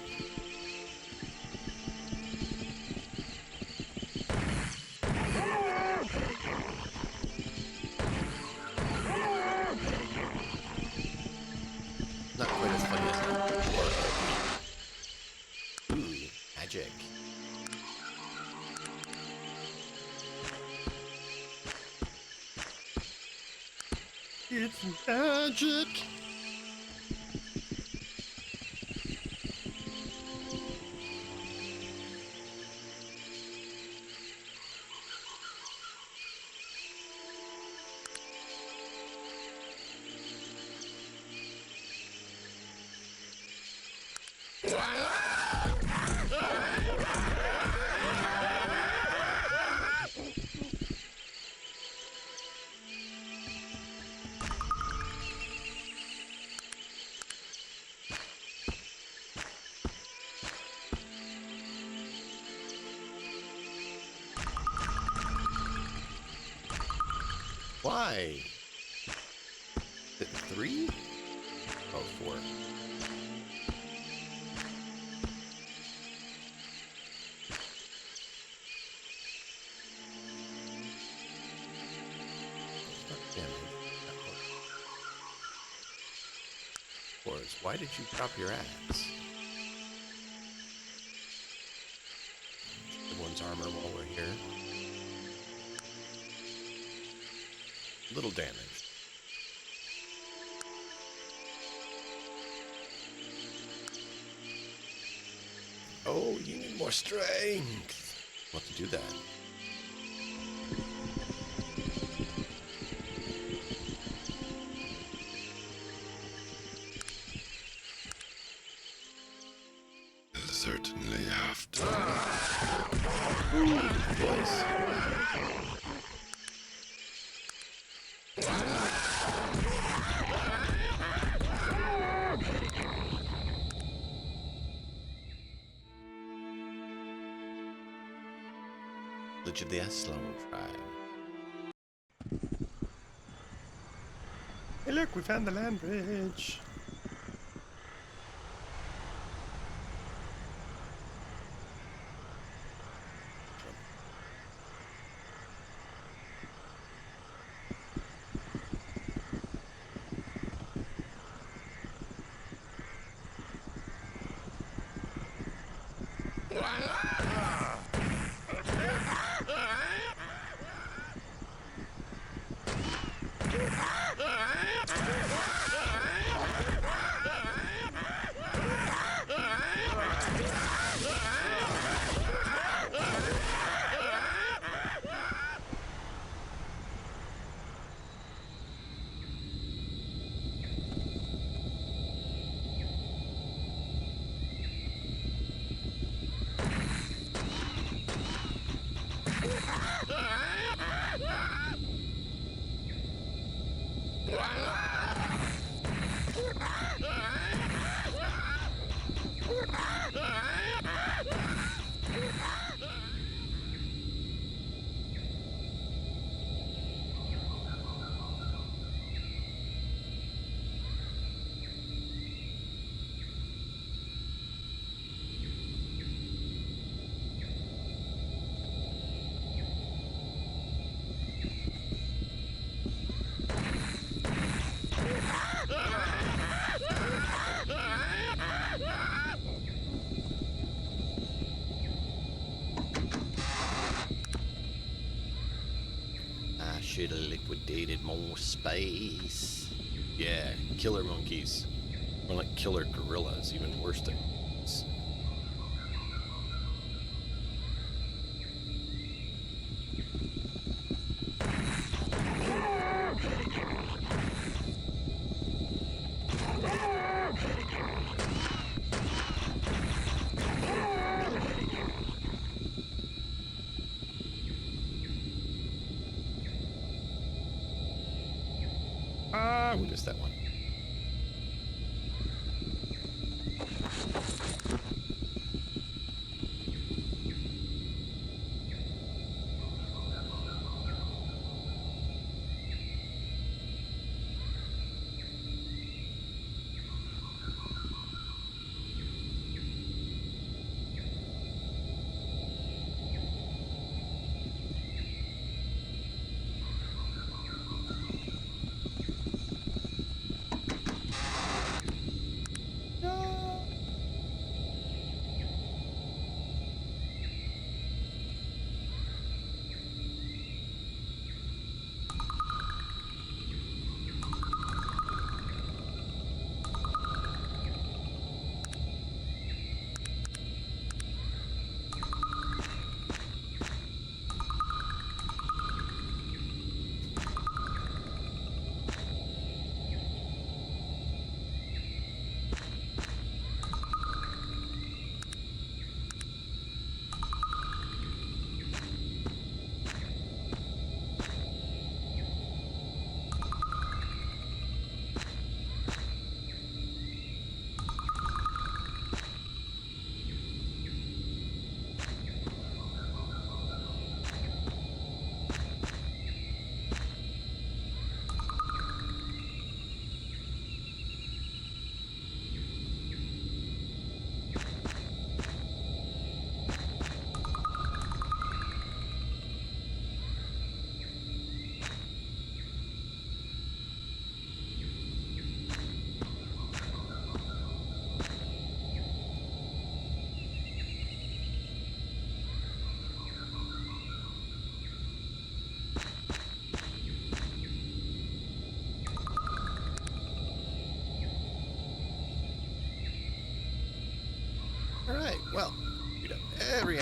A: Not quite as funny as it. Ooh, magic. It's magic. Why? Is it 3? Oh, 4. Damn it. Boris, why did you drop your axe? Everyone's armor while we're here. Little damage. Oh, you need more strength. What to do that?
E: I'll certainly have to.
A: Ooh, boys. Village of the Aslo tribe.
F: Hey, look, we found the land bridge.
A: Should have liquidated more space. Yeah, killer monkeys. More like killer gorillas, even worse than monkeys. Ah, we missed that one.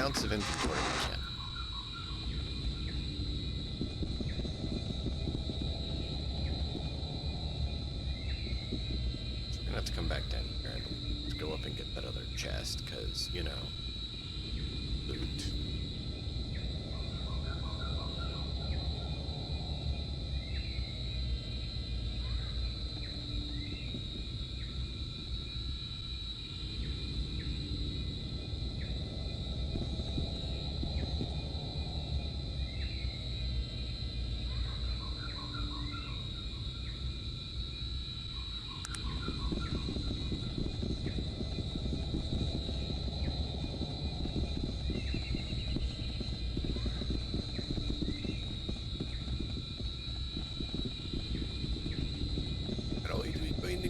A: ounce of inventory we can. So we're gonna have to come back down here and let's go up and get that other chest, because, you know, loot.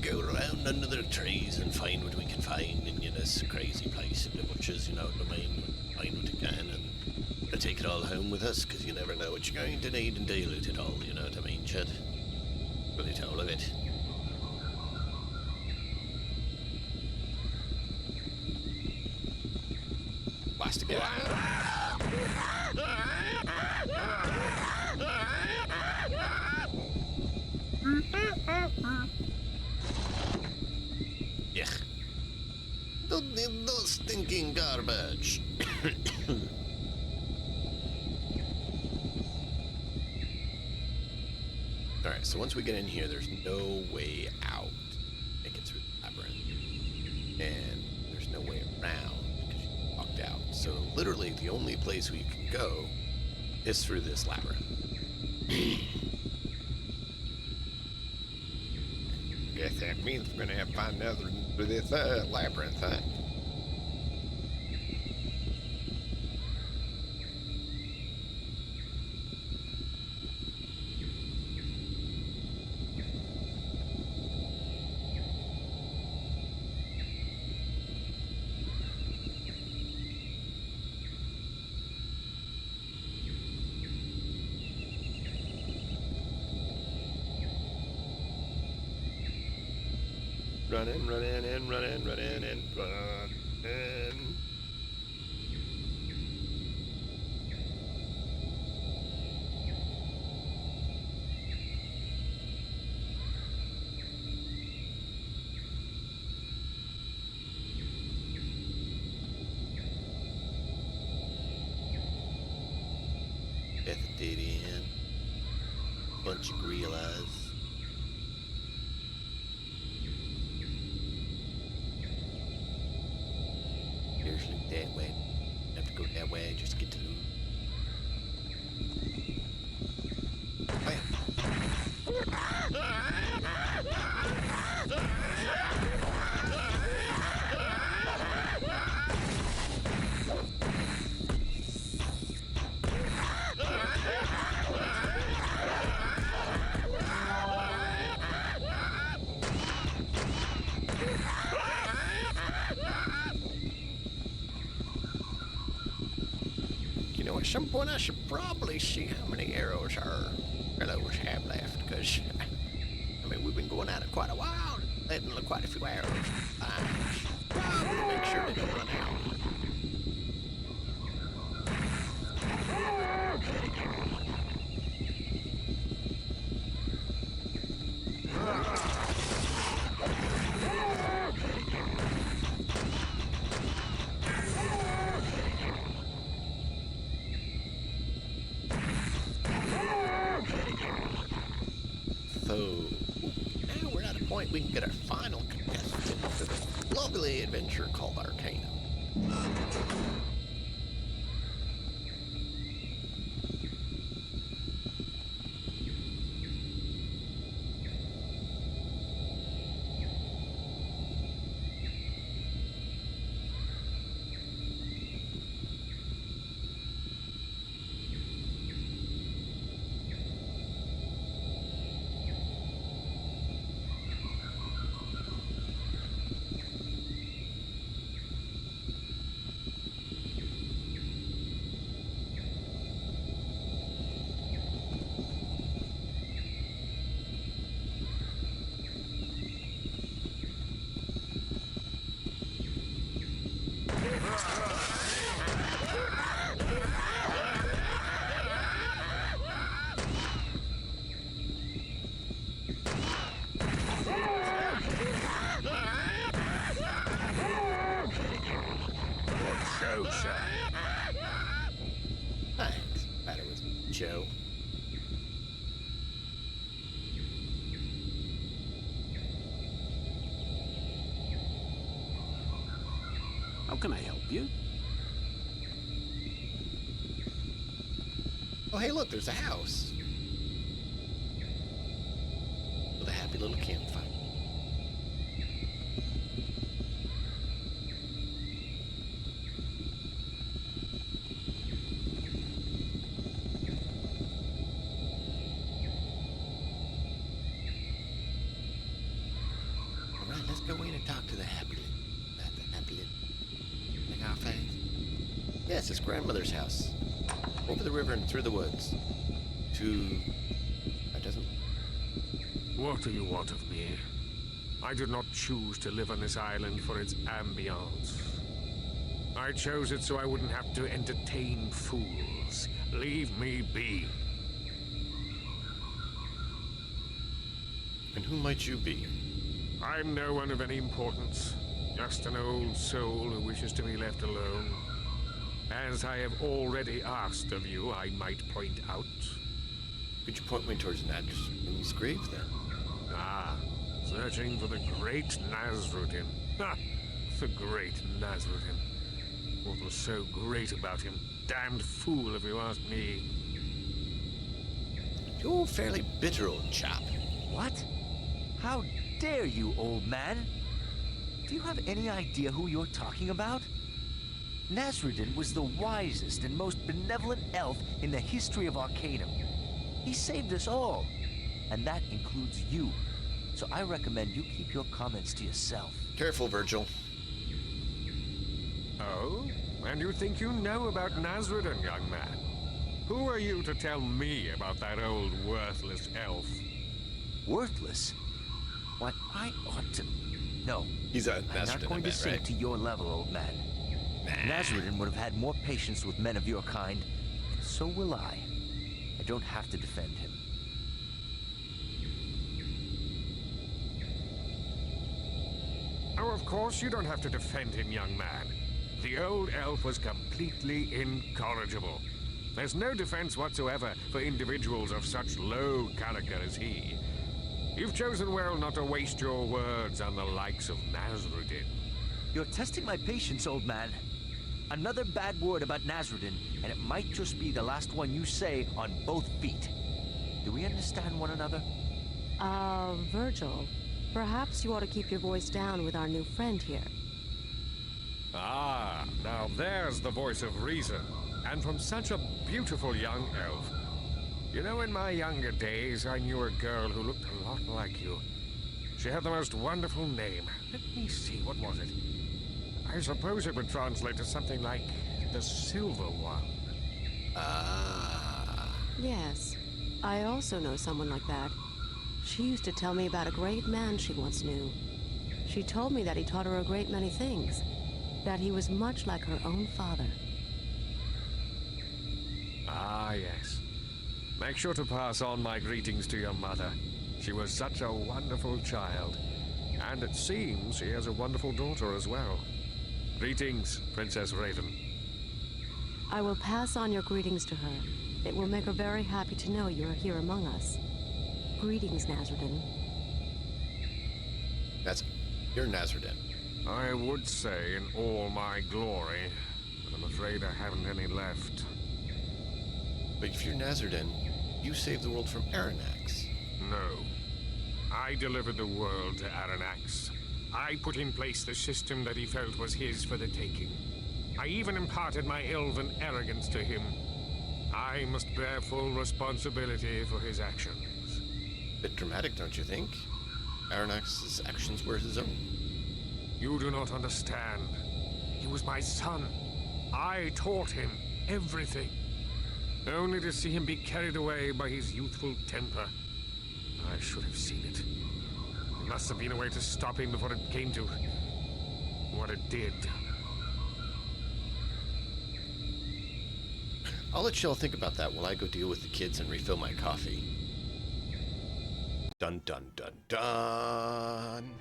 A: Go around under the trees and find what we can find in this crazy place in the bushes, you know what I mean? Find what we can and take it all home with us, because you never know what you're going to need and dilute it all, you know what I mean, Chad? Dilute all of it. Plastic it. Yuck. Those stinking garbage. Alright, so once we get in here, there's no way out. Make it through the labyrinth. And there's no way around because you walked out. So literally the only place we can go is through this labyrinth. Guess that means we're gonna have to find another through this labyrinth, huh? Running. Death dead end. Bunch of realize. Look that way. Have to go that way just to get to the at some point I should probably see how many arrows our fellows have left, because, I mean, we've been going at it quite a while, letting quite a few arrows. Probably make sure they don't run out. So, now we're at a point we can get our final contestant for this lovely adventure called Arcanum.
C: you?
A: Oh, hey, look, there's a house. With a happy little campfire. All right, let's go in and talk to the happy little. Not the happy little. Like our face. Yes, it's grandmother's house. Over the river and through the woods. That doesn't...
G: What do you want of me? I did not choose to live on this island for its ambience. I chose it so I wouldn't have to entertain fools. Leave me be.
A: And who might you be?
G: I'm no one of any importance. Just an old soul who wishes to be left alone. As I have already asked of you, I might point out.
A: Could you point me towards Nasrudin's grave, then?
G: Ah, searching for the great Nasrudin. Ha! The great Nasrudin. What was so great about him? Damned fool, if you ask me.
A: You're a fairly bitter old chap.
D: What? How dare you, old man? Do you have any idea who you're talking about? Nasrudin was the wisest and most benevolent elf in the history of Arcanum. He saved us all, and that includes you. So I recommend you keep your comments to yourself.
A: Careful, Virgil.
G: Oh? And you think you know about Nasrudin, young man? Who are you to tell me about that old worthless elf?
D: Worthless? Why, I ought to... No,
A: He's a
D: I'm
A: Nasrudin,
D: not going to sink
A: right?
D: to your level, old man. Nasrudin would have had more patience with men of your kind, and so will I. I don't have to defend him.
G: Oh, of course you don't have to defend him, young man. The old elf was completely incorrigible. There's no defense whatsoever for individuals of such low character as he. You've chosen well not to waste your words on the likes of Nasrudin.
D: You're testing my patience, old man. Another bad word about Nasrudin, and it might just be the last one you say on both feet. Do we understand one another?
B: Virgil, perhaps you ought to keep your voice down with our new friend here.
G: Ah, now there's the voice of reason, and from such a beautiful young elf. You know, in my younger days, I knew a girl who looked a lot like you. She had the most wonderful name. Let me see, what was it? I suppose it would translate to something like the Silver One.
A: Ah.
B: Yes, I also know someone like that. She used to tell me about a great man she once knew. She told me that he taught her a great many things, that he was much like her own father.
G: Ah, yes. Make sure to pass on my greetings to your mother. She was such a wonderful child. And it seems she has a wonderful daughter as well. Greetings, Princess Raven.
B: I will pass on your greetings to her. It will make her very happy to know you are here among us. Greetings, Nasrudin.
A: You're Nasrudin.
G: I would say in all my glory, but I'm afraid I haven't any left.
A: But if you're Nasrudin, you saved the world from Arronax.
G: No. I delivered the world to Arronax. I put in place the system that he felt was his for the taking. I even imparted my elven arrogance to him. I must bear full responsibility for his actions.
A: Bit dramatic, don't you think? Arronax's actions were his own.
G: You do not understand. He was my son. I taught him everything. Only to see him be carried away by his youthful temper. I should have seen it. There must have been a way to stop him before it came to what it did.
A: I'll let y'all think about that while I go deal with the kids and refill my coffee. Dun dun dun dun!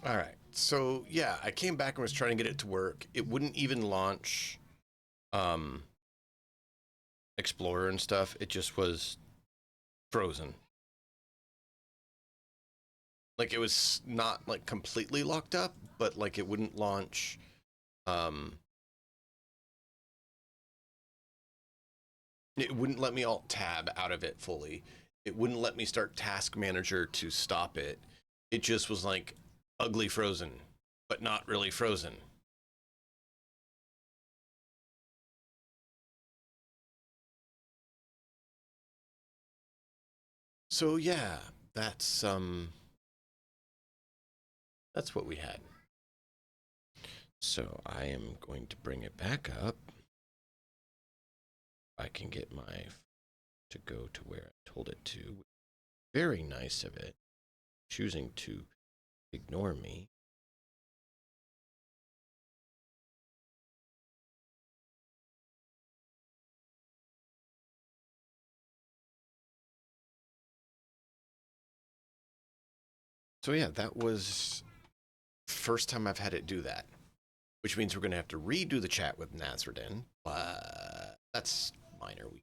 A: All right. So yeah, I came back and was trying to get it to work. It wouldn't even launch Explorer and stuff. It just was frozen. Like, it was not like completely locked up, but like it wouldn't launch it wouldn't let me alt tab out of it fully. It wouldn't let me start Task Manager to stop it. It just was like ugly frozen, but not really frozen. So yeah, that's what we had. So I am going to bring it back up. I can get my to go to where I told it to. Very nice of it. Choosing to ignore me. So yeah, that was first time I've had it do that, which means we're going to have to redo the chat with Nasrudin, but that's minor. We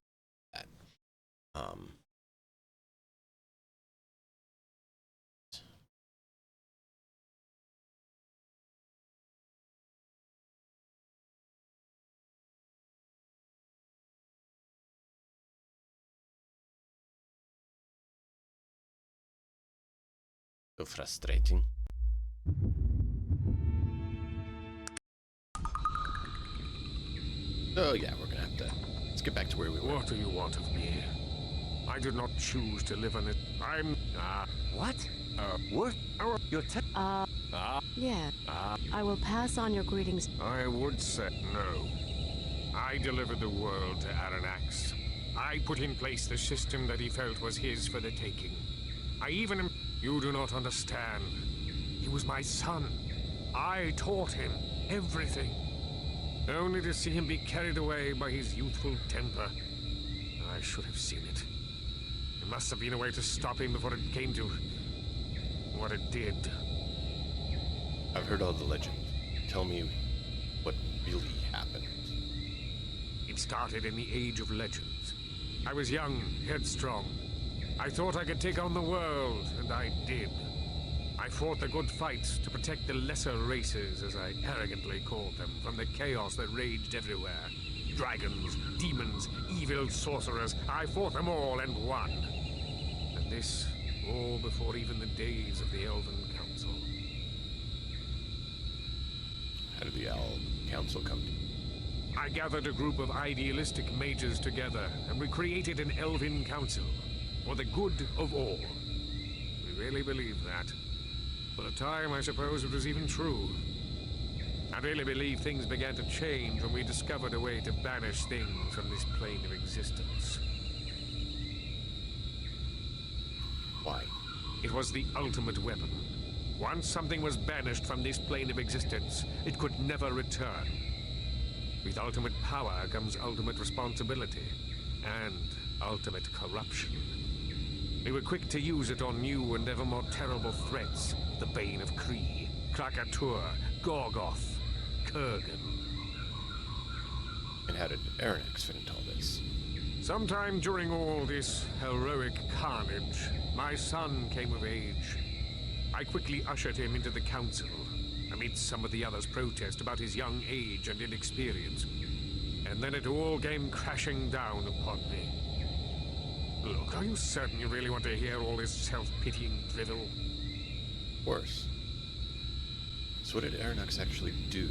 A: that. So frustrating. So yeah, we're gonna have to, let's get back to where we were.
G: What do you want of me? I did not choose to live on it. I'm...
D: What? What? You're
B: Yeah. I will pass on your greetings.
G: I would say no. I delivered the world to Arronax. I put in place the system that he felt was his for the taking. I even... You do not understand. He was my son. I taught him everything. Only to see him be carried away by his youthful temper. I should have seen it. There must have been a way to stop him before it came to... what it did.
A: I've heard all the legends. Tell me what really happened.
G: It started in the Age of Legends. I was young, headstrong. I thought I could take on the world, and I did. I fought the good fight to protect the lesser races, as I arrogantly called them, from the chaos that raged everywhere. Dragons, demons, evil sorcerers, I fought them all and won. And this, all before even the days of the Elven Council.
A: How did the Owl Council come to?
G: I gathered a group of idealistic mages together, and we created an Elven Council, for the good of all. We really believed that. For a time, I suppose it was even true. I really believe things began to change when we discovered a way to banish things from this plane of existence.
A: Why?
G: It was the ultimate weapon. Once something was banished from this plane of existence, it could never return. With ultimate power comes ultimate responsibility, and ultimate corruption. We were quick to use it on new and ever more terrible threats. The Bane of Kree, Krakatur, Gorgoth, Kurgan.
A: And how did Arronax fit into all this?
G: Sometime during all this heroic carnage, my son came of age. I quickly ushered him into the council, amidst some of the others' protest about his young age and inexperience. And then it all came crashing down upon me. Look, are you certain you really want to hear all this self-pitying drivel?
A: Of course. So what did Arronax actually do?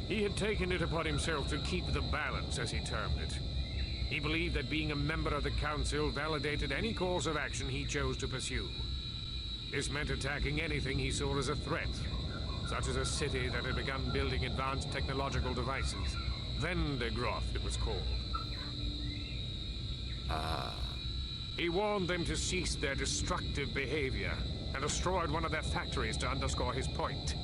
G: He had taken it upon himself to keep the balance, as he termed it. He believed that being a member of the Council validated any course of action he chose to pursue. This meant attacking anything he saw as a threat, such as a city that had begun building advanced technological devices. Vendegroth, it was called. He warned them to cease their destructive behavior and destroyed one of their factories to underscore his point.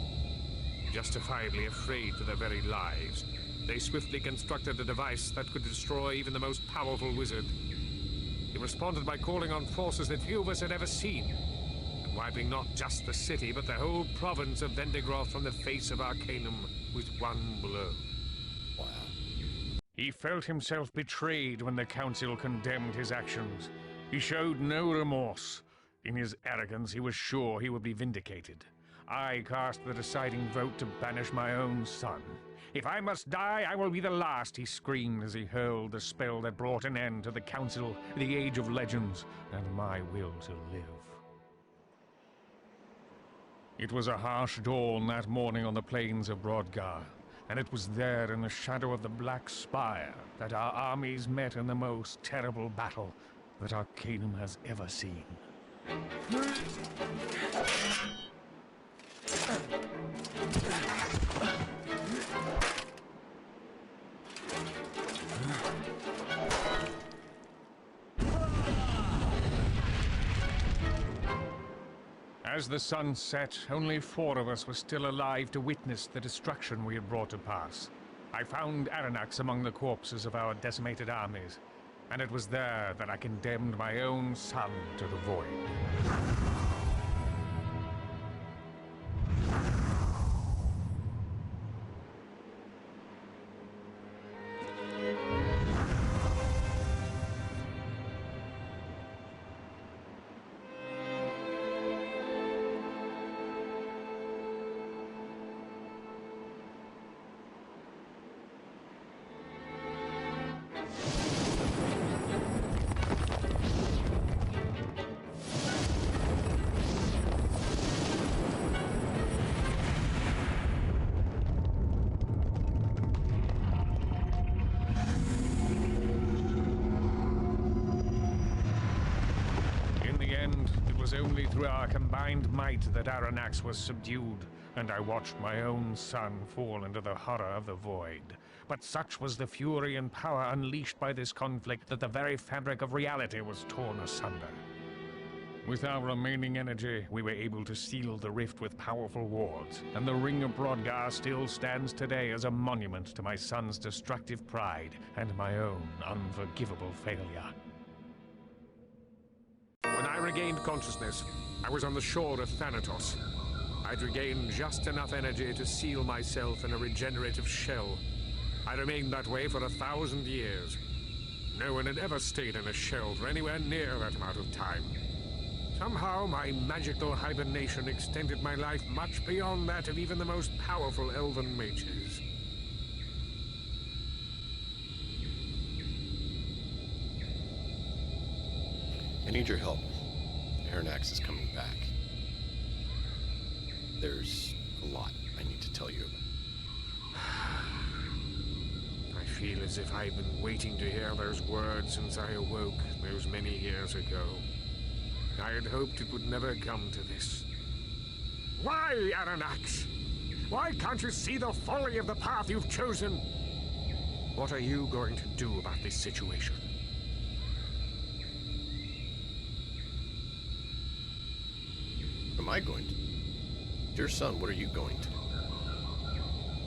G: Justifiably afraid for their very lives, they swiftly constructed a device that could destroy even the most powerful wizard. He responded by calling on forces that few of us had ever seen, and wiping not just the city, but the whole province of Vendigroth from the face of Arcanum with one blow.
A: Wow.
G: He felt himself betrayed when the council condemned his actions. He showed no remorse. In his arrogance, he was sure he would be vindicated. I cast the deciding vote to banish my own son. If I must die, I will be the last, he screamed as he hurled the spell that brought an end to the council, the Age of Legends, and my will to live. It was a harsh dawn that morning on the plains of Brodgar, and it was there in the shadow of the Black Spire that our armies met in the most terrible battle that Arcanum has ever seen. As the sun set, only 4 of us were still alive to witness the destruction we had brought to pass. I found Arronax among the corpses of our decimated armies, and it was there that I condemned my own son to the void. Only through our combined might that Arronax was subdued, and I watched my own son fall into the horror of the void. But such was the fury and power unleashed by this conflict that the very fabric of reality was torn asunder. With our remaining energy, we were able to seal the rift with powerful wards, and the Ring of Brodgar still stands today as a monument to my son's destructive pride and my own unforgivable failure. When I regained consciousness, I was on the shore of Thanatos. I'd regained just enough energy to seal myself in a regenerative shell. I remained that way for 1,000 years. No one had ever stayed in a shell for anywhere near that amount of time. Somehow, my magical hibernation extended my life much beyond that of even the most powerful elven mages.
A: I need your help. Arronax is coming back. There's a lot I need to tell you about.
G: I feel as if I've been waiting to hear those words since I awoke those many years ago. I had hoped it would never come to this. Why, Arronax? Why can't you see the folly of the path you've chosen? What are you going to do about this situation?
A: Am I going to? Dear son, what are you going to?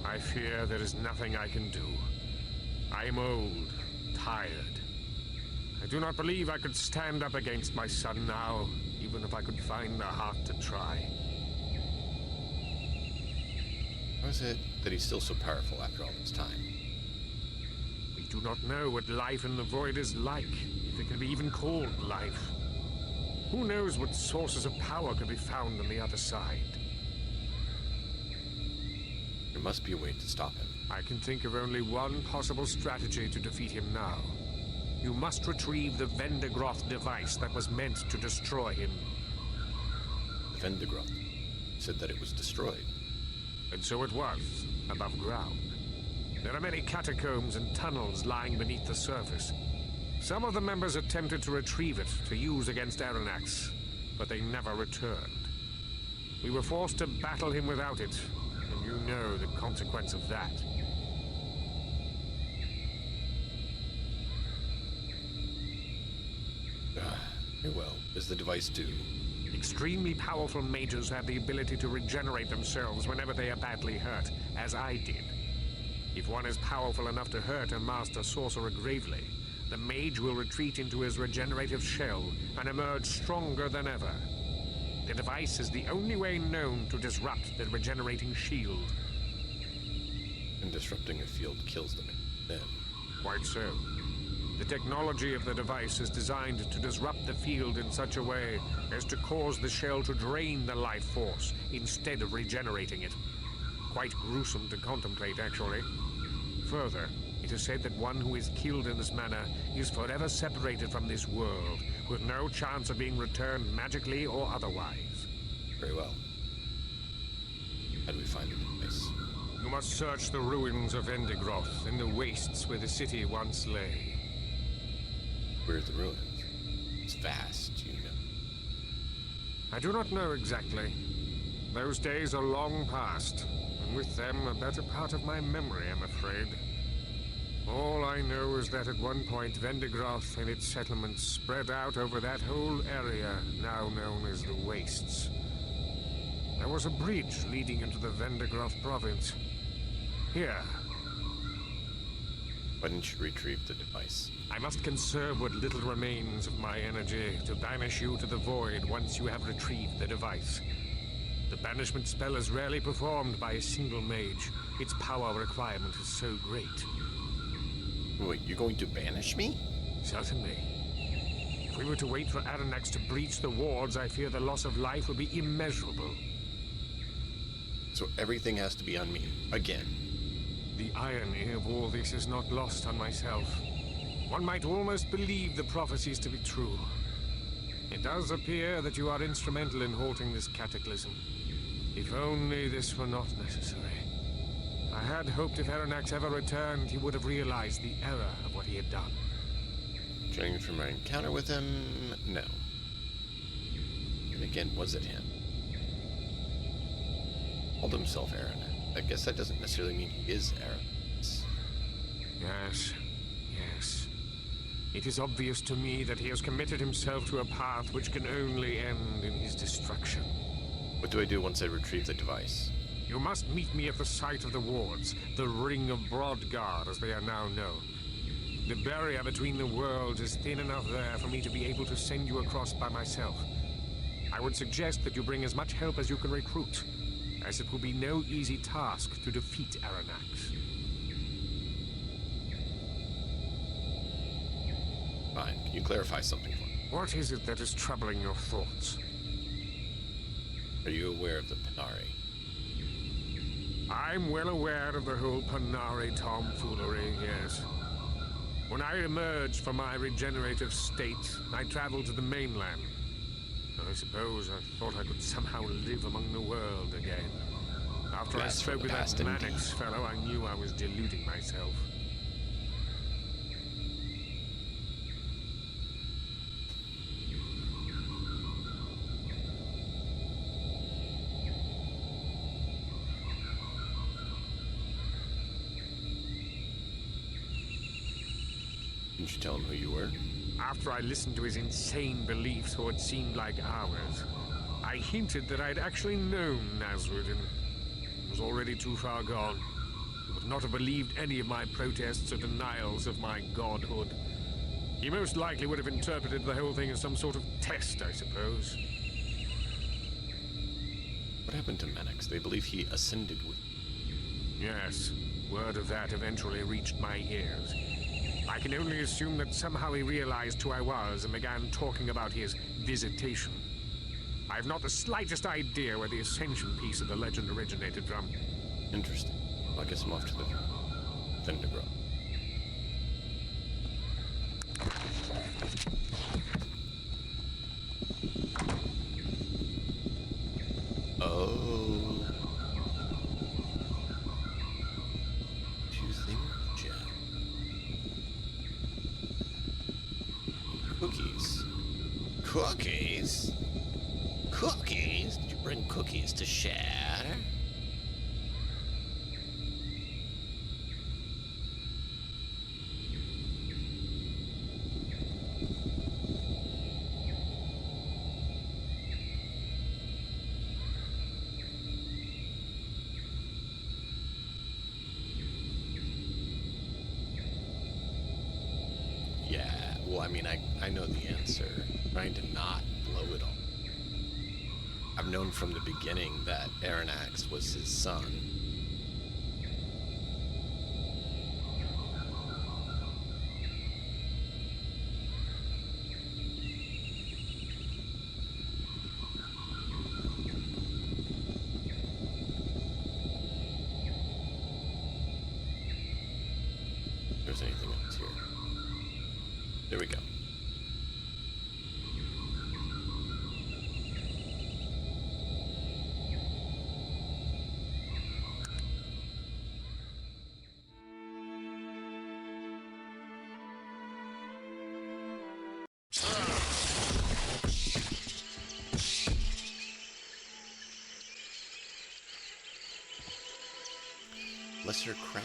G: I fear there is nothing I can do. I am old, tired. I do not believe I could stand up against my son now, even if I could find the heart to try.
A: How is it that he's still so powerful after all this time?
G: We do not know what life in the void is like, if it can be even called life. Who knows what sources of power could be found on the other side?
A: There must be a way to stop him.
G: I can think of only one possible strategy to defeat him now. You must retrieve the Vendigroth device that was meant to destroy him.
A: The Vendigroth said that it was destroyed.
G: And so it was, above ground. There are many catacombs and tunnels lying beneath the surface. Some of the members attempted to retrieve it to use against Arronax, but they never returned. We were forced to battle him without it, and you know the consequence of that.
A: Very well. Does the device do?
G: Extremely powerful mages have the ability to regenerate themselves whenever they are badly hurt, as I did. If one is powerful enough to hurt a master sorcerer gravely, the mage will retreat into his regenerative shell and emerge stronger than ever. The device is the only way known to disrupt the regenerating shield.
A: And disrupting a field kills them then.
G: Quite so. The technology of the device is designed to disrupt the field in such a way as to cause the shell to drain the life force instead of regenerating it. Quite gruesome to contemplate, actually. Further, it is said that one who is killed in this manner is forever separated from this world, with no chance of being returned magically or otherwise.
A: Very well. How do we find the device?
G: You must search the ruins of Vendigroth in the wastes where the city once lay.
A: Where are the ruins? It's vast, you know.
G: I do not know exactly. Those days are long past, and with them a better part of my memory, I'm afraid. All I know is that at one point Vendigroth and its settlements spread out over that whole area now known as the Wastes. There was a bridge leading into the Vendigroth province. Here.
A: Why didn't you retrieve the device?
G: I must conserve what little remains of my energy to banish you to the void once you have retrieved the device. The banishment spell is rarely performed by a single mage. Its power requirement is so great.
A: Wait, you're going to banish me?
G: Certainly. If we were to wait for Arronax to breach the wards, I fear the loss of life would be immeasurable.
A: So everything has to be on me, again.
G: The irony of all this is not lost on myself. One might almost believe the prophecies to be true. It does appear that you are instrumental in halting this cataclysm. If only this were not necessary. I had hoped if Arronax ever returned, he would have realized the error of what he had done.
A: Judging from my encounter with him, no. And again, was it him? Called himself Arronax. I guess that doesn't necessarily mean he is Arronax.
G: Yes, yes. It is obvious to me that he has committed himself to a path which can only end in his destruction.
A: What do I do once I retrieve the device?
G: You must meet me at the site of the wards, the Ring of Broadguard, as they are now known. The barrier between the worlds is thin enough there for me to be able to send you across by myself. I would suggest that you bring as much help as you can recruit, as it will be no easy task to defeat Arronax.
A: Fine. Can you clarify something for me?
G: What is it that is troubling your thoughts?
A: Are you aware of the Panari?
G: I'm well aware of the whole Panari tomfoolery, yes. When I emerged from my regenerative state, I traveled to the mainland. I suppose I thought I could somehow live among the world again. After I spoke with that Mannix fellow, I knew I was deluding myself.
A: Didn't you tell him who you were?
G: After I listened to his insane beliefs, or what seemed like ours, I hinted that I'd actually known Nasrudin. He was already too far gone. He would not have believed any of my protests or denials of my godhood. He most likely would have interpreted the whole thing as some sort of test, I suppose.
A: What happened to Mannix? They believe he ascended with...
G: Yes, word of that eventually reached my ears. I can only assume that somehow he realized who I was and began talking about his visitation. I have not the slightest idea where the ascension piece of the legend originated from.
A: Interesting. Well, I guess I'm off to the Vendigroth. Oh. Two things, Jack. Cookies. Cookies? Cookies? Did you bring cookies to share? Yeah, well, I mean, I know the answer. I'm trying to not blow it all. I've known from the beginning that Arronax was his son. If there's anything else here. There we go. Lesser crab.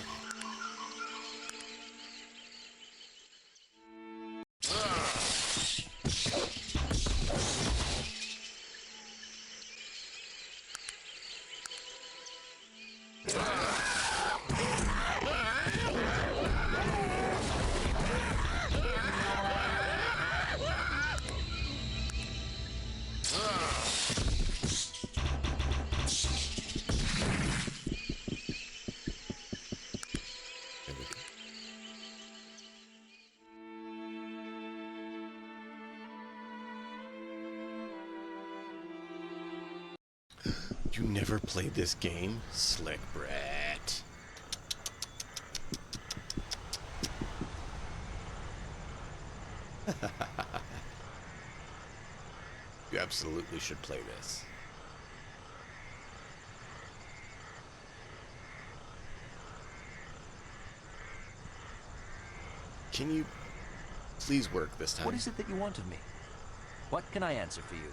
A: There we go. You never played this game? Slick brat. You absolutely should play this. Can you please work this time?
D: What is it that you want of me? What can I answer for you?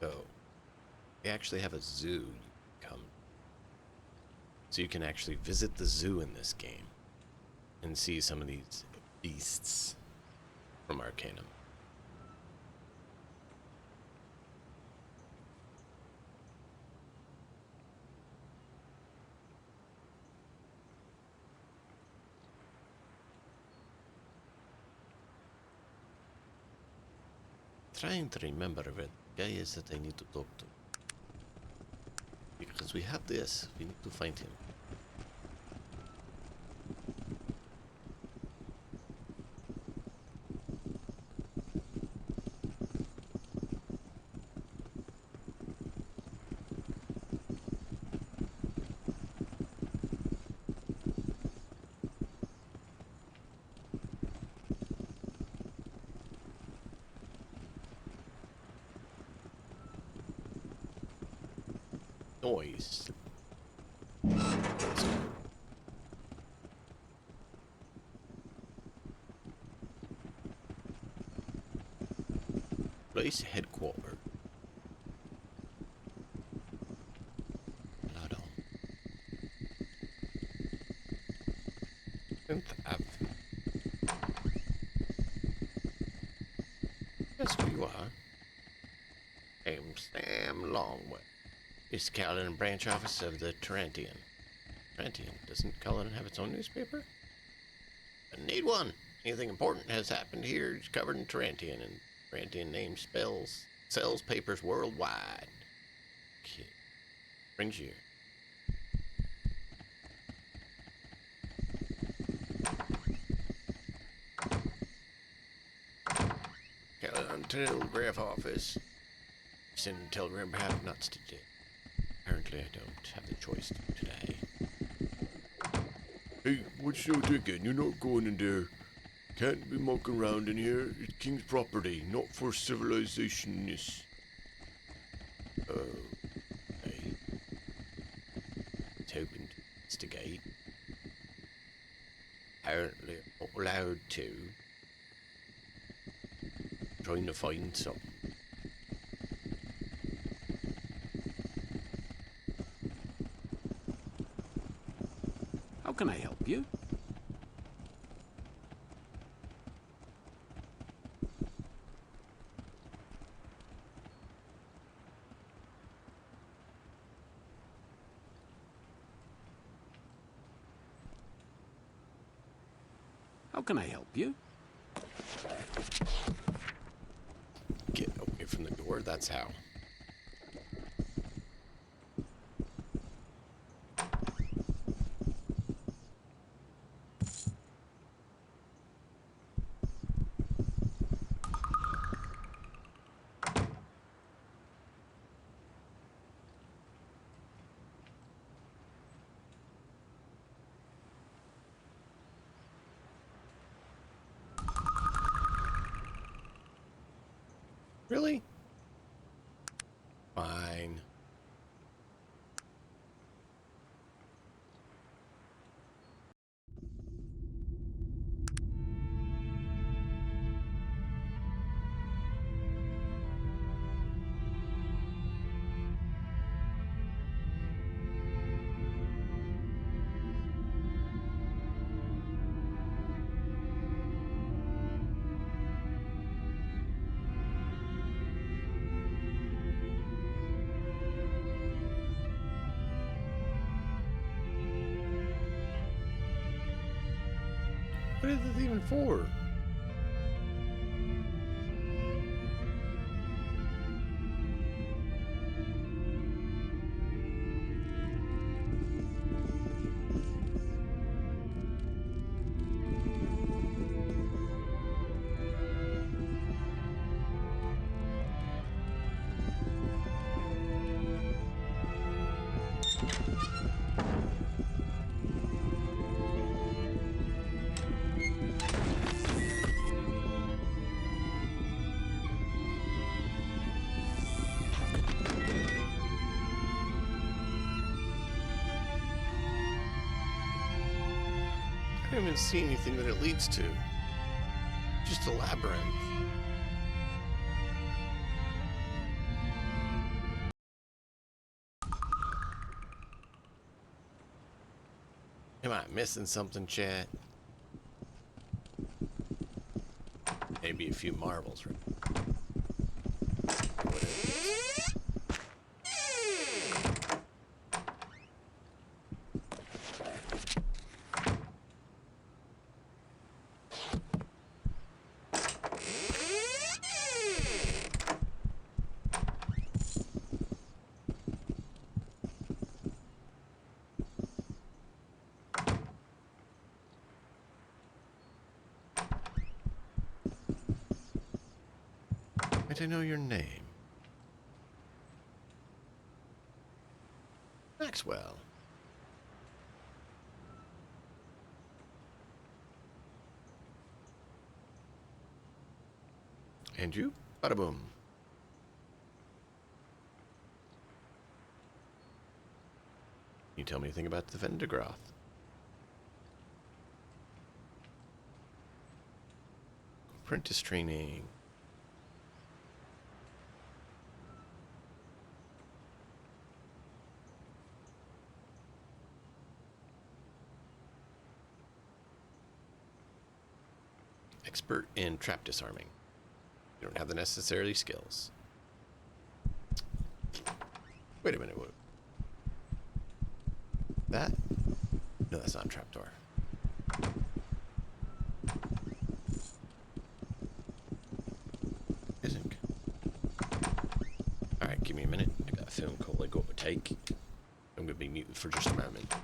A: So, they actually have a zoo you can come. So you can actually visit the zoo in this game and see some of these beasts from Arcanum. Trying to remember what guy is that I need to talk to. Because we have this, we need to find him. Noise. Place headquarters. Hold on. 10th Ave. That's where you are. Sam Longway. It's Caledon branch office of the Tarantian. Tarantian? Doesn't Caledon have its own newspaper? I need one. Anything important has happened here is covered in Tarantian, and Tarantian name sells papers worldwide. Okay. Brings you here. down to the telegraph office. Send a telegram perhaps nuts today. Apparently I don't have the choice today.
E: Hey, what you thinking? You're not going in there. Can't be mucking around in here. It's king's property, not for civilizationists.
A: Hey. It's hoping to instigate. Apparently I'm not allowed to. Trying to find something.
C: How can I help you? How can I help you?
A: Get away from the door, that's how. Really? Fine. What is this even for? I don't even see anything that it leads to. Just a labyrinth. Am I missing something, chat? Maybe a few marbles, right? Whatever it is. Might I know your name? Maxwell. And you? Bada boom. Can you tell me anything about the Vendigroth? Apprentice training. Expert in trap disarming. You don't have the necessary skills. Wait a minute. What? That? No, that's not a trapdoor. Isn't. Alright, give me a minute. I got a phone call I got to take. I'm gonna be muted for just a moment.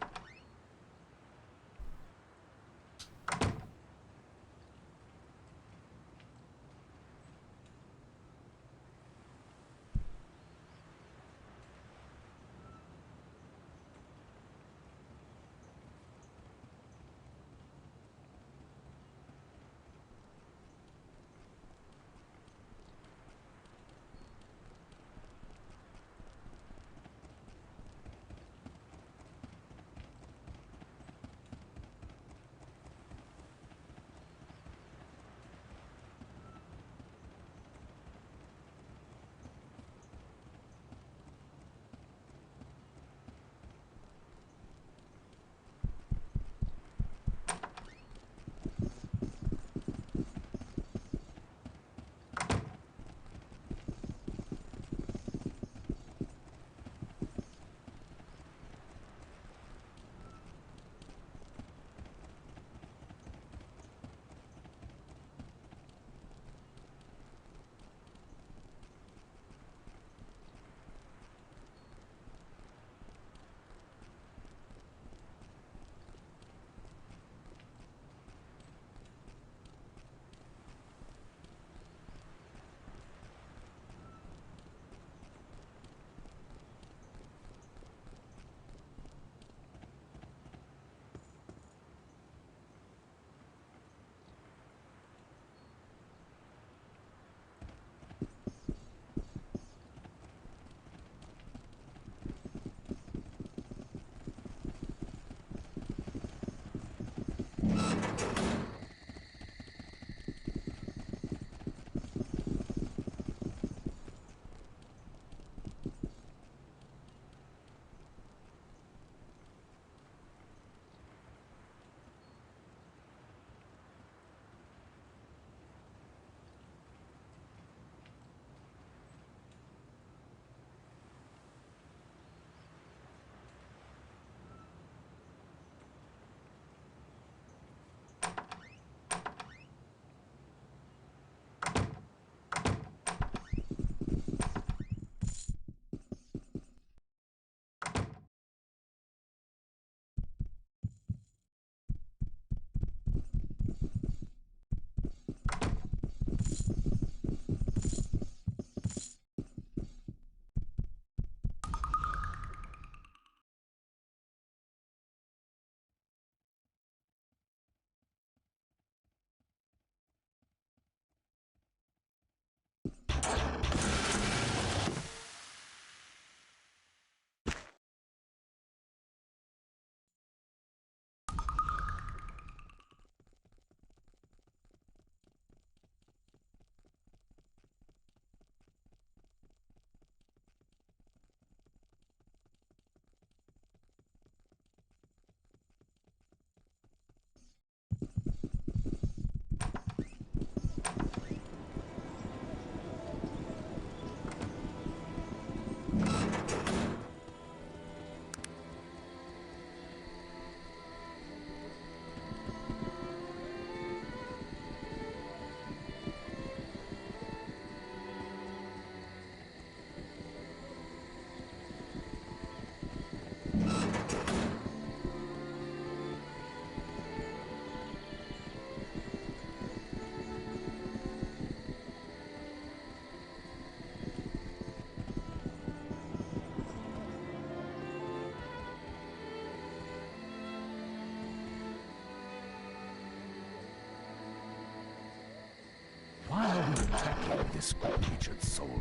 H: this good-natured soul.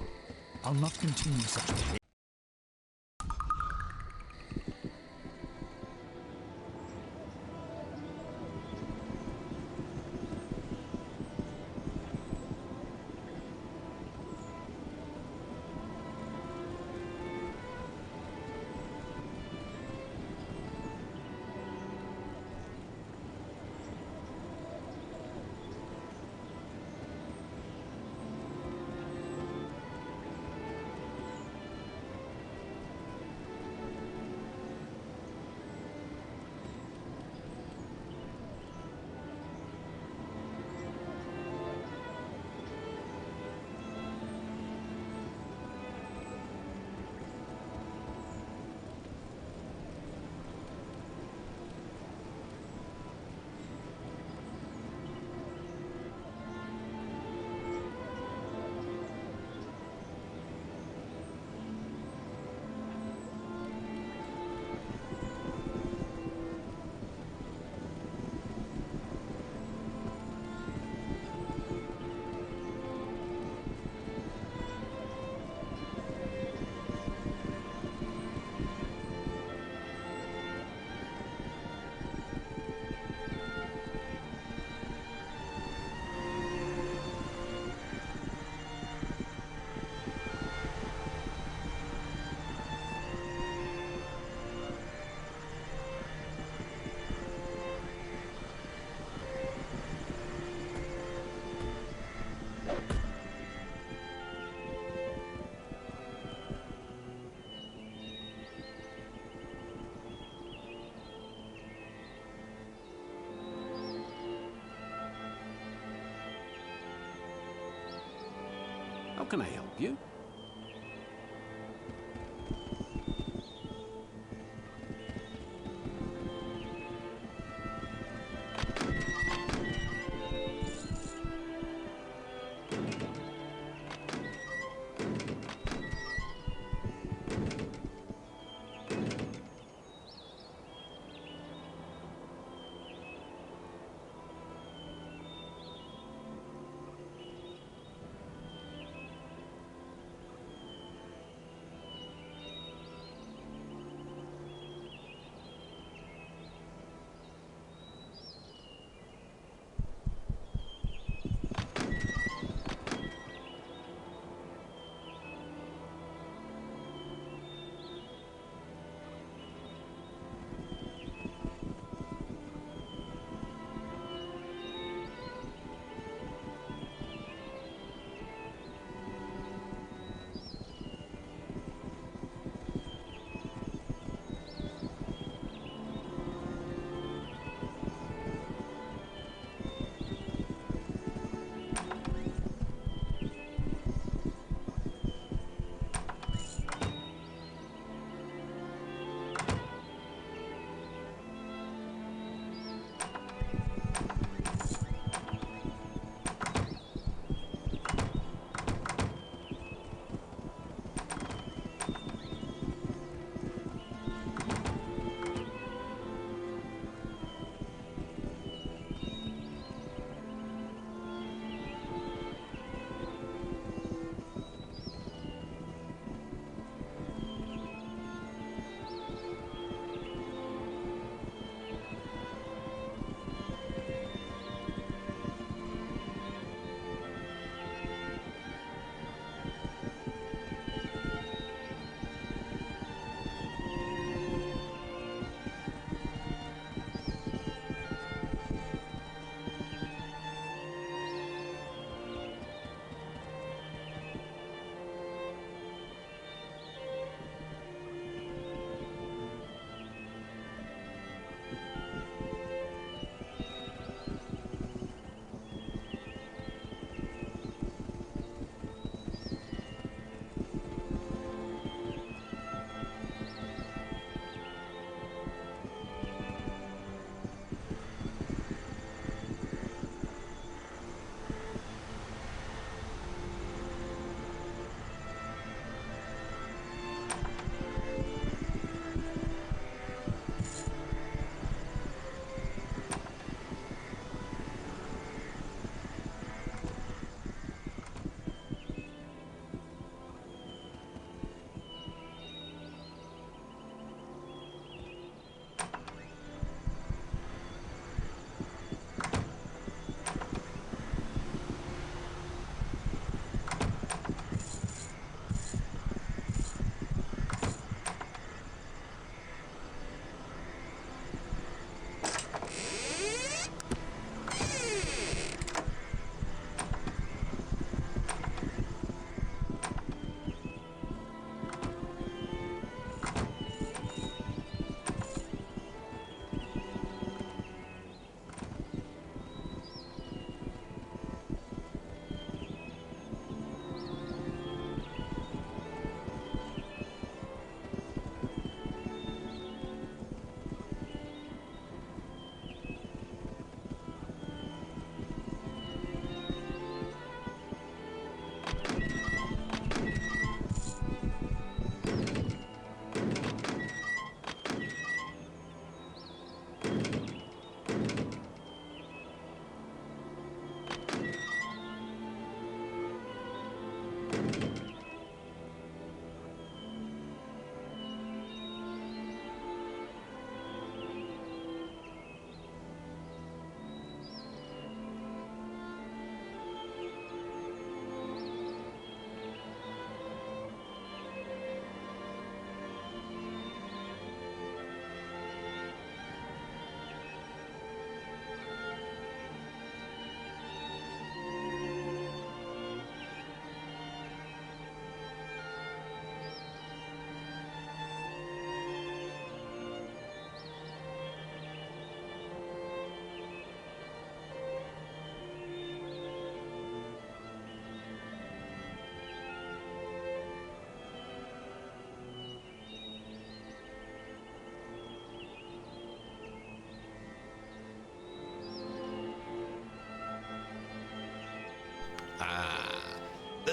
H: I'll not continue such a...
C: How can I help you?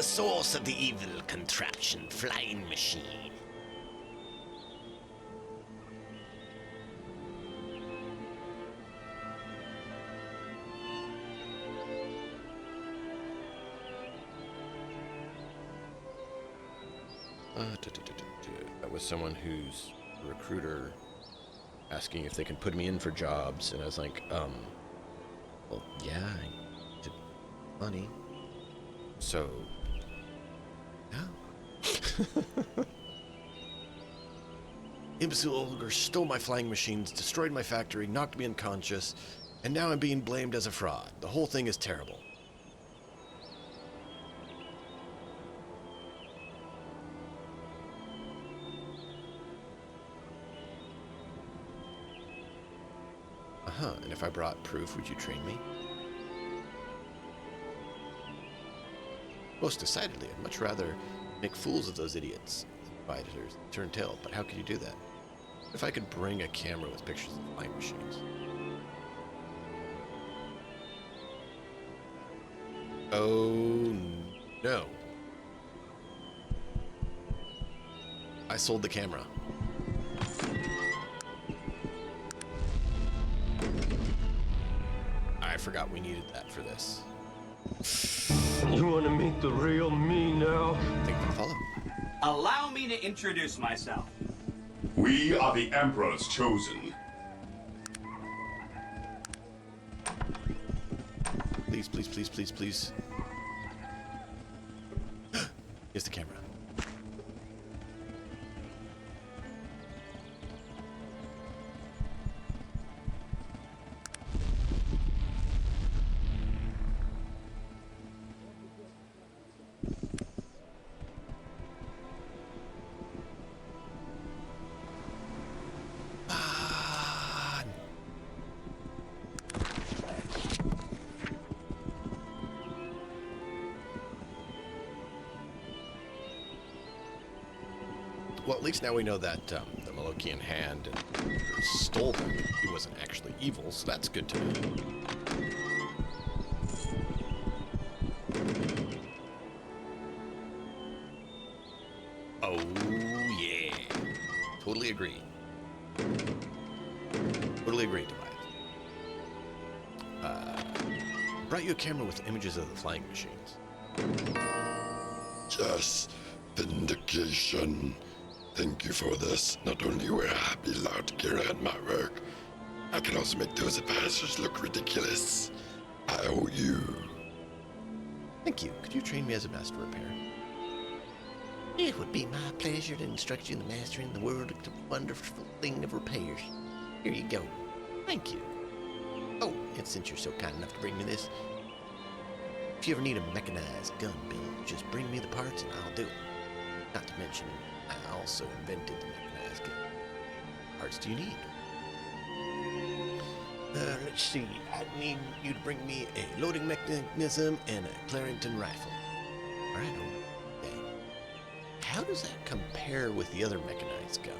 A: source of the evil contraption, flying machine? That was someone who's a recruiter asking if they can put me in for jobs, and I was like, well, yeah, I did money. So, yeah. Imbecile ogre stole my flying machines, destroyed my factory, knocked me unconscious, and now I'm being blamed as a fraud. The whole thing is terrible. And if I brought proof, would you train me? Most decidedly, I'd much rather make fools of those idiots, advisors, turn tail, but how could you do that? If I could bring a camera with pictures of flying machines. Oh, no. I sold the camera. I forgot we needed that for this.
I: You want to meet the real me now?
A: Think you can follow?
J: Allow me to introduce myself.
K: We are the Emperor's chosen.
A: Please, please, please, please, please. Here's the camera. Well, at least now we know that the Malokian hand stole them. He wasn't actually evil, so that's good to know. Oh, yeah. Totally agree. Totally agree, Tobias. Brought you a camera with images of the flying machines.
E: Yes, vindication. Thank you for this. Not only will I be allowed to carry out my work, I can also make those advisors look ridiculous. I owe you.
A: Thank you. Could you train me as a master repairer? It would be my pleasure to instruct you in the mastering the world of the wonderful thing of repairs. Here you go. Thank you. Oh, and since you're so kind enough to bring me this, if you ever need a mechanized gun built, just bring me the parts and I'll do it. Not to mention, I also invented the mechanized gun. Parts do you need? Let's see. I need you to bring me a loading mechanism and a Clarington rifle. All right, okay. How does that compare with the other mechanized gun?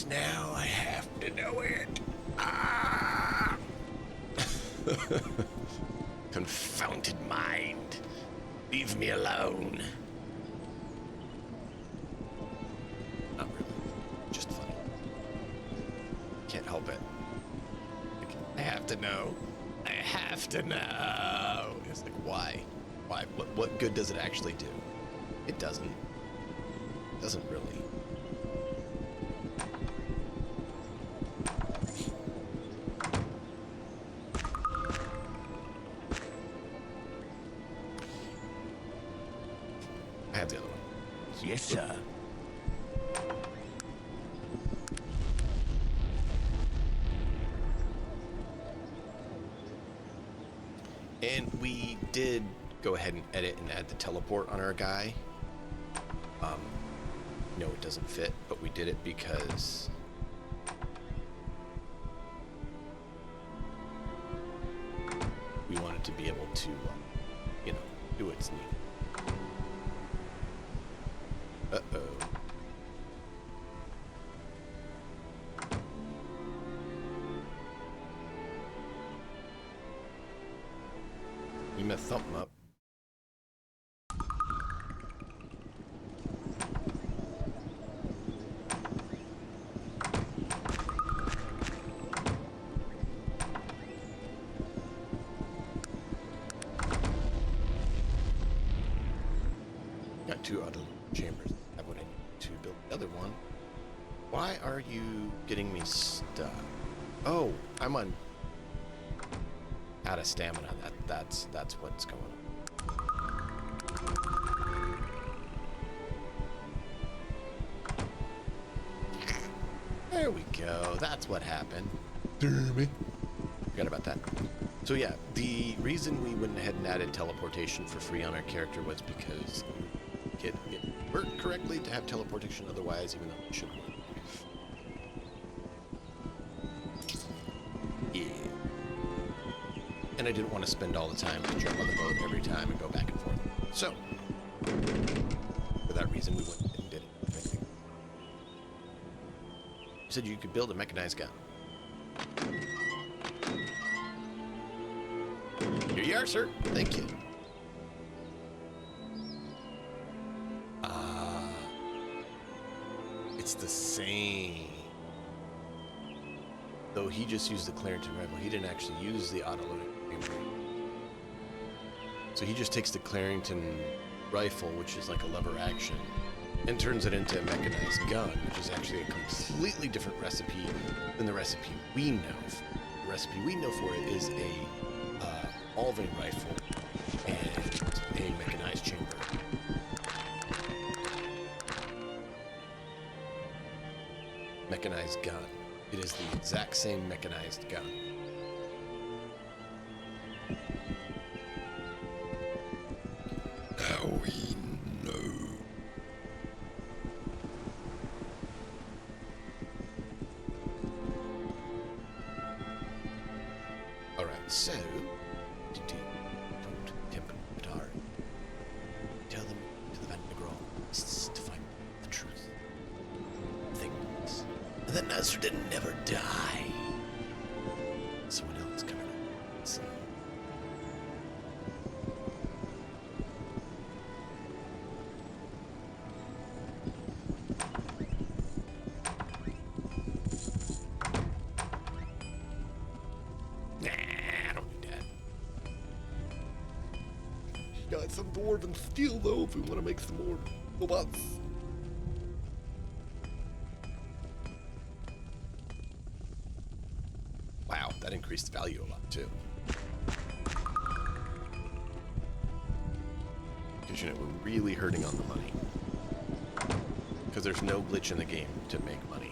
A: Now I have to know it. Ah! Confounded mind. Leave me alone. Not really. Just funny. Can't help it. I have to know. I have to know. It's like, why? Why? What good does it actually do? It doesn't. It doesn't really. I have the other one.
C: Yes, sir.
A: And we did go ahead and edit and add the teleport on our guy. No, it doesn't fit, but we did it because it to be able to, you know, do its need. Uh-oh. You must thump 'em up. Got 2 auto chambers. I would need to build the other one. Why are you getting me stuck? Oh, I'm on out of stamina. That's what's going on. There we go. That's what happened. Damn it. Forgot about that. So yeah, the reason we went ahead and added teleportation for free on our character was because it worked correctly to have teleportation otherwise, even though it should work. Yeah. And I didn't want to spend all the time to jump on the boat every time and go back and forth. So, for that reason, we went and did it. You said you could build a mechanized gun. Here you are, sir. Thank you. It's the same. Though he just used the Clarington rifle, he didn't actually use the auto-loading chamber. So he just takes the Clarington rifle, which is like a lever action, and turns it into a mechanized gun, which is actually a completely different recipe than the recipe we know. The recipe we know for it is a Alvin rifle and a mechanized chamber. Mechanized gun. It is the exact same mechanized gun.
E: Now we know.
A: Alright, so tell them to the Van de Graaw to find the truth. Things. And that Nasrudin never die. Someone else coming up. So. Nah, I don't need that. Got some dwarven steel though if we want to make some more robots. Wow, that increased the value a lot too. Because you know we're really hurting on the money. Because there's no glitch in the game to make money.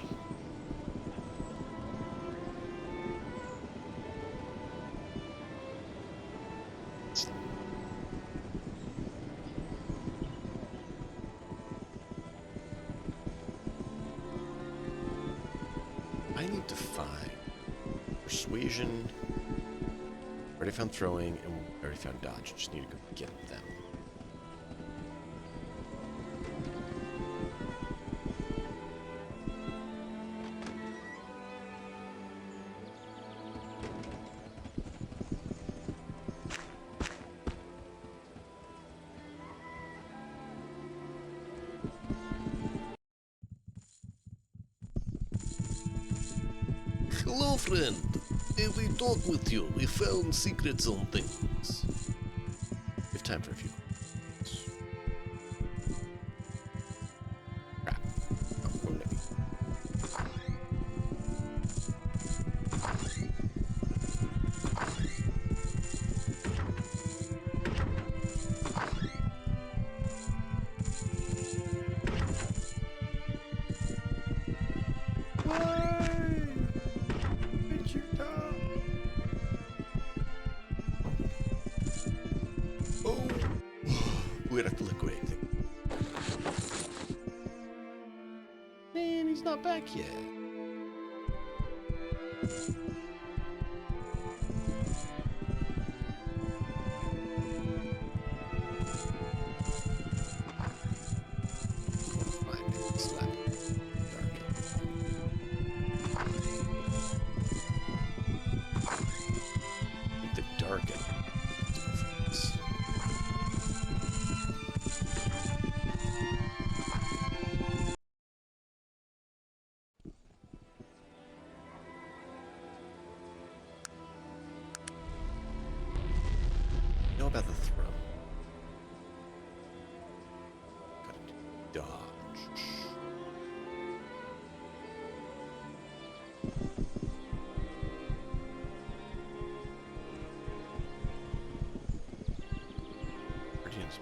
A: I need to find persuasion. Already found throwing and already found dodge. Just need to go get them. Hello, friend. If we talk with you, we found secrets on things. We have time for a few. Crap. Oh, won't let me. We'd have to liquidate things. Man, he's not back yet. about the throne? Gotta do dodge. Guardians.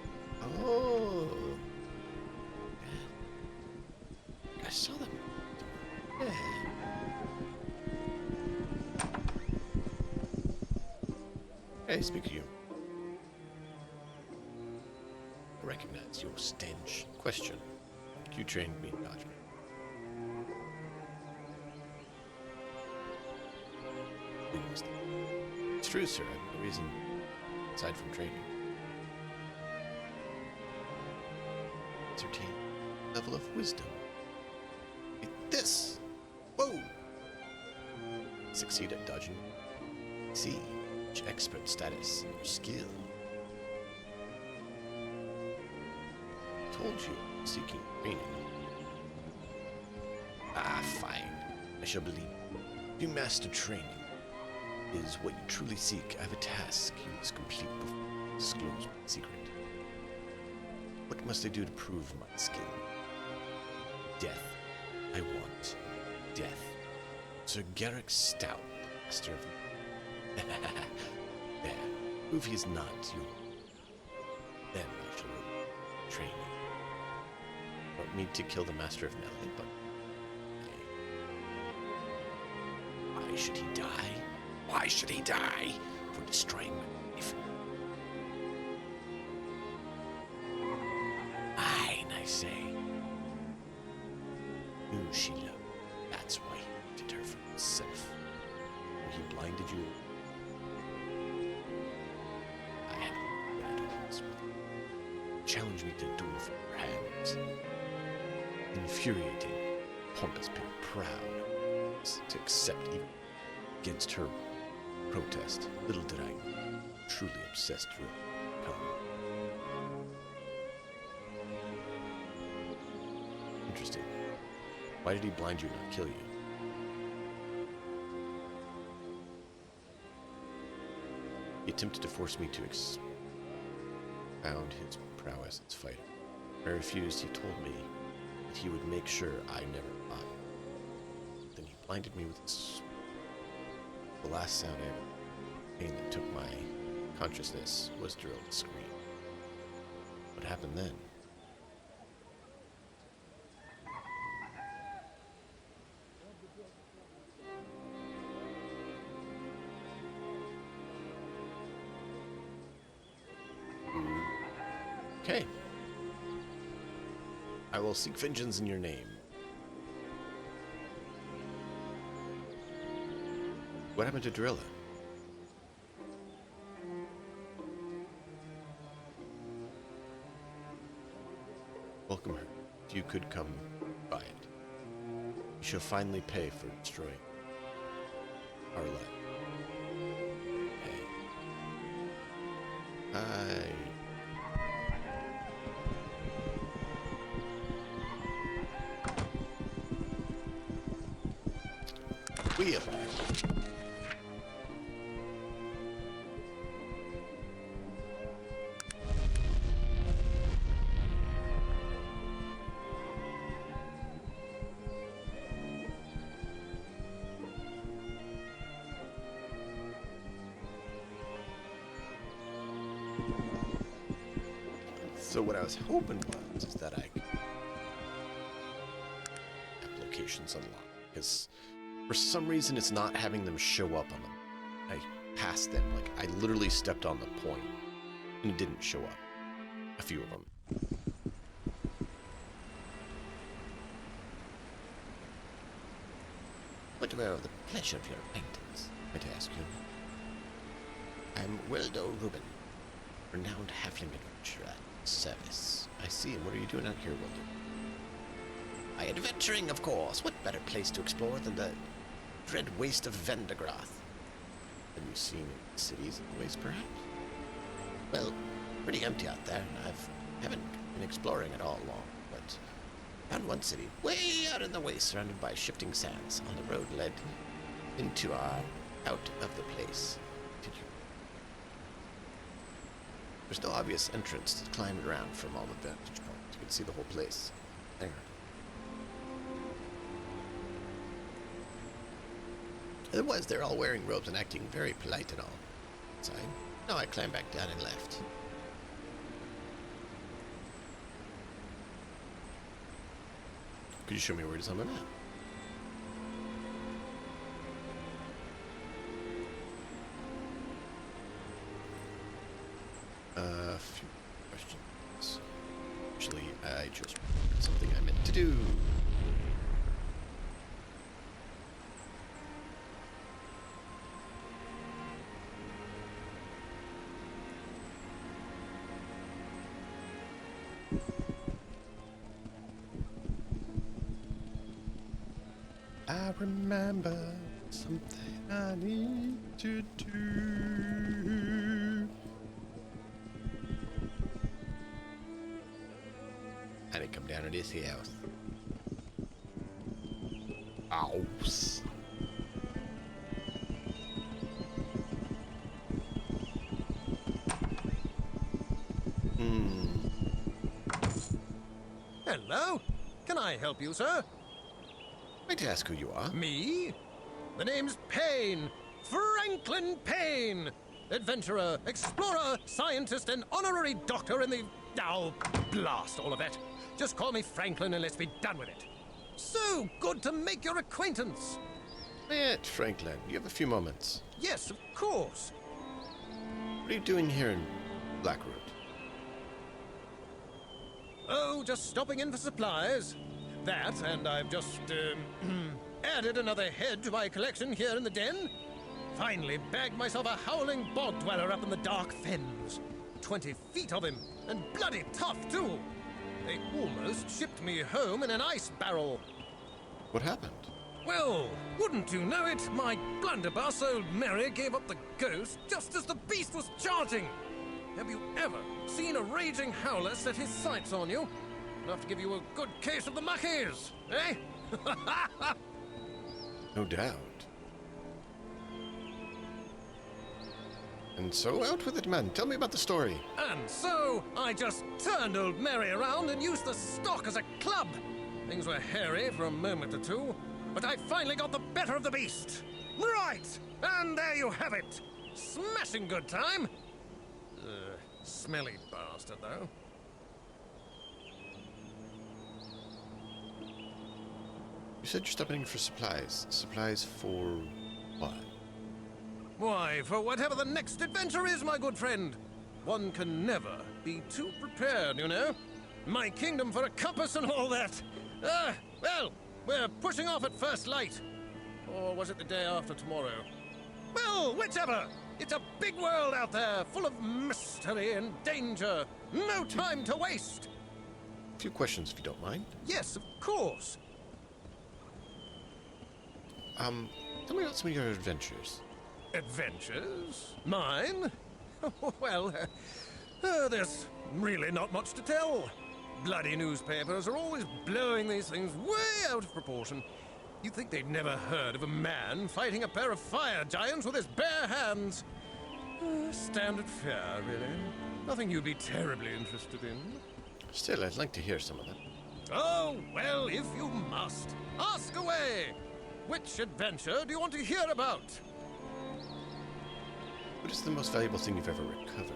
A: Oh. I saw them. Yeah. Hey, speak to you. I recognize your stench. Question. You trained me in dodging. It's true, sir. I have no reason aside from training. Certain level of wisdom. Like this. Whoa. Succeed at dodging. See. Expert status and your skill. Told you, seeking training. Ah, fine. I shall believe. If you master training is what you truly seek, I have a task you must complete before I disclose my secret. What must I do to prove my skill? Death. I want death. Sir Garrick Stout, master of there. Prove he is not you. Then I shall train you. Don't need to kill the master of Nelly, but why should he die? Why should he die for destroying my life? Fine, I say. Knew she loved. That's why he did her for himself. When he blinded you. Challenge me to duel for your hands. Infuriating. Pompous been proud to accept even against her protest. Little did I know, truly obsessed will come. Interesting. Why did he blind you and not kill you? He attempted to force me to expound his prowess as fighter. I refused. He told me that he would make sure I never fought. Then he blinded me with his... The last sound I ever pain that took my consciousness was Drill's scream. What happened then? Okay. I will seek vengeance in your name. What happened to Drilla? Welcome her. If you could come by it. You shall finally pay for destroying our life. Hey. Wheel. So what I was hoping was is that I could applications unlocked, because for some reason it's not having them show up on them. I passed them, like I literally stepped on the point and it didn't show up. A few of them. What were the pleasure of your acquaintance, might I ask you? I'm Wildo Rubin, renowned halfling adventurer at service. I see. And what are you doing out here, Wildo? Adventuring, of course. What better place to explore than the dread waste of Vendagroth? Have you seen cities in the waste, perhaps? Well, pretty empty out there, and haven't been exploring it all long, but found one city way out in the waste, surrounded by shifting sands. On the road led into our out of the place. There's no obvious entrance to climb around from all the vantage points. You can see the whole place. Hang on. Otherwise, they're all wearing robes and acting very polite and all. So now I climb back down and left. Could you show me where it is on the map? A few questions. Actually, I just something I meant to do. I remember something I need to do. I didn't come down to this house. House.
L: Hello? Can I help you, sir?
A: I'd like to ask who you are.
L: Me? The name's Payne. Franklin Payne. Adventurer, explorer, scientist, and honorary doctor in the... Oh, blast all of that. Just call me Franklin and let's be done with it. So good to make your acquaintance.
A: Matt Franklin, you have a few moments.
L: Yes, of course.
A: What are you doing here in Blackroot?
L: Oh, just stopping in for supplies. That, and I've just, added another head to my collection here in the den. Finally bagged myself a howling bog dweller up in the dark fens. 20 feet of him, and bloody tough, too. They almost shipped me home in an ice barrel.
A: What happened?
L: Well, wouldn't you know it, my blunderbuss old Mary gave up the ghost just as the beast was charging. Have you ever seen a raging howler set his sights on you? Enough to give you a good case of the muckies, eh?
A: No doubt. And so, out with it, man. Tell me about the story.
L: And so, I just turned old Mary around and used the stock as a club. Things were hairy for a moment or two, but I finally got the better of the beast. Right! And there you have it. Smashing good time. Smelly bastard, though.
A: You said you're stopping in for supplies. Supplies for what?
L: Why, for whatever the next adventure is, my good friend. One can never be too prepared, you know. My kingdom for a compass and all that. Well, we're pushing off at first light. Or was it the day after tomorrow? Well, whichever. It's a big world out there, full of mystery and danger. No time to waste.
A: A few questions, if you don't mind.
L: Yes, of course.
A: Tell me about some of your adventures.
L: Adventures? Mine? Well, there's really not much to tell. Bloody newspapers are always blowing these things way out of proportion. You'd think they'd never heard of a man fighting a pair of fire giants with his bare hands. Standard fare, really. Nothing you'd be terribly interested in.
A: Still, I'd like to hear some of them.
L: Oh, well, if you must. Ask away. Which adventure do you want to hear about?
A: What is the most valuable thing you've ever recovered?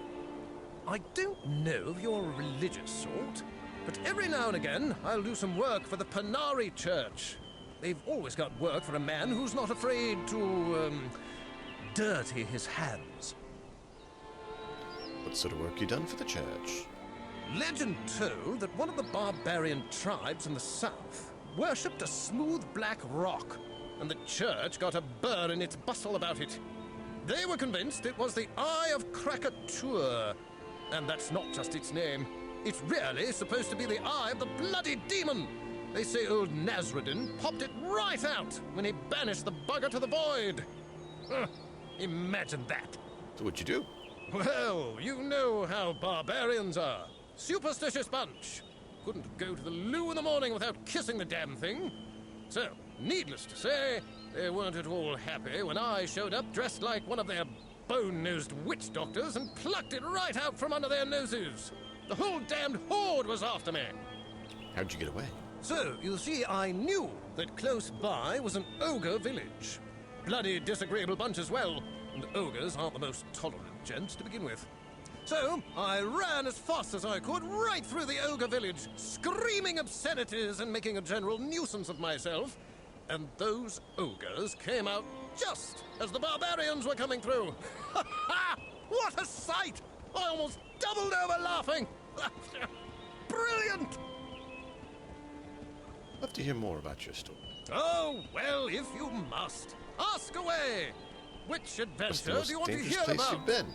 L: I don't know if you're a religious sort, but every now and again I'll do some work for the Panari Church. They've always got work for a man who's not afraid to, dirty his hands.
A: What sort of work you done for the church?
L: Legend told that one of the barbarian tribes in the south worshipped a smooth black rock, and the church got a burr in its bustle about it. They were convinced it was the Eye of Krakatoa, and that's not just its name. It's really supposed to be the eye of the bloody demon. They say old Nasrudin popped it right out when he banished the bugger to the void. Imagine that.
A: So what'd you do?
L: Well, you know how barbarians are. Superstitious bunch. Couldn't go to the loo in the morning without kissing the damn thing. So, needless to say, they weren't at all happy when I showed up dressed like one of their bone-nosed witch doctors and plucked it right out from under their noses. The whole damned horde was after me.
A: How'd you get away?
L: So, you see, I knew that close by was an ogre village. Bloody disagreeable bunch as well, and ogres aren't the most tolerant gents to begin with. So, I ran as fast as I could right through the ogre village, screaming obscenities and making a general nuisance of myself. And those ogres came out just as the barbarians were coming through. Ha ha! What a sight! I almost doubled over laughing. Brilliant!
A: I'd love to hear more about your story.
L: Oh, well, if you must. Ask away. Which
A: What's the
L: adventure
A: most
L: do you want to
A: dangerous
L: hear
A: place
L: about?
A: you've been?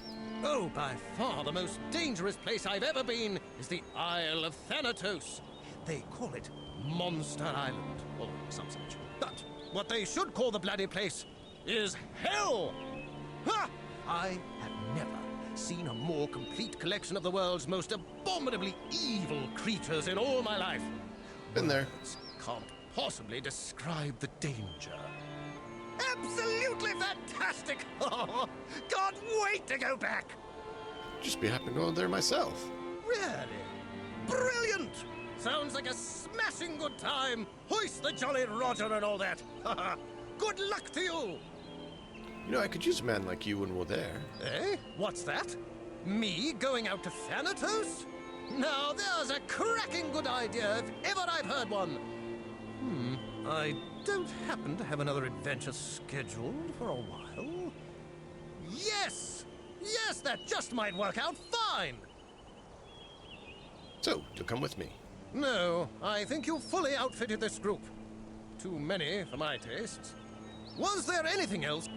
L: Oh, by far the most dangerous place I've ever been is the Isle of Thanatos. They call it Monster Island, or some such. But what they should call the bloody place is Hell! Ha! I have never seen a more complete collection of the world's most abominably evil creatures in all my life.
A: Been there.
L: Words can't possibly describe the danger. Absolutely fantastic! Oh, can't wait to go back!
A: Just be happy to go there myself.
L: Really? Brilliant! Sounds like a smashing good time. Hoist the Jolly Roger and all that. Good luck to you!
A: You know, I could use a man like you when we're there.
L: Eh? What's that? Me going out to Thanatos? Now there's a cracking good idea if ever I've heard one. I don't happen to have another adventure scheduled for a while. Yes! Yes, that just might work out fine!
A: So, you'll come with me.
L: No, I think you fully outfitted this group. Too many for my tastes. Was there anything else?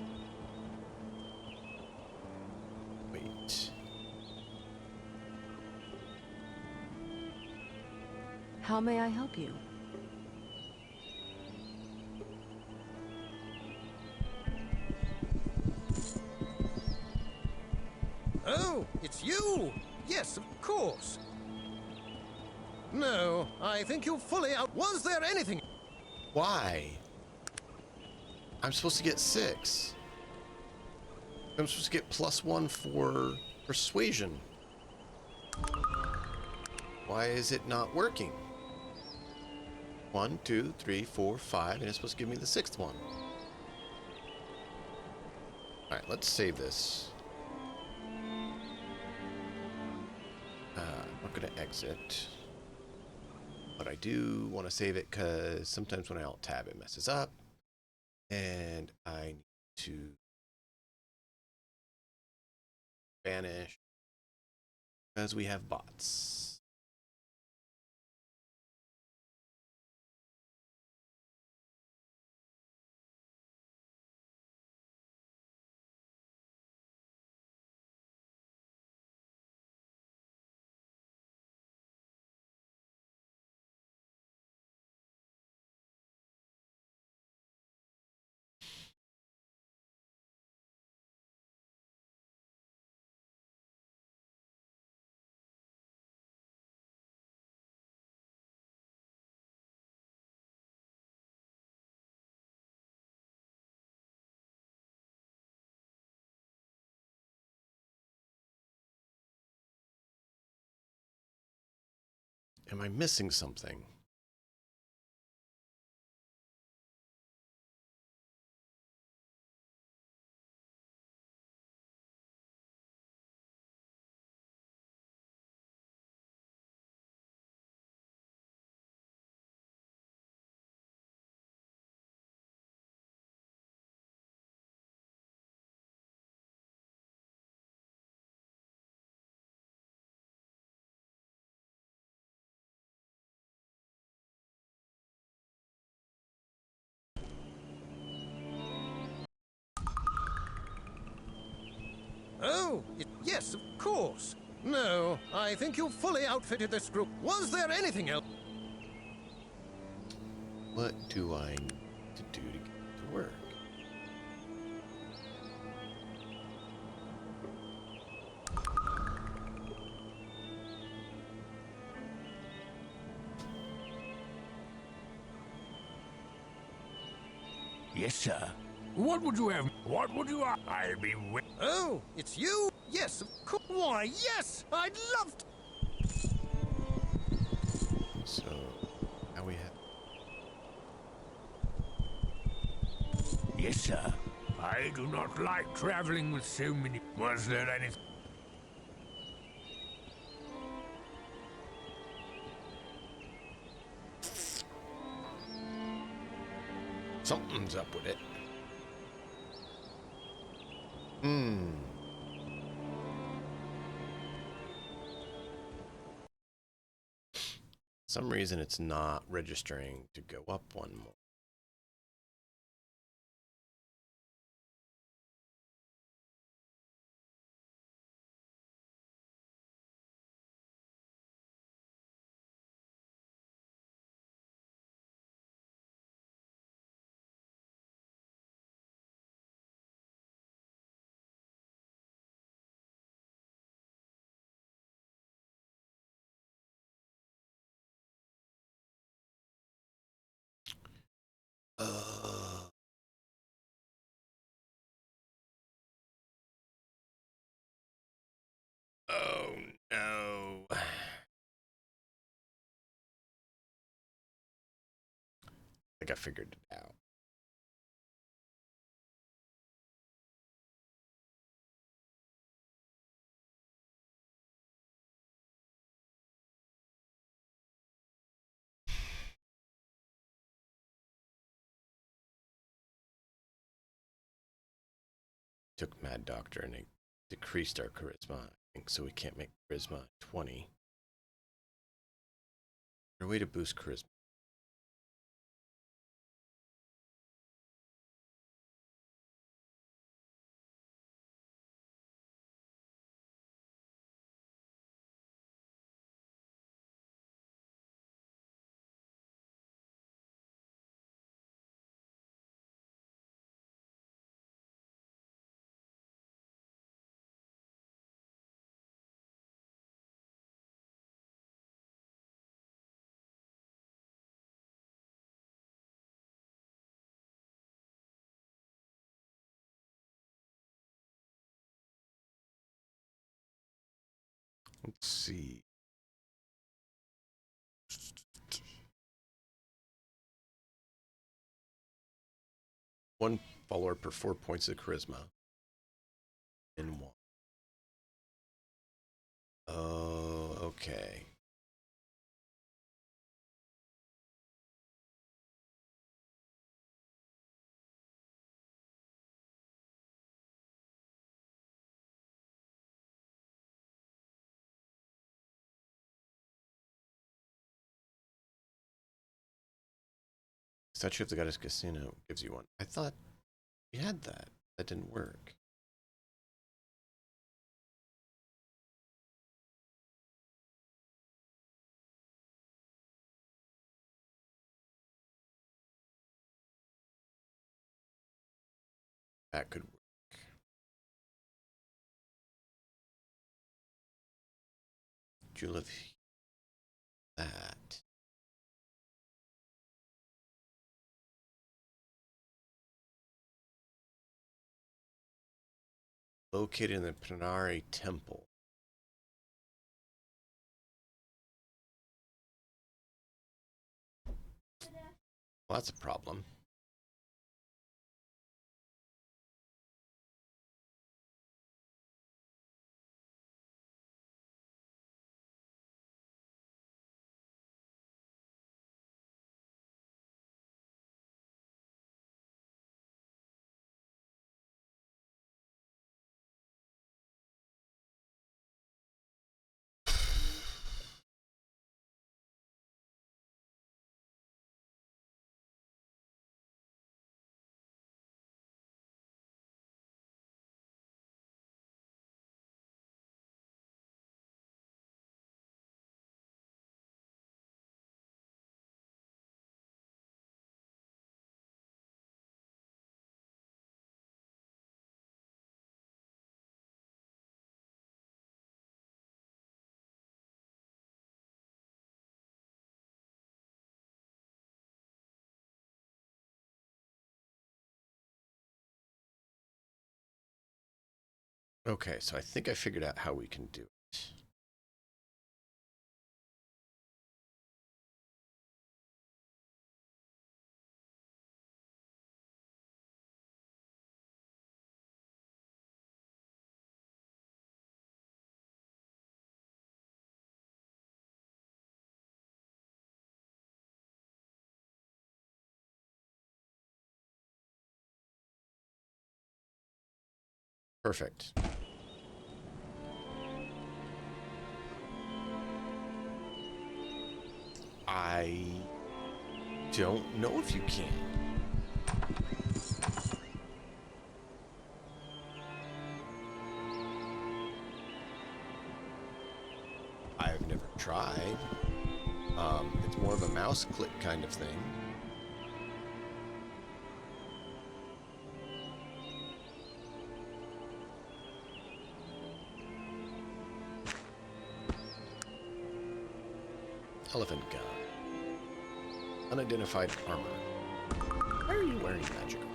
A: Wait.
B: How may I help you?
L: Oh, it's you! Yes, of course. No, I think you fully out... Was there anything...
A: Why? I'm supposed to get 6. I'm supposed to get +1 for persuasion. Why is it not working? 1, 2, 3, 4, 5, and it's supposed to give me the 6th one. Alright, let's save this. I'm not going to exit. But I do want to save it because sometimes when I alt-tab it messes up. And I need to banish because we have bots. Am I missing something?
L: Oh, yes, of course. No, I think you fully outfitted this group. Was there anything else?
A: What do I need to do to get it to work?
C: Yes, sir. What would you have? What would you have? I'll be with...
L: Oh, it's you? Yes, of course. Why, yes! I'd love to.
A: So, now we have...
M: Yes, sir. I do not like traveling with so many... Was there anything...
A: Something's up with it. Some reason it's not registering to go up one more. Oh no. I think I figured it out. Took Mad Doctor and it decreased our charisma, I think, so we can't make charisma 20. Is there a way to boost charisma? Let's see. One follower per 4 points of charisma. In one. Oh, okay. Statue of the Goddess Casino gives you one. I thought we had that. That didn't work. That could work. Jewel of that. Located in the Pranari Temple. Well, that's a problem. Okay, so I think I figured out how we can do it. Perfect. I don't know if you can. I've never tried. It's more of a mouse click kind of thing. Elephant gun. Unidentified armor. Why are you wearing magical?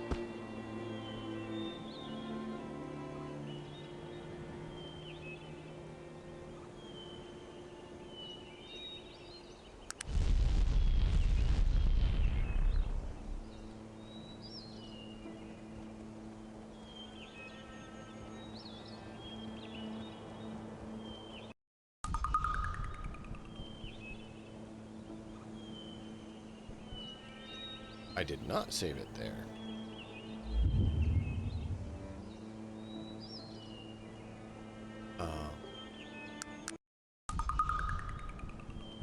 A: I did not save it there.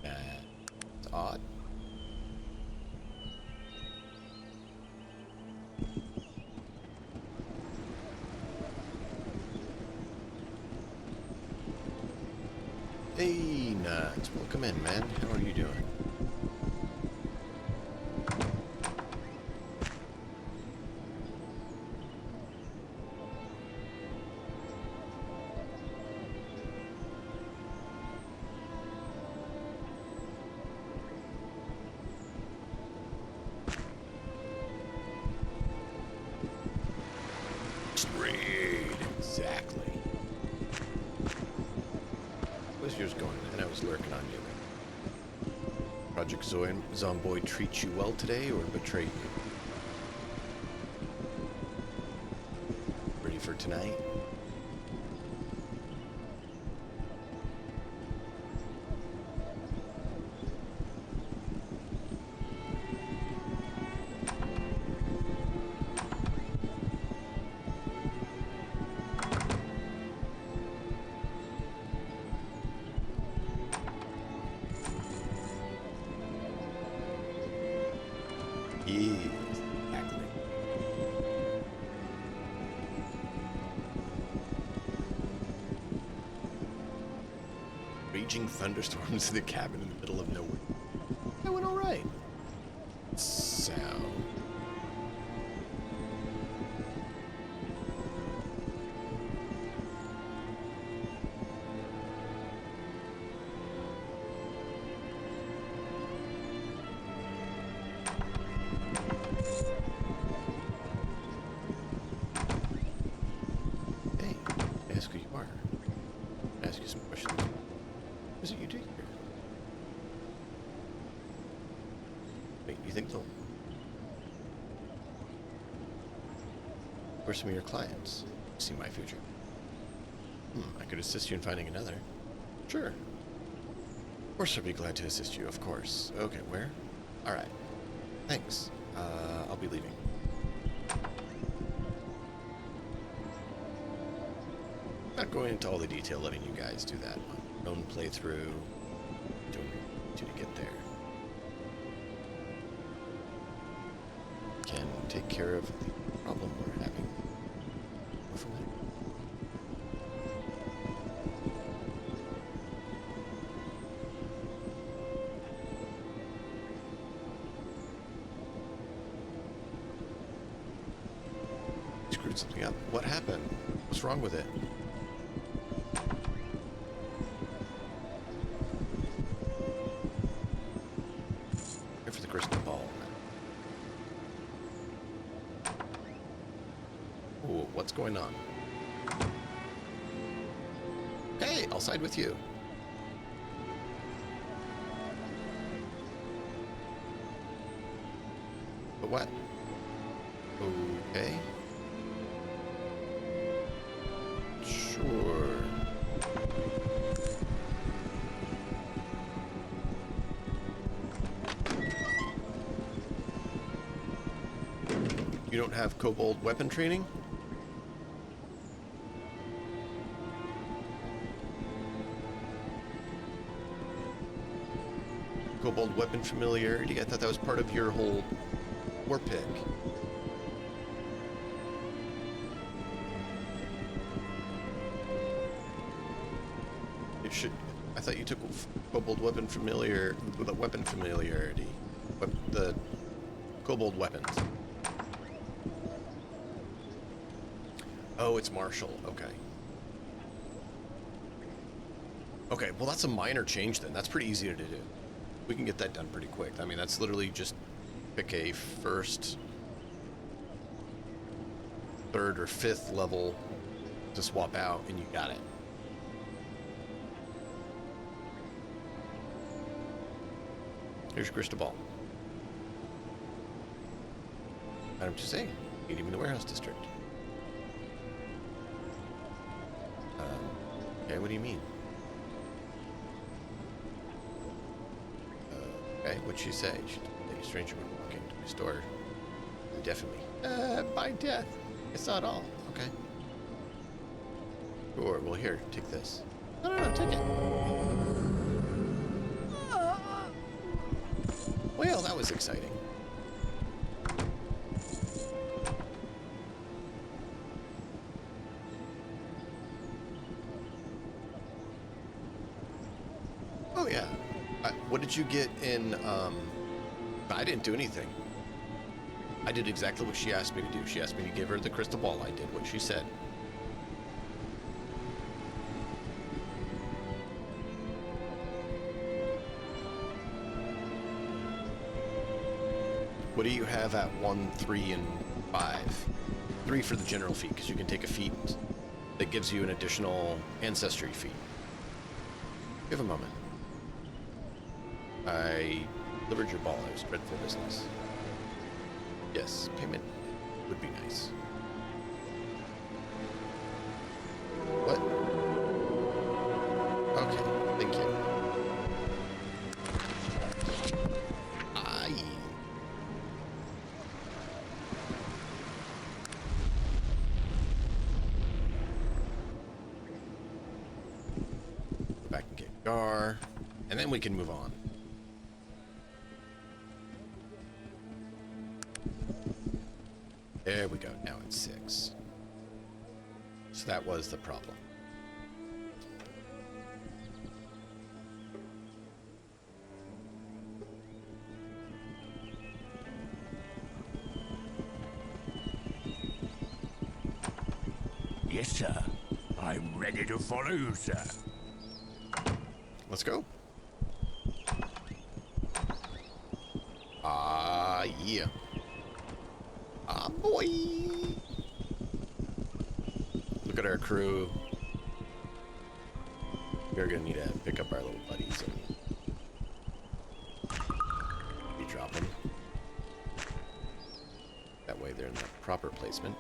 A: That's odd. Hey, Nuts. Welcome in, man. How are you doing? Exactly. Where's yours going? And I was lurking on you. Project Zomboid treat you well today or betray you? Ready for tonight? Exactly. Raging thunderstorms in the cabin in the middle of nowhere. That went all right. So. Hey, ask who you are. Ask you some questions. What is it you do here? Wait, you think they'll... Where's some of your clients? See my future. I could assist you in finding another. Sure. Of course I'd be glad to assist you, of course. Okay, where? Alright. Thanks. I'll be leaving. Not going into all the detail, letting you guys do that. Own playthrough. Doing to get there. Can take care of the problem we're having. Go from there. Screwed something up. What happened? What's wrong with it? Here for the crystal ball. Ooh, what's going on? side with you. But what? Okay. Sure. You don't have kobold weapon training? Kobold weapon familiarity? I thought that was part of your whole war pick. It should. I thought you took kobold weapon familiarity. The kobold weapons. Oh, it's martial. Okay. Okay, well that's a minor change then. That's pretty easy to do. We can get that done pretty quick. I mean, that's literally just pick a first, third, or fifth level to swap out, and you got it. Here's your crystal ball. I'm just saying, you need him in the warehouse district. Okay, what do you mean? Okay, what'd she say? She told a stranger when walking to my store. Definitely. By death. It's not all. Okay. Sure, well here, take this. No, take it. Well, that was exciting. Oh yeah. What did you get in, I didn't do anything. I did exactly what she asked me to do. She asked me to give her the crystal ball. I did what she said. What do you have at 1, 3, and 5? 3 for the general feat, because you can take a feat that gives you an additional ancestry feat. Give a moment. I delivered your ball. It was dreadful business. Yes, payment would be nice. What? Okay, thank you. Aye. Go back and get Gar, and then we can move on. There we go, now it's 6. So that was the problem.
M: Yes, sir. I'm ready to follow you, sir.
A: Let's go. Ah, yeah. Ah, boy. Look at our crew. We're gonna need to pick up our little buddies and we drop them. That way they're in the proper placement.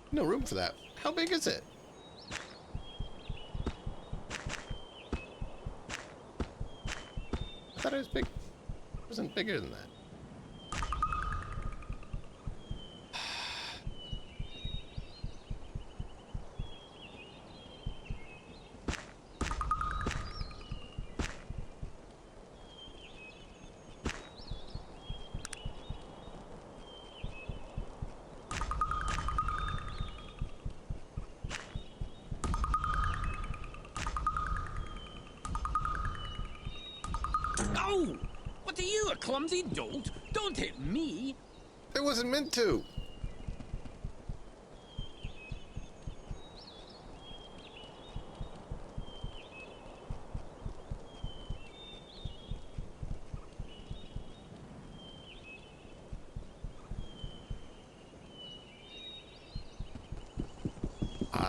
A: No room for that. How big is it? I thought it was big. It wasn't bigger than that.
N: Oh! What are you, a clumsy dolt? Don't hit me!
A: It wasn't meant to.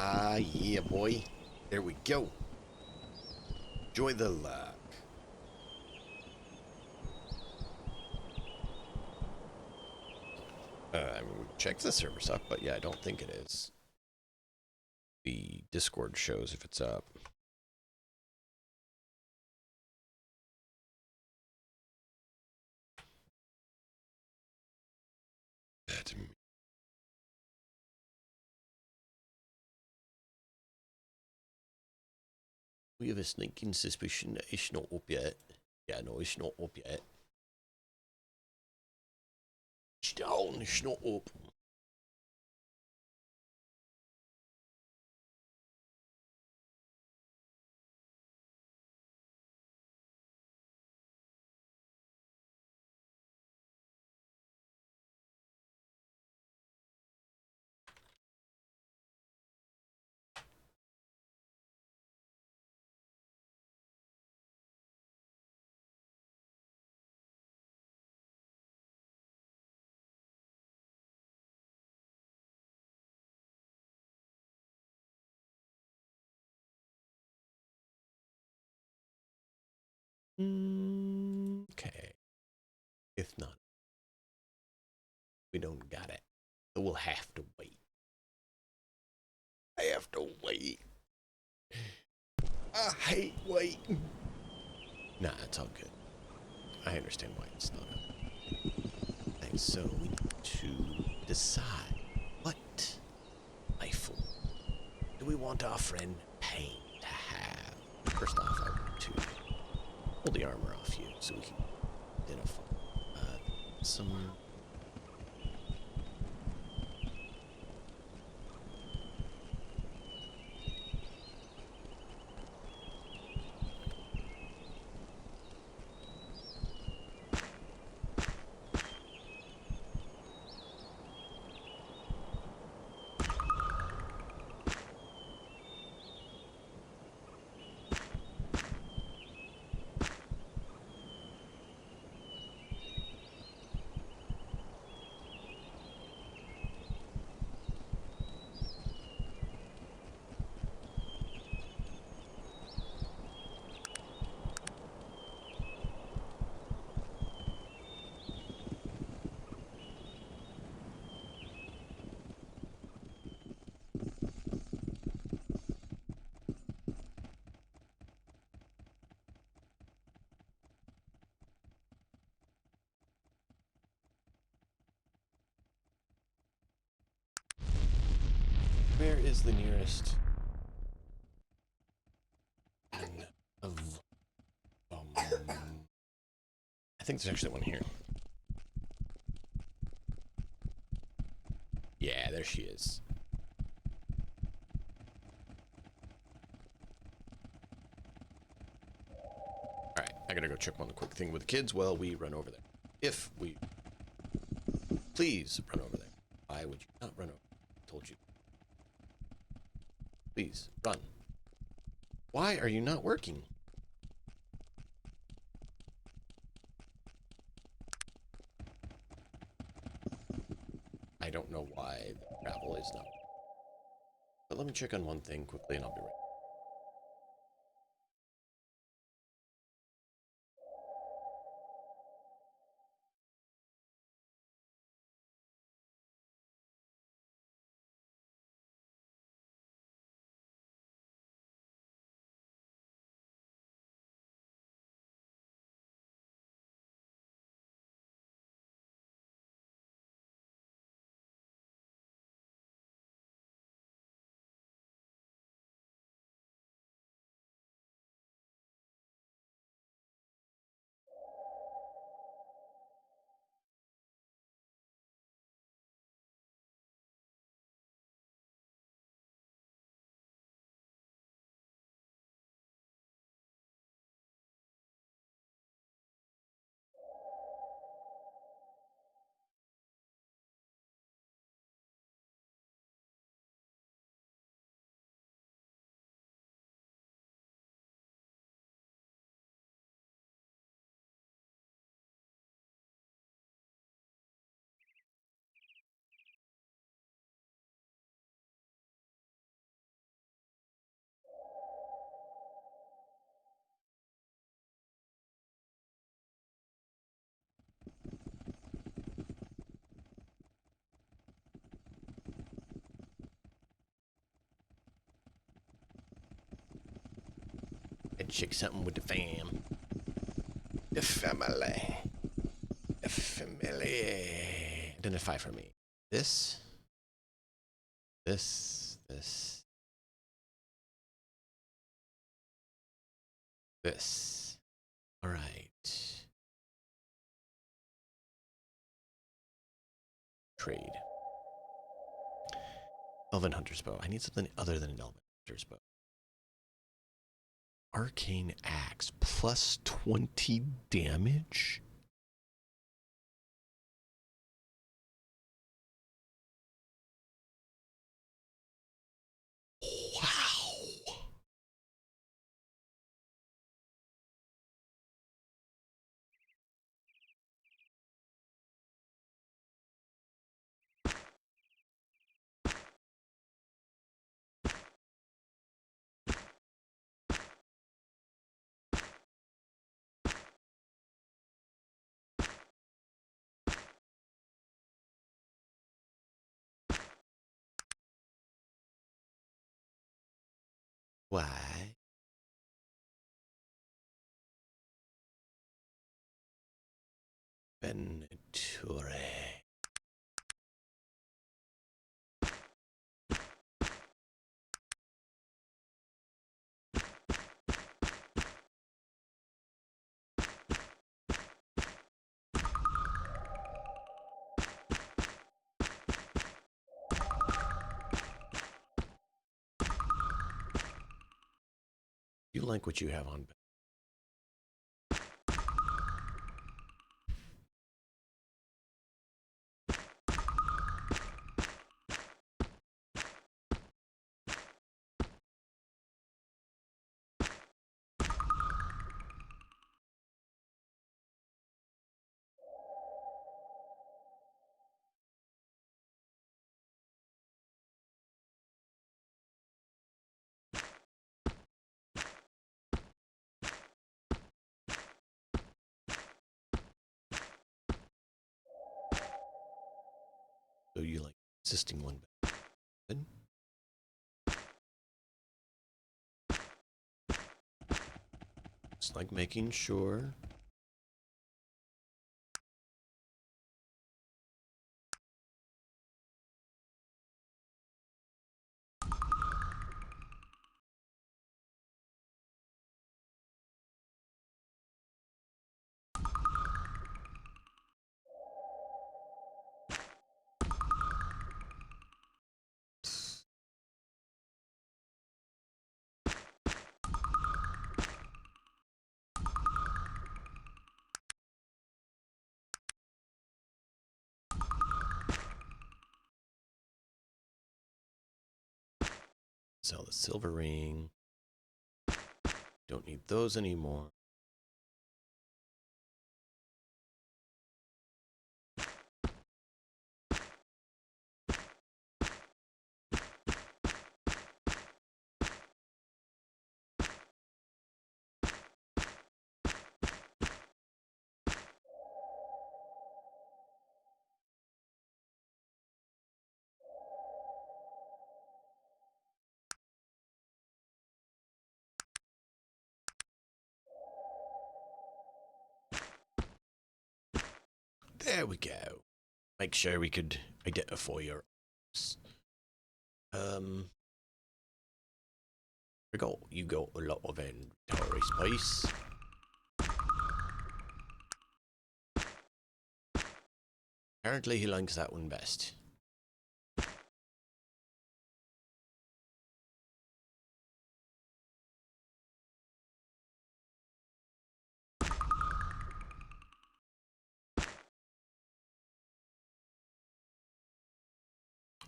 A: Ah, yeah, boy. There we go. Enjoy the luck. I mean, we checked the server's up, but yeah, I don't think it is. The Discord shows if it's up. We have a sneaking suspicion that it's not up yet. Yeah, no, it's not up yet. It's down, it's not up. Okay. If not, we don't got it. So we'll have to wait. I have to wait. I hate waiting. Nah, it's all good. I understand why it's not up. And so we need to decide what rifle do we want our friend Pain to have. First off, I want to pull the armor off you so we can identify some. Where is the nearest one of I think there's actually one here. Yeah, there she is. Alright, I gotta go check one quick thing with the kids while we run over there. If we... Please run over there. Why would you not run over? I told you. Please, run. Why are you not working? I don't know why the travel is not. But let me check on one thing quickly and I'll be right handshake something with the fam. The family. The family. Identify for me. This. This. All right. Trade. Elven Hunter's Bow. I need something other than an Elven Hunter's Bow. Arcane Axe. Plus 20 damage? Wow. Why? Venture. You like what you have on. So you like existing one better. Good. Just like making sure. Sell the silver ring. Don't need those anymore. There we go. Make sure we could identify your you got a lot of inventory space. Apparently he likes that one best.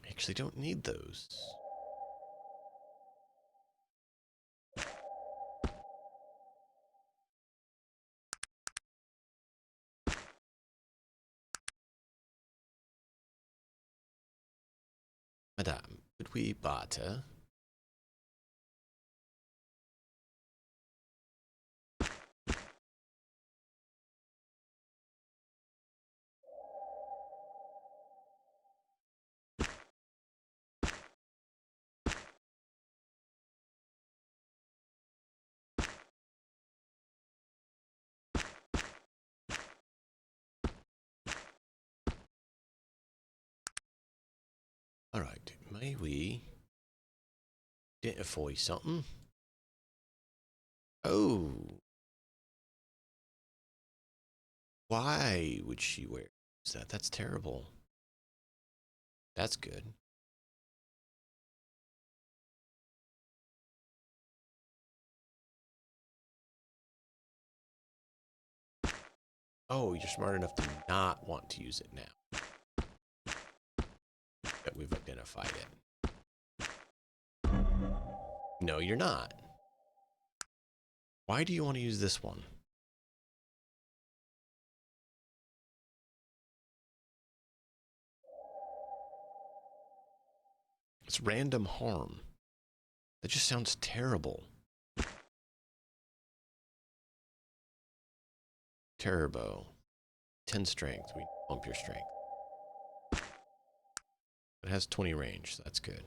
A: Actually don't need those. Madame, could we barter? Alright, may we identify something? Oh. Why would she wear that? That's terrible. That's good. Oh, you're smart enough to not want to use it now that we've identified it. No, you're not. Why do you want to use this one? It's random harm. That just sounds terrible. Turbo. 10 strength. We bump your strength. It has 20 range, so that's good.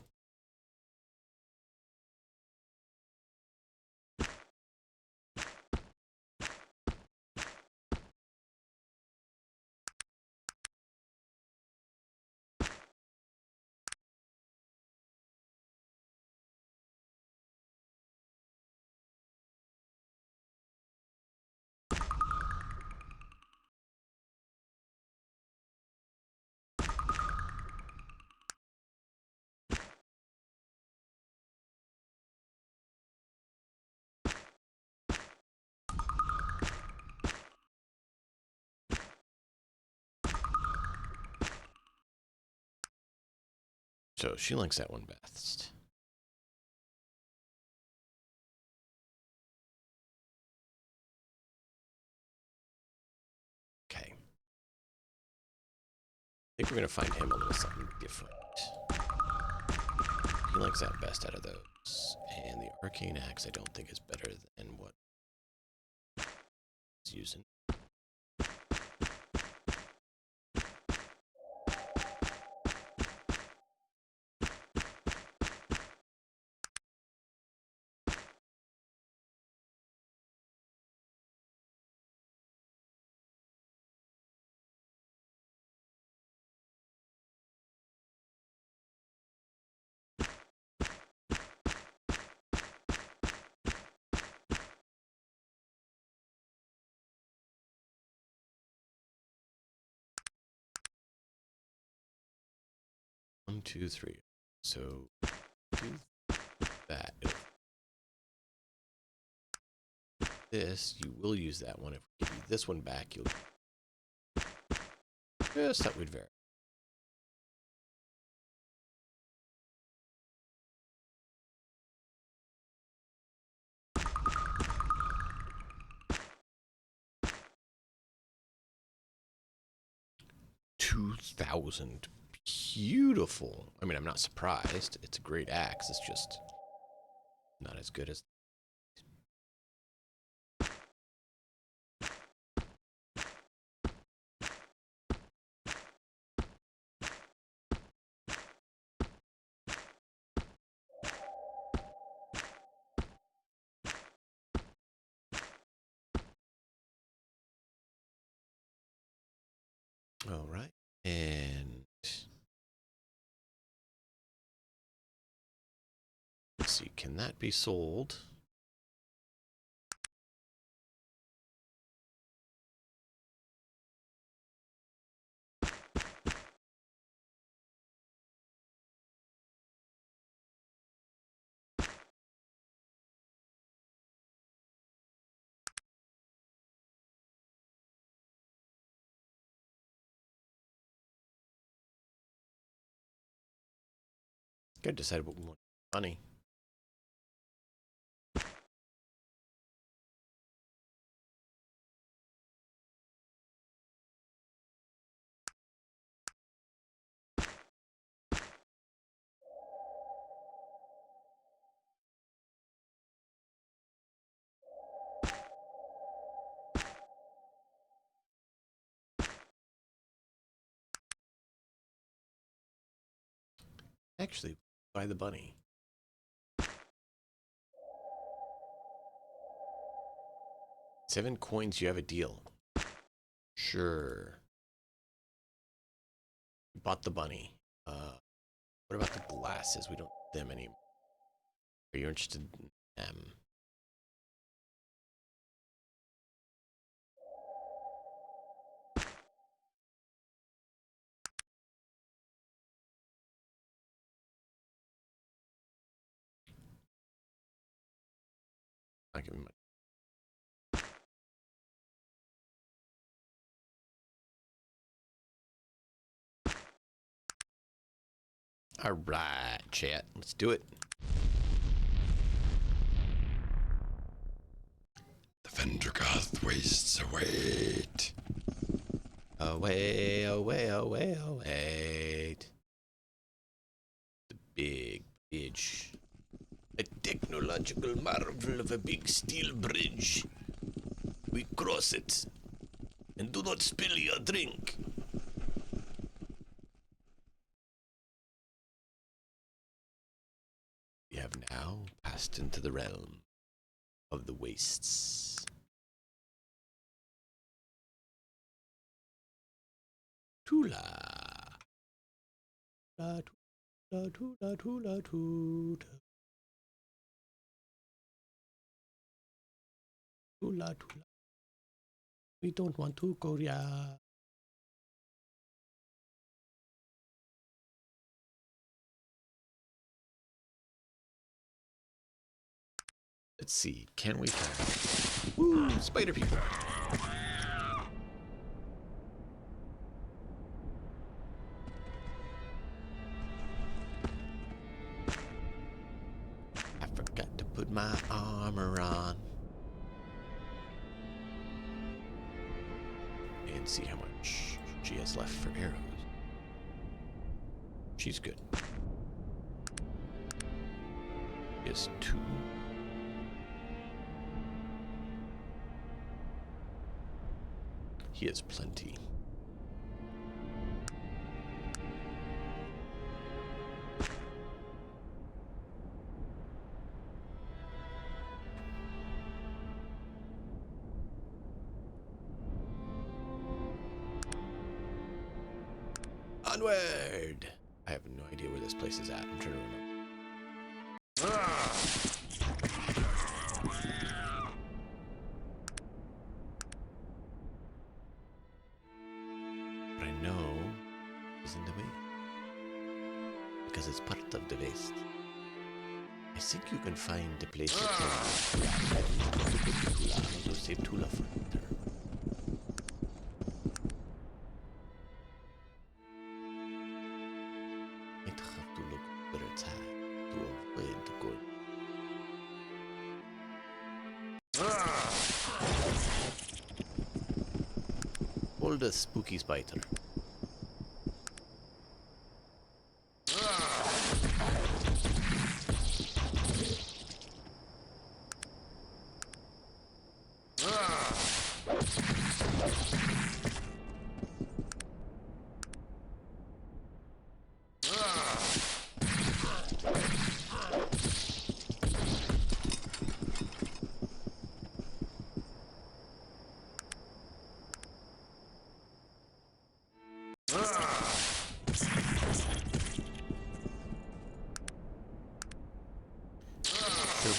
A: So she likes that one best. Okay. I think we're going to find him a little something different. He likes that best out of those. And the Arcane Axe I don't think is better than what he's using. One, two, three. So do that. This, you will use that one. If we give you this one back, you'll yes, that would vary. $2,000. Beautiful. I mean, I'm not surprised. It's a great axe. It's just not as good as. All right. And let's see, can that be sold? Gotta decide what we want. Money. Actually, buy the bunny. Seven coins, you have a deal. Sure. Bought the bunny. What about the glasses? We don't need them anymore. Are you interested in them? Not giving much. All right, chat. Let's do it.
E: The Vendragoth wastes await.
A: Away, away, away, away. The big bridge. A technological marvel of a big steel bridge. We cross it. And do not spill your drink. We have now passed into the realm of the wastes. Tula. La tula tula tula tula. Tula tula. We don't want to go, yeah. Let's see, can we find... Woo, spider people. I forgot to put my armor on. And see how much she has left for arrows. She's good. Is 2. He has plenty. Onward! I have no idea where this place is at. I'm trying to remember. But I know is in the way. Because it's part of the waste. I think you can find the place that to save Tula for later. Might have to look where it's at to avoid the good. Hold the spooky spider.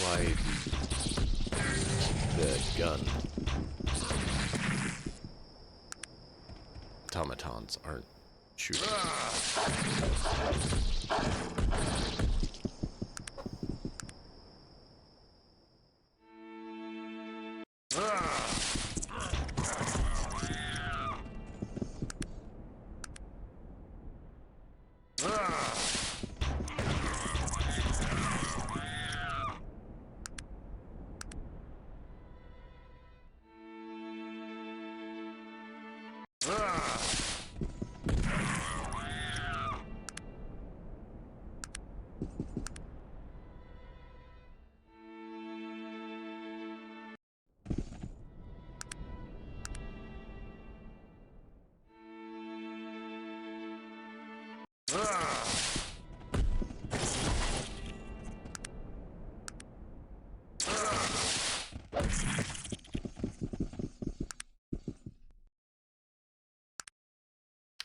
A: Why the gun automatons aren't shooting.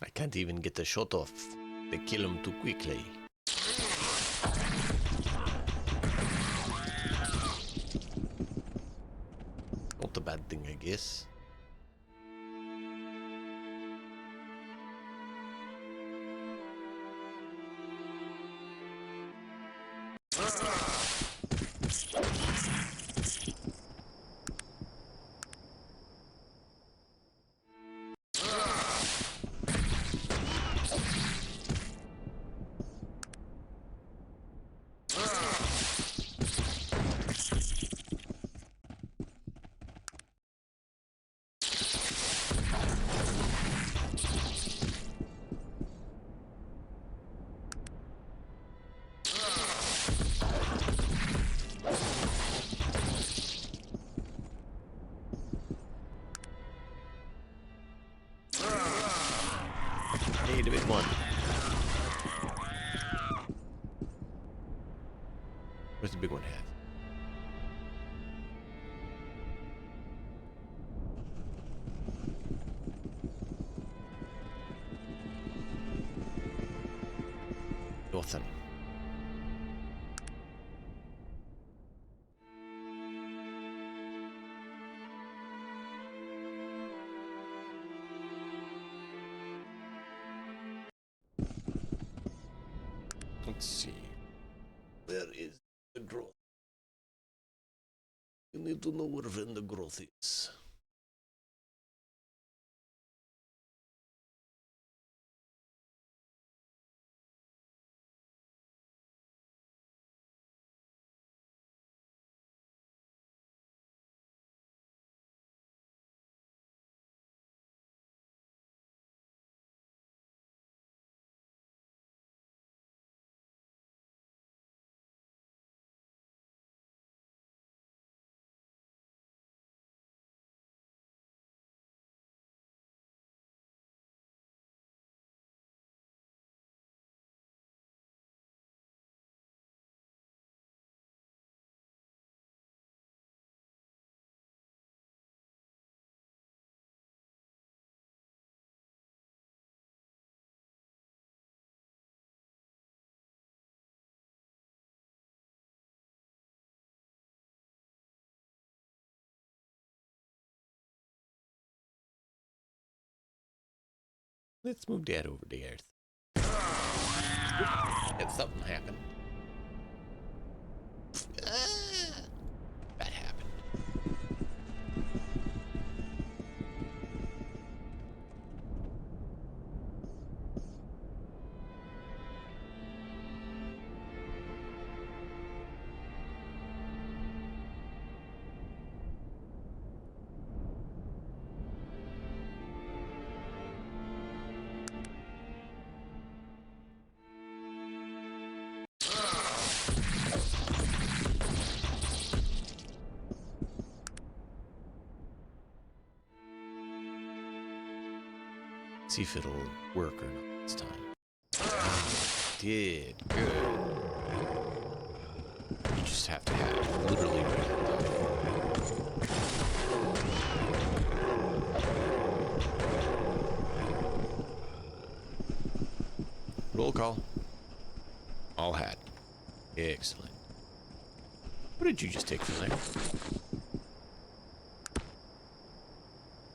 A: I can't even get the shot off. They kill him too quickly. Yes. Need a big one. What's the big one have? Nothing. Let's see. Where is the growth? You need to know where the growth is. Let's move that over to Earth. Had something happen. That happened. See if it'll work or not this time. Did good. You just have to have literally roll call. All had. Excellent. What did you just take from there?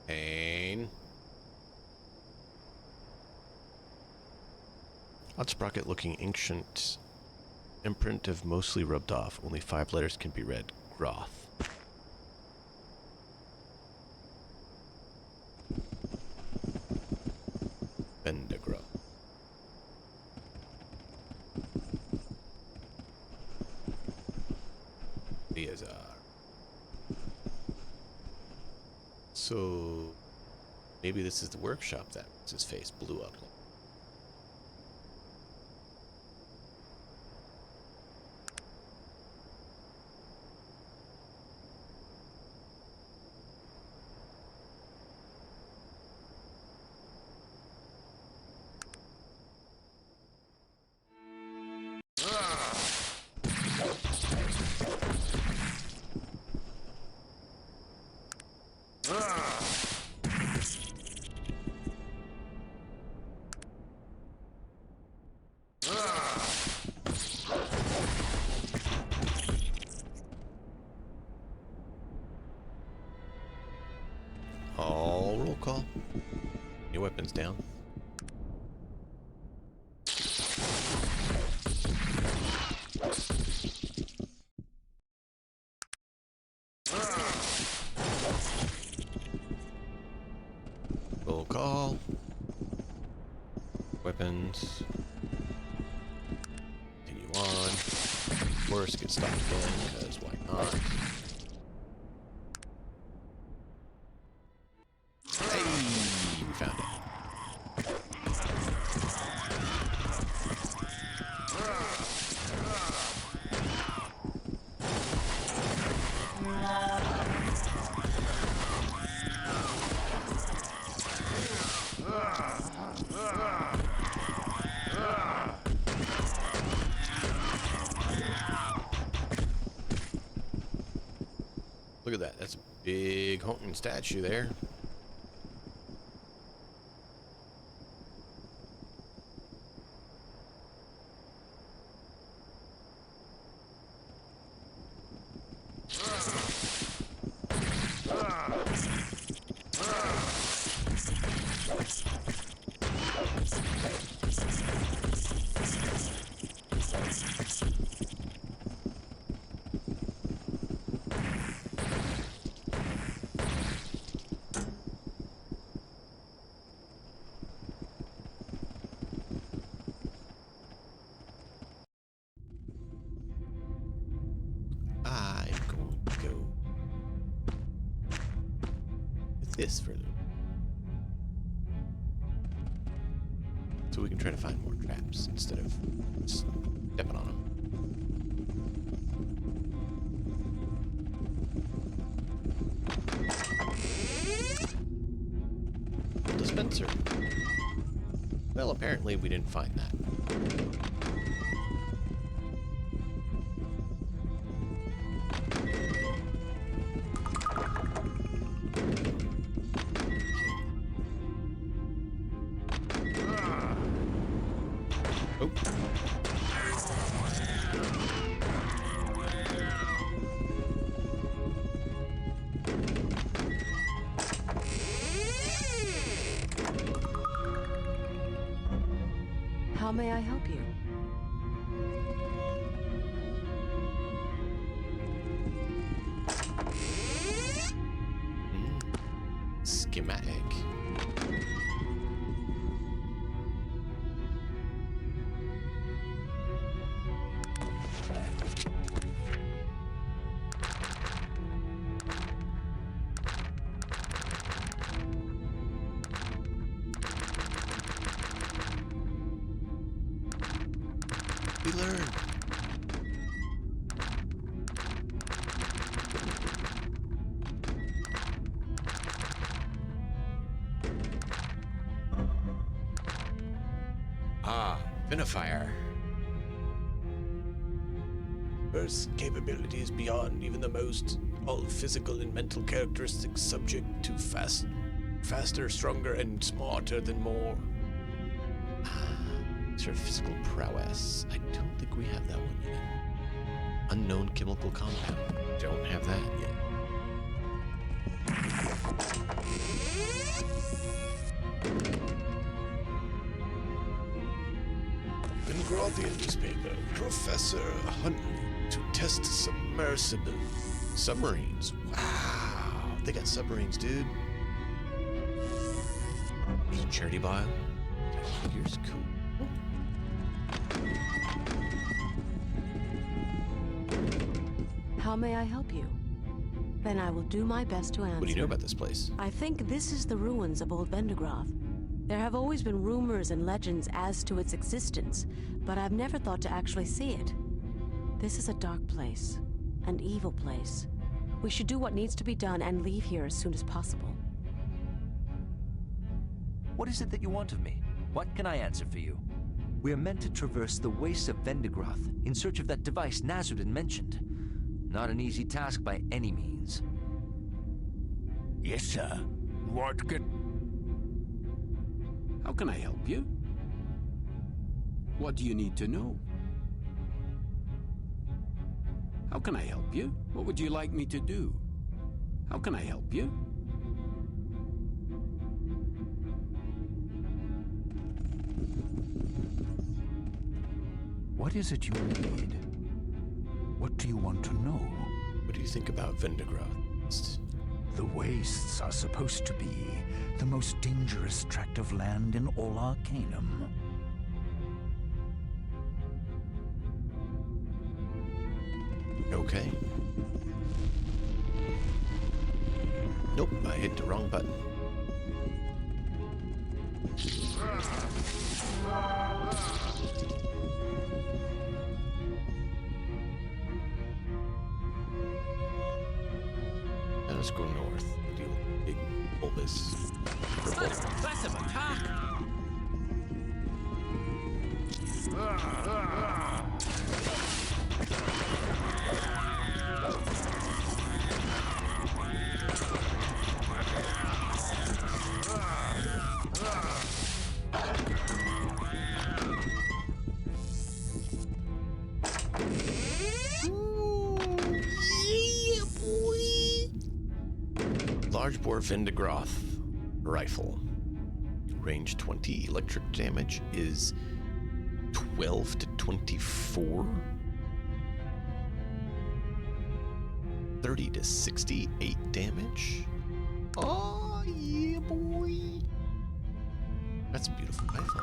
A: Pain. Odd sprocket looking ancient. Imprint of mostly rubbed off. Only 5 letters can be read. Groth. Bendegroth. Liazar. So maybe this is the workshop that his face blew up. call? Your weapons down. Roll call. Weapons. Continue on. Worst, get stopped again, because why not? Hey, we found it. Look at that. That's a big honking statue there. This for them, so we can try to find more traps instead of stepping on them. Dispenser. Well, apparently we didn't find that.
B: How may I help you?
A: Schematic. We learn. Ah, Vinifier. Burst capabilities beyond even the most all physical and mental characteristics, subject to faster, stronger, and smarter than more. Sort of physical prowess. I don't think we have that one yet. Unknown chemical compound. Don't have that yet. Pengrothian newspaper. Professor Huntley to test submersible submarines. Wow, they got submarines, dude. Charity bio. Here's cool.
B: How may I help you? Then I will do my best to answer.
A: What do you know about this place?
B: I think this is the ruins of Old Vendigroth. There have always been rumors and legends as to its existence, but I've never thought to actually see it. This is a dark place, an evil place. We should do what needs to be done and leave here as soon as possible.
D: What is it that you want of me? What can I answer for you? We are meant to traverse the wastes of Vendigroth in search of that device Nasrudin mentioned. Not an easy task by any means.
M: Yes, sir. What can...
C: How can I help you? What do you need to know? How can I help you? What would you like me to do? How can I help you?
H: What is it you need? What do you want to know?
A: What do you think about Vendigroth?
H: The wastes are supposed to be the most dangerous tract of land in all Arcanum.
A: Okay. Nope, I hit the wrong button. Now let's go north. Do a big bulbous purple.
C: Massive attack!
A: Large bore Vendigroth rifle. Range 20. Electric damage is 12 to 24. 30 to 68 damage. Oh, yeah, boy. That's a beautiful rifle.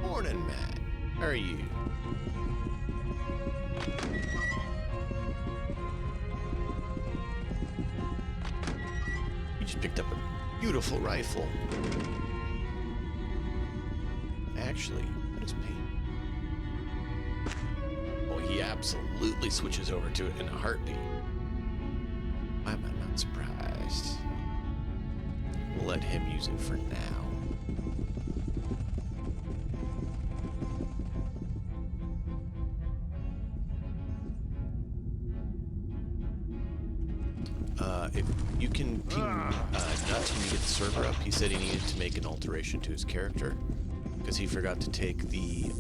A: Morning, Matt. How are you? You just picked up a beautiful rifle. Actually, what is paint? Oh, he absolutely switches over to it in a heartbeat. Why am I not surprised? We'll let him use it for now. If you can ping Nuts when you get the server up, he said he needed to make an alteration to his character because he forgot to take the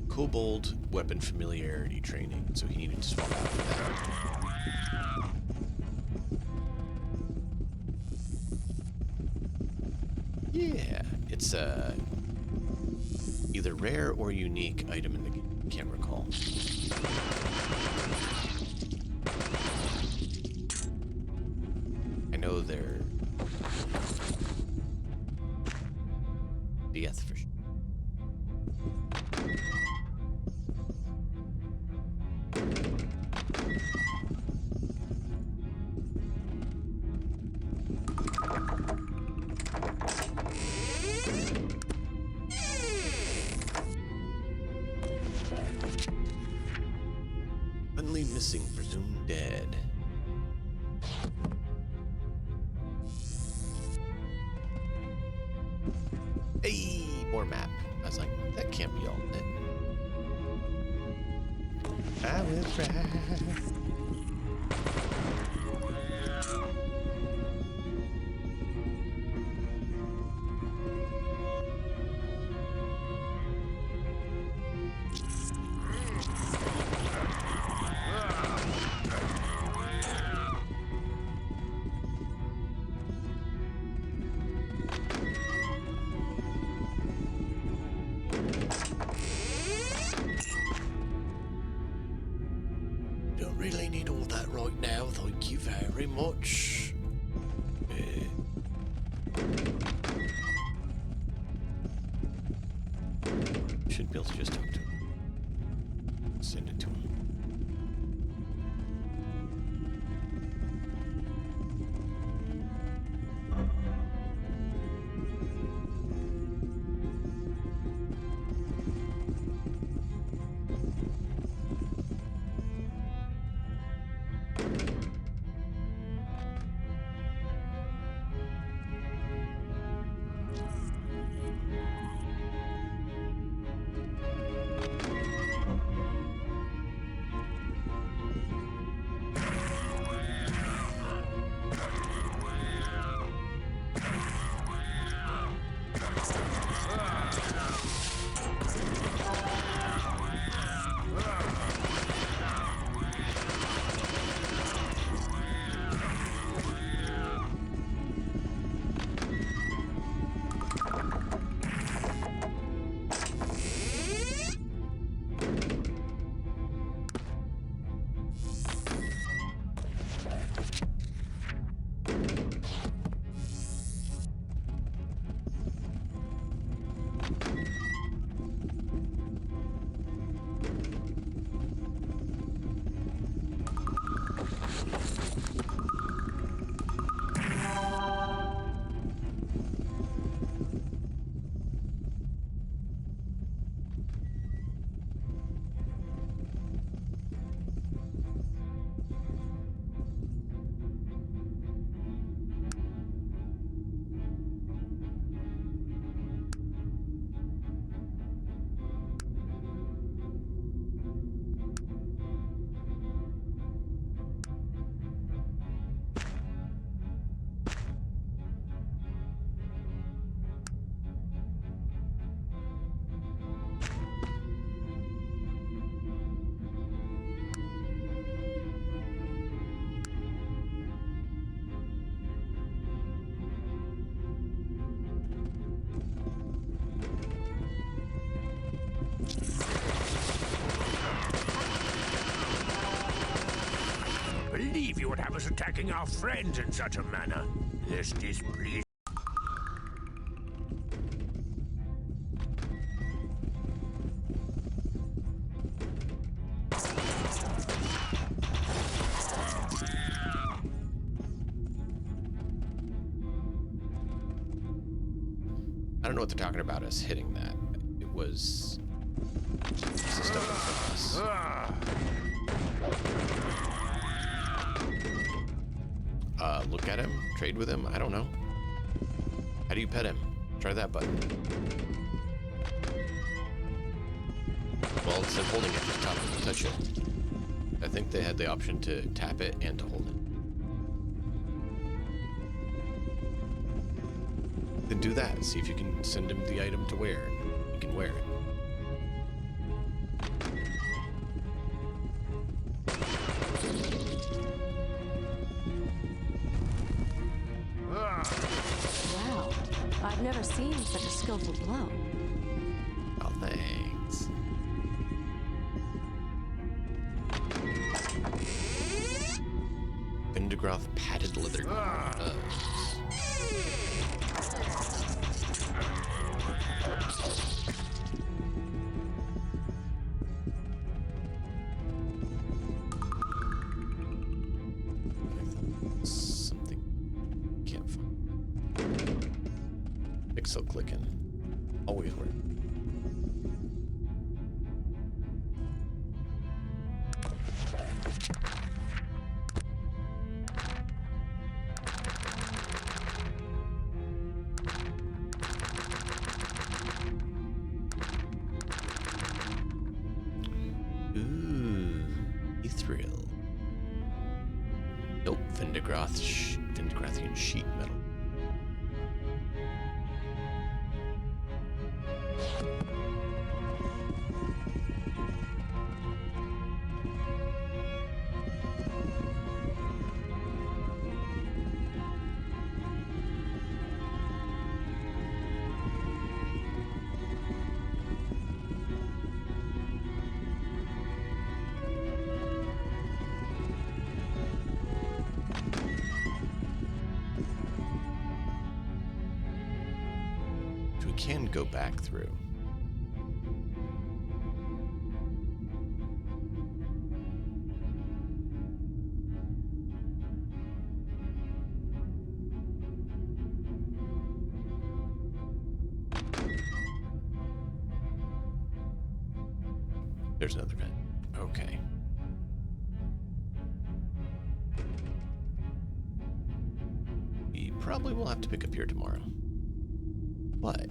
A: Kobold weapon familiarity training, so he needed to swap out for that. Yeah, it's either rare or unique item in the game. Can't recall. I know they're death for sure. Suddenly missing, presumed dead. Hey, more map. I was like, that can't be all it. I will try. Don't really need all that right now, thank you very much. Should be able to just talk to him. Send it to him.
M: believe you would have us attacking our friends in such a manner. This displeases.
A: I don't know what they're talking about us hitting that. It was stuff from us. Look at him, trade with him. I don't know. How do you pet him? Try that button. Well, instead of holding it, just touch it. I think they had the option to tap it and to hold it. Then do that. See if you can send him the item to wear. You can wear it.
B: Wow, I've never seen such a skillful blow.
A: Oh, thanks. Vindegroth padded leather gloves. Something can't find. Pixel clicking. Always work. Ooh, Ethereal. Nope, Vindegrothian sheet metal. Can go back through. There's another vent. Okay. We probably will have to pick up here tomorrow. But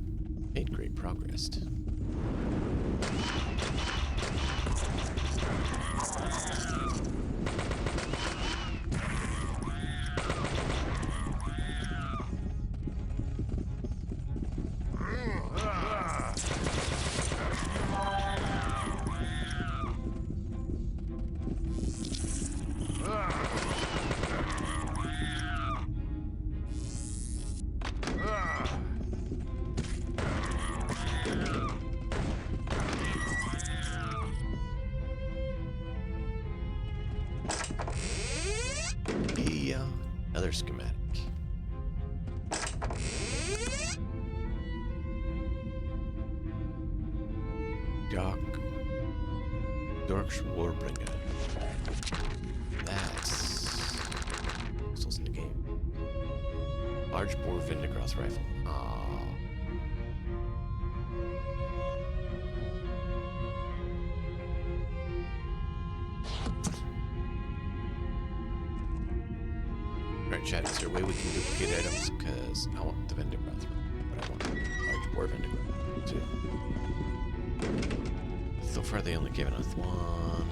A: made great progress. Another schematic. Dork's Warbringer. That's missiles in the game. Large bore Vindegroth rifle. Aww. Alright, chat, is there a way we can duplicate items? Because I want the Vindegroth, but I want large bore Vindegroth too. So far, they only given us one.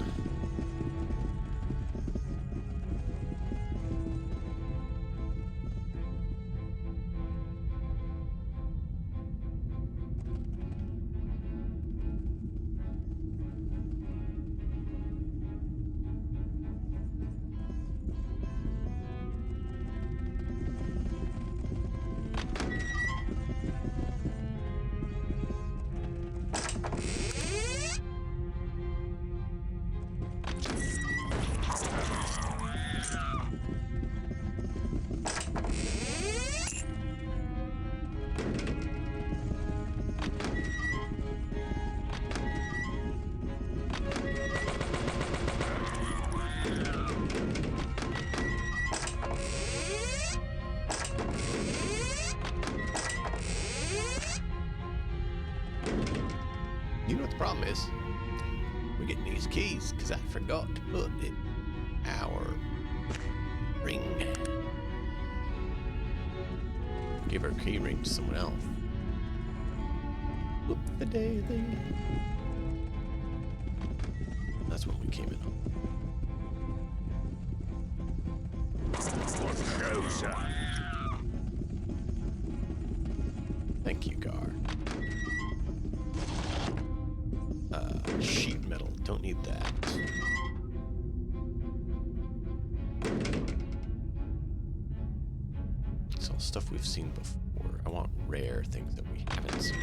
A: You know what the problem is? We're getting these keys because I forgot to put it our ring. Give our key ring to someone else. Whoop the daisy. That's what we came in on.
M: Closer.
A: Thank you, Gar. Sheet metal. Don't need that. It's all stuff we've seen before. I want rare things that we haven't seen.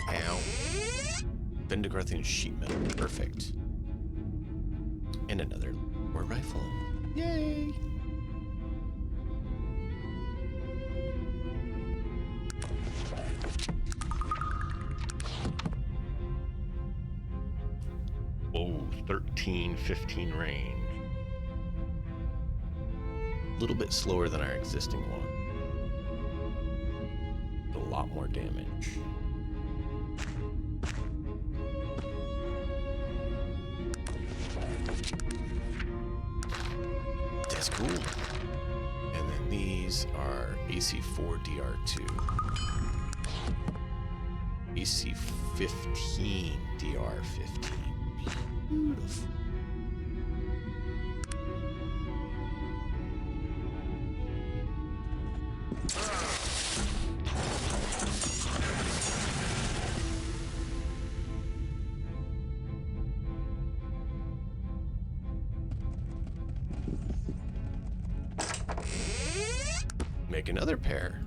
A: Uh-oh. Vendigarthian sheet metal. Perfect. And another war rifle. Yay! Oh, 13, 15 range. A little bit slower than our existing one. But a lot more damage. That's cool. And then these are AC4 DR2. AC15 DR15. Beautiful. Make another pair.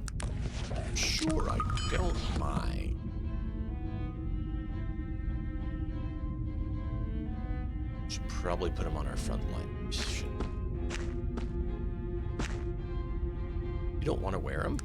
A: Sure, I don't mind. Should probably put them on our front line. You don't want to wear them?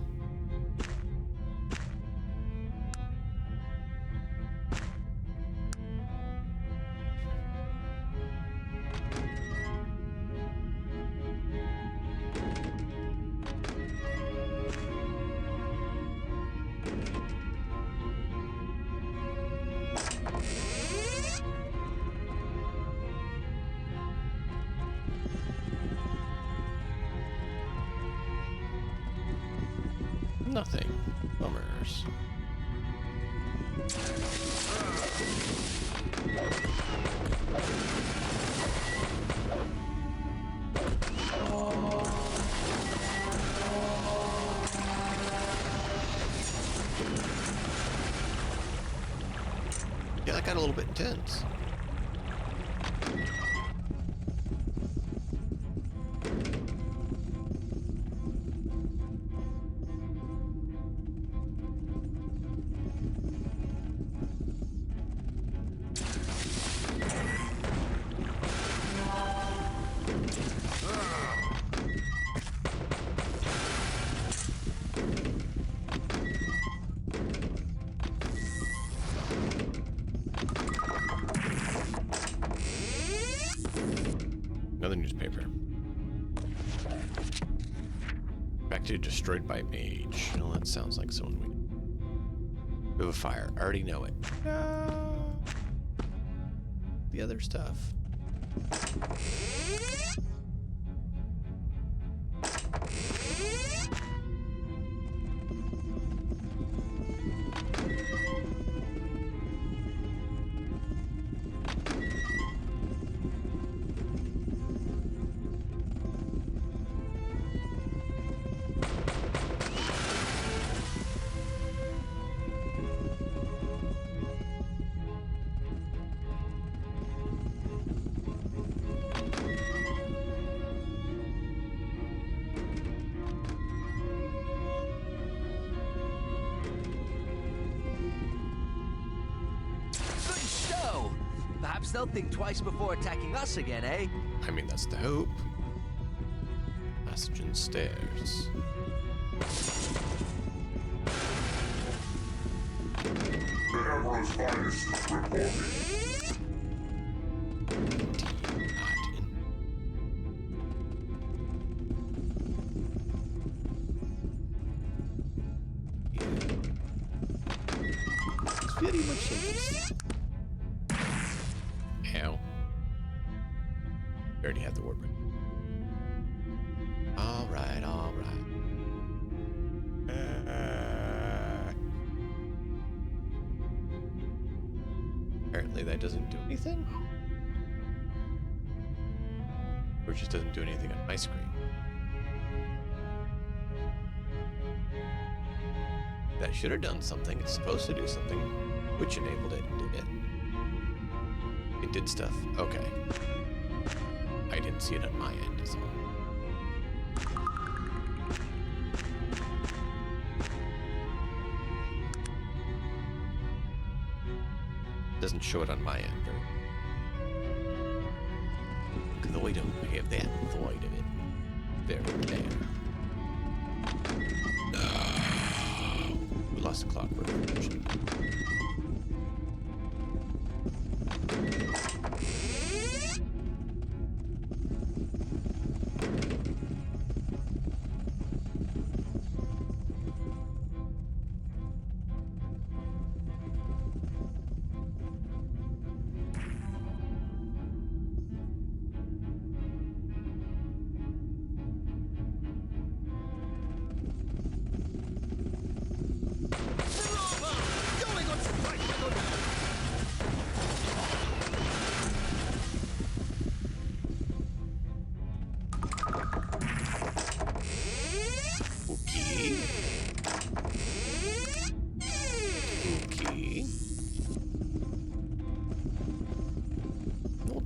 A: Nothing. Bummers. Yeah, that got a little bit intense. Another newspaper. Factory destroyed by mage. Well, that sounds like someone we... Vivifire. I already know it. The other stuff.
D: they'll think twice before attacking us again, eh?
A: I mean, that's the hope. Bastion stairs.
K: The Emperor's finest reporting.
A: It's very much interesting. Ow. We already have the warp ring. Alright, alright. Apparently that doesn't do anything? Or it just doesn't do anything on my screen. That should have done something. It's supposed to do something. Which enabled it, did it? It did stuff. Okay. I didn't see it on my end, is all. Doesn't show it on my end. Though I don't have that void of it. There, there. No. We lost the clockwork version.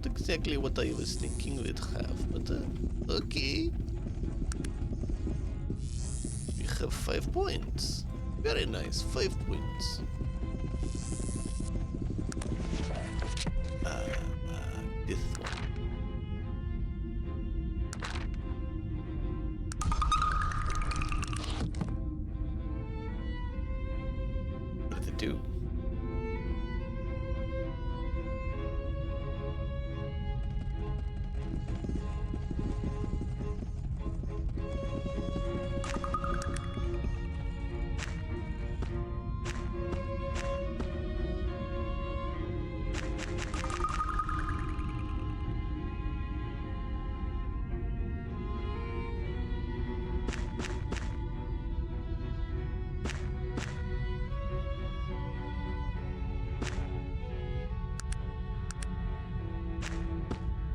A: Exactly what I was thinking we'd have, but okay. We have 5 points. Very nice, 5 points. This one. What does it do?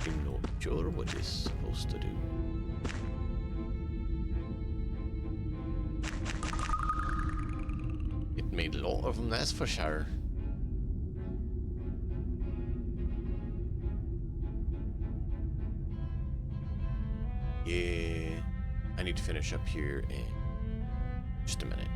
A: I'm not sure what it's supposed to do. It made a lot of them, that's for sure. Yeah, I need to finish up here in just a minute.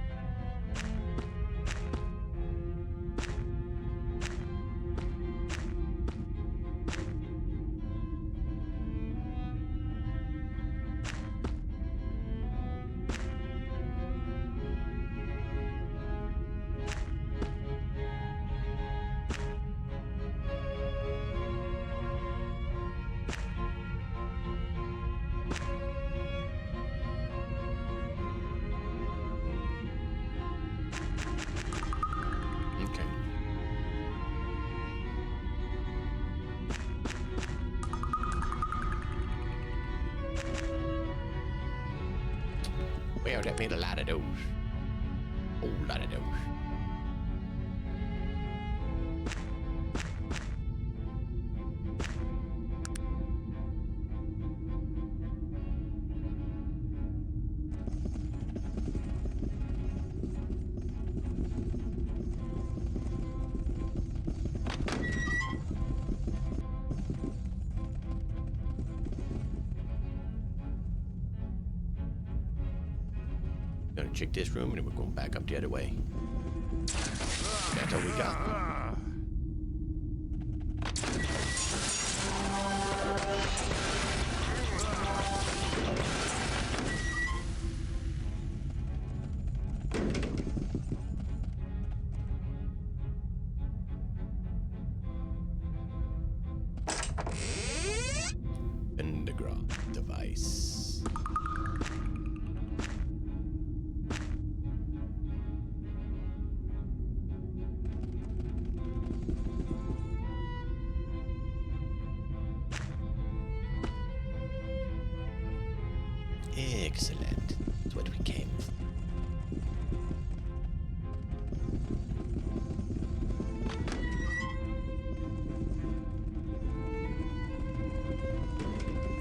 A: Well, that made a lot of those. A whole lot of those. Gonna check this room and then we're going back up the other way. That's all we got. Endogram device. Excellent. That's what we came for.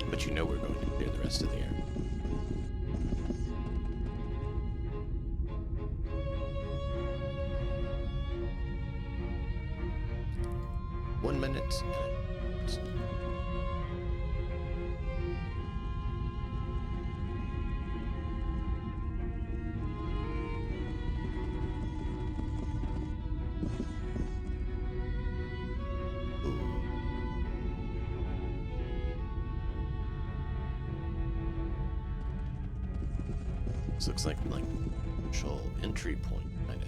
A: But you know we're going to clear the rest of the air. One minute. This looks like initial entry point, kind of.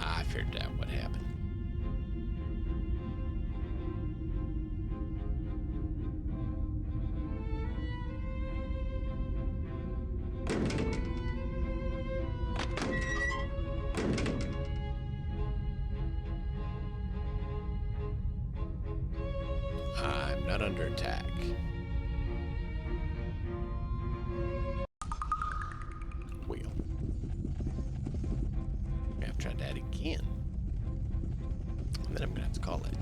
A: I figured out what happened. I'm not under attack. Wheel. I've tried that again. And then I'm gonna have to call it.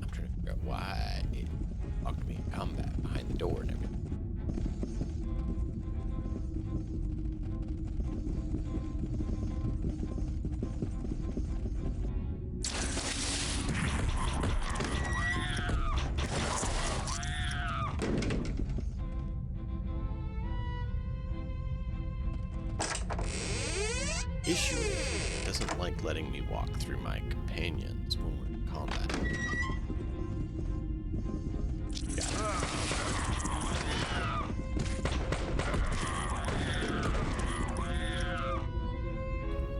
A: I'm trying to figure out why it locked me in combat behind the door and everything. Issue is, it doesn't like letting me walk through my companions when we're in combat.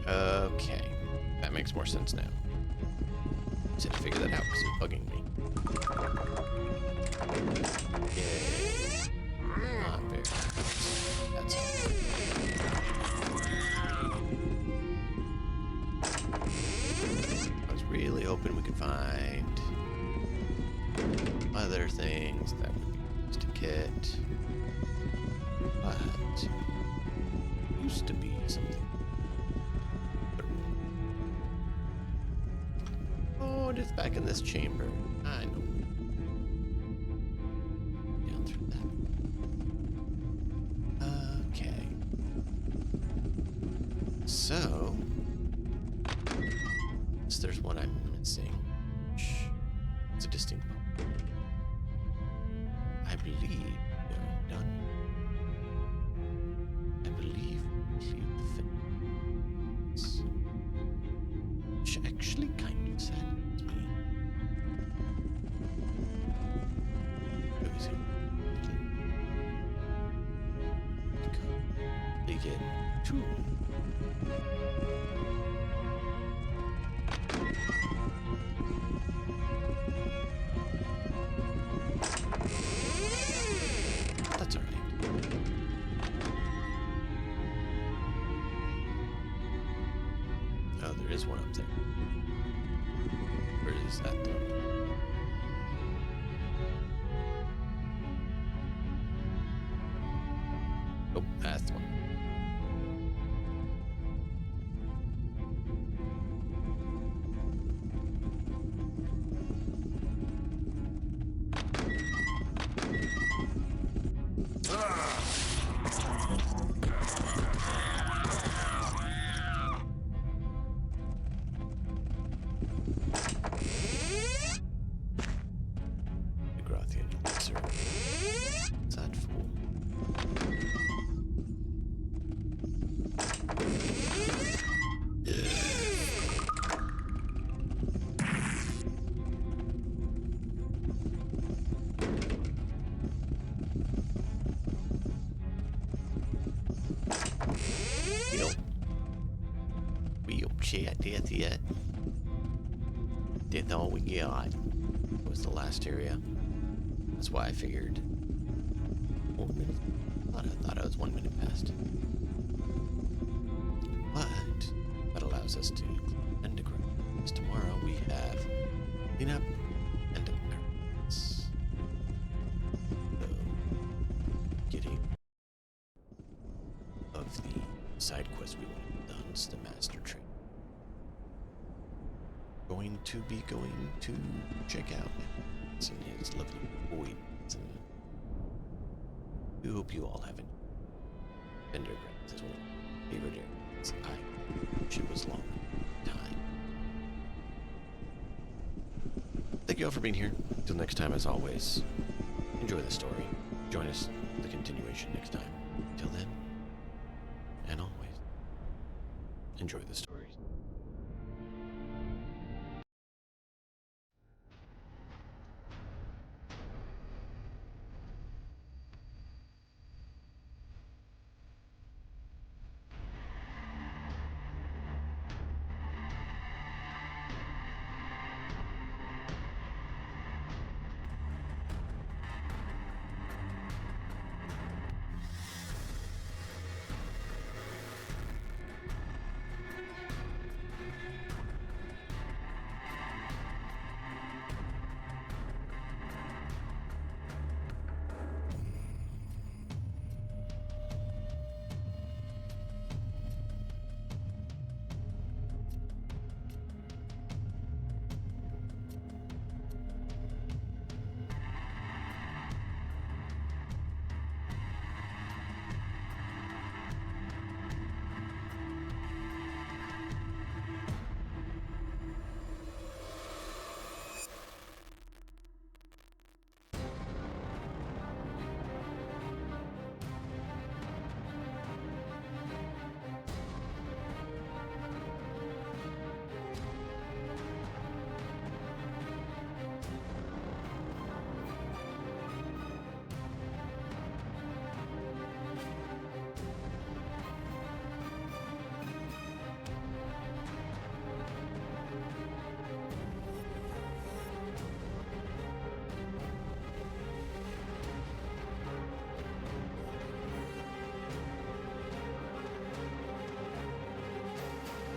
A: Okay, that makes more sense now. Just had to figure that out because it's bugging me. Yeah. Not very. That's it. I was really hoping we could find other things that would be used to kit, but it used to be something. Oh, and it's back in this chamber. I know. Down through that. Okay. So, there's one I'm missing. It's a distinct point. I believe they're done. I believe we cleared the fence. Which actually kind of saddens me. Who is it? They get two. That's all right. Oh, there is one up there. Where is that though? Oh, that's the one. Death yet. Death all we got was the last area. That's why I figured 4 minutes. I thought I was 1 minute past. But that allows us to end the group. Because tomorrow we have cleanup and Arronax. So getting of the side quest we want to have done is the master trade. Going to be going to check out and his lovely boys, and we hope you all have an Enderground as one of my favorite areas. I wish it was long time. Thank you all for being here. Until next time, as always, enjoy the story. Join us for the continuation next time. Till then, and always, enjoy the stories.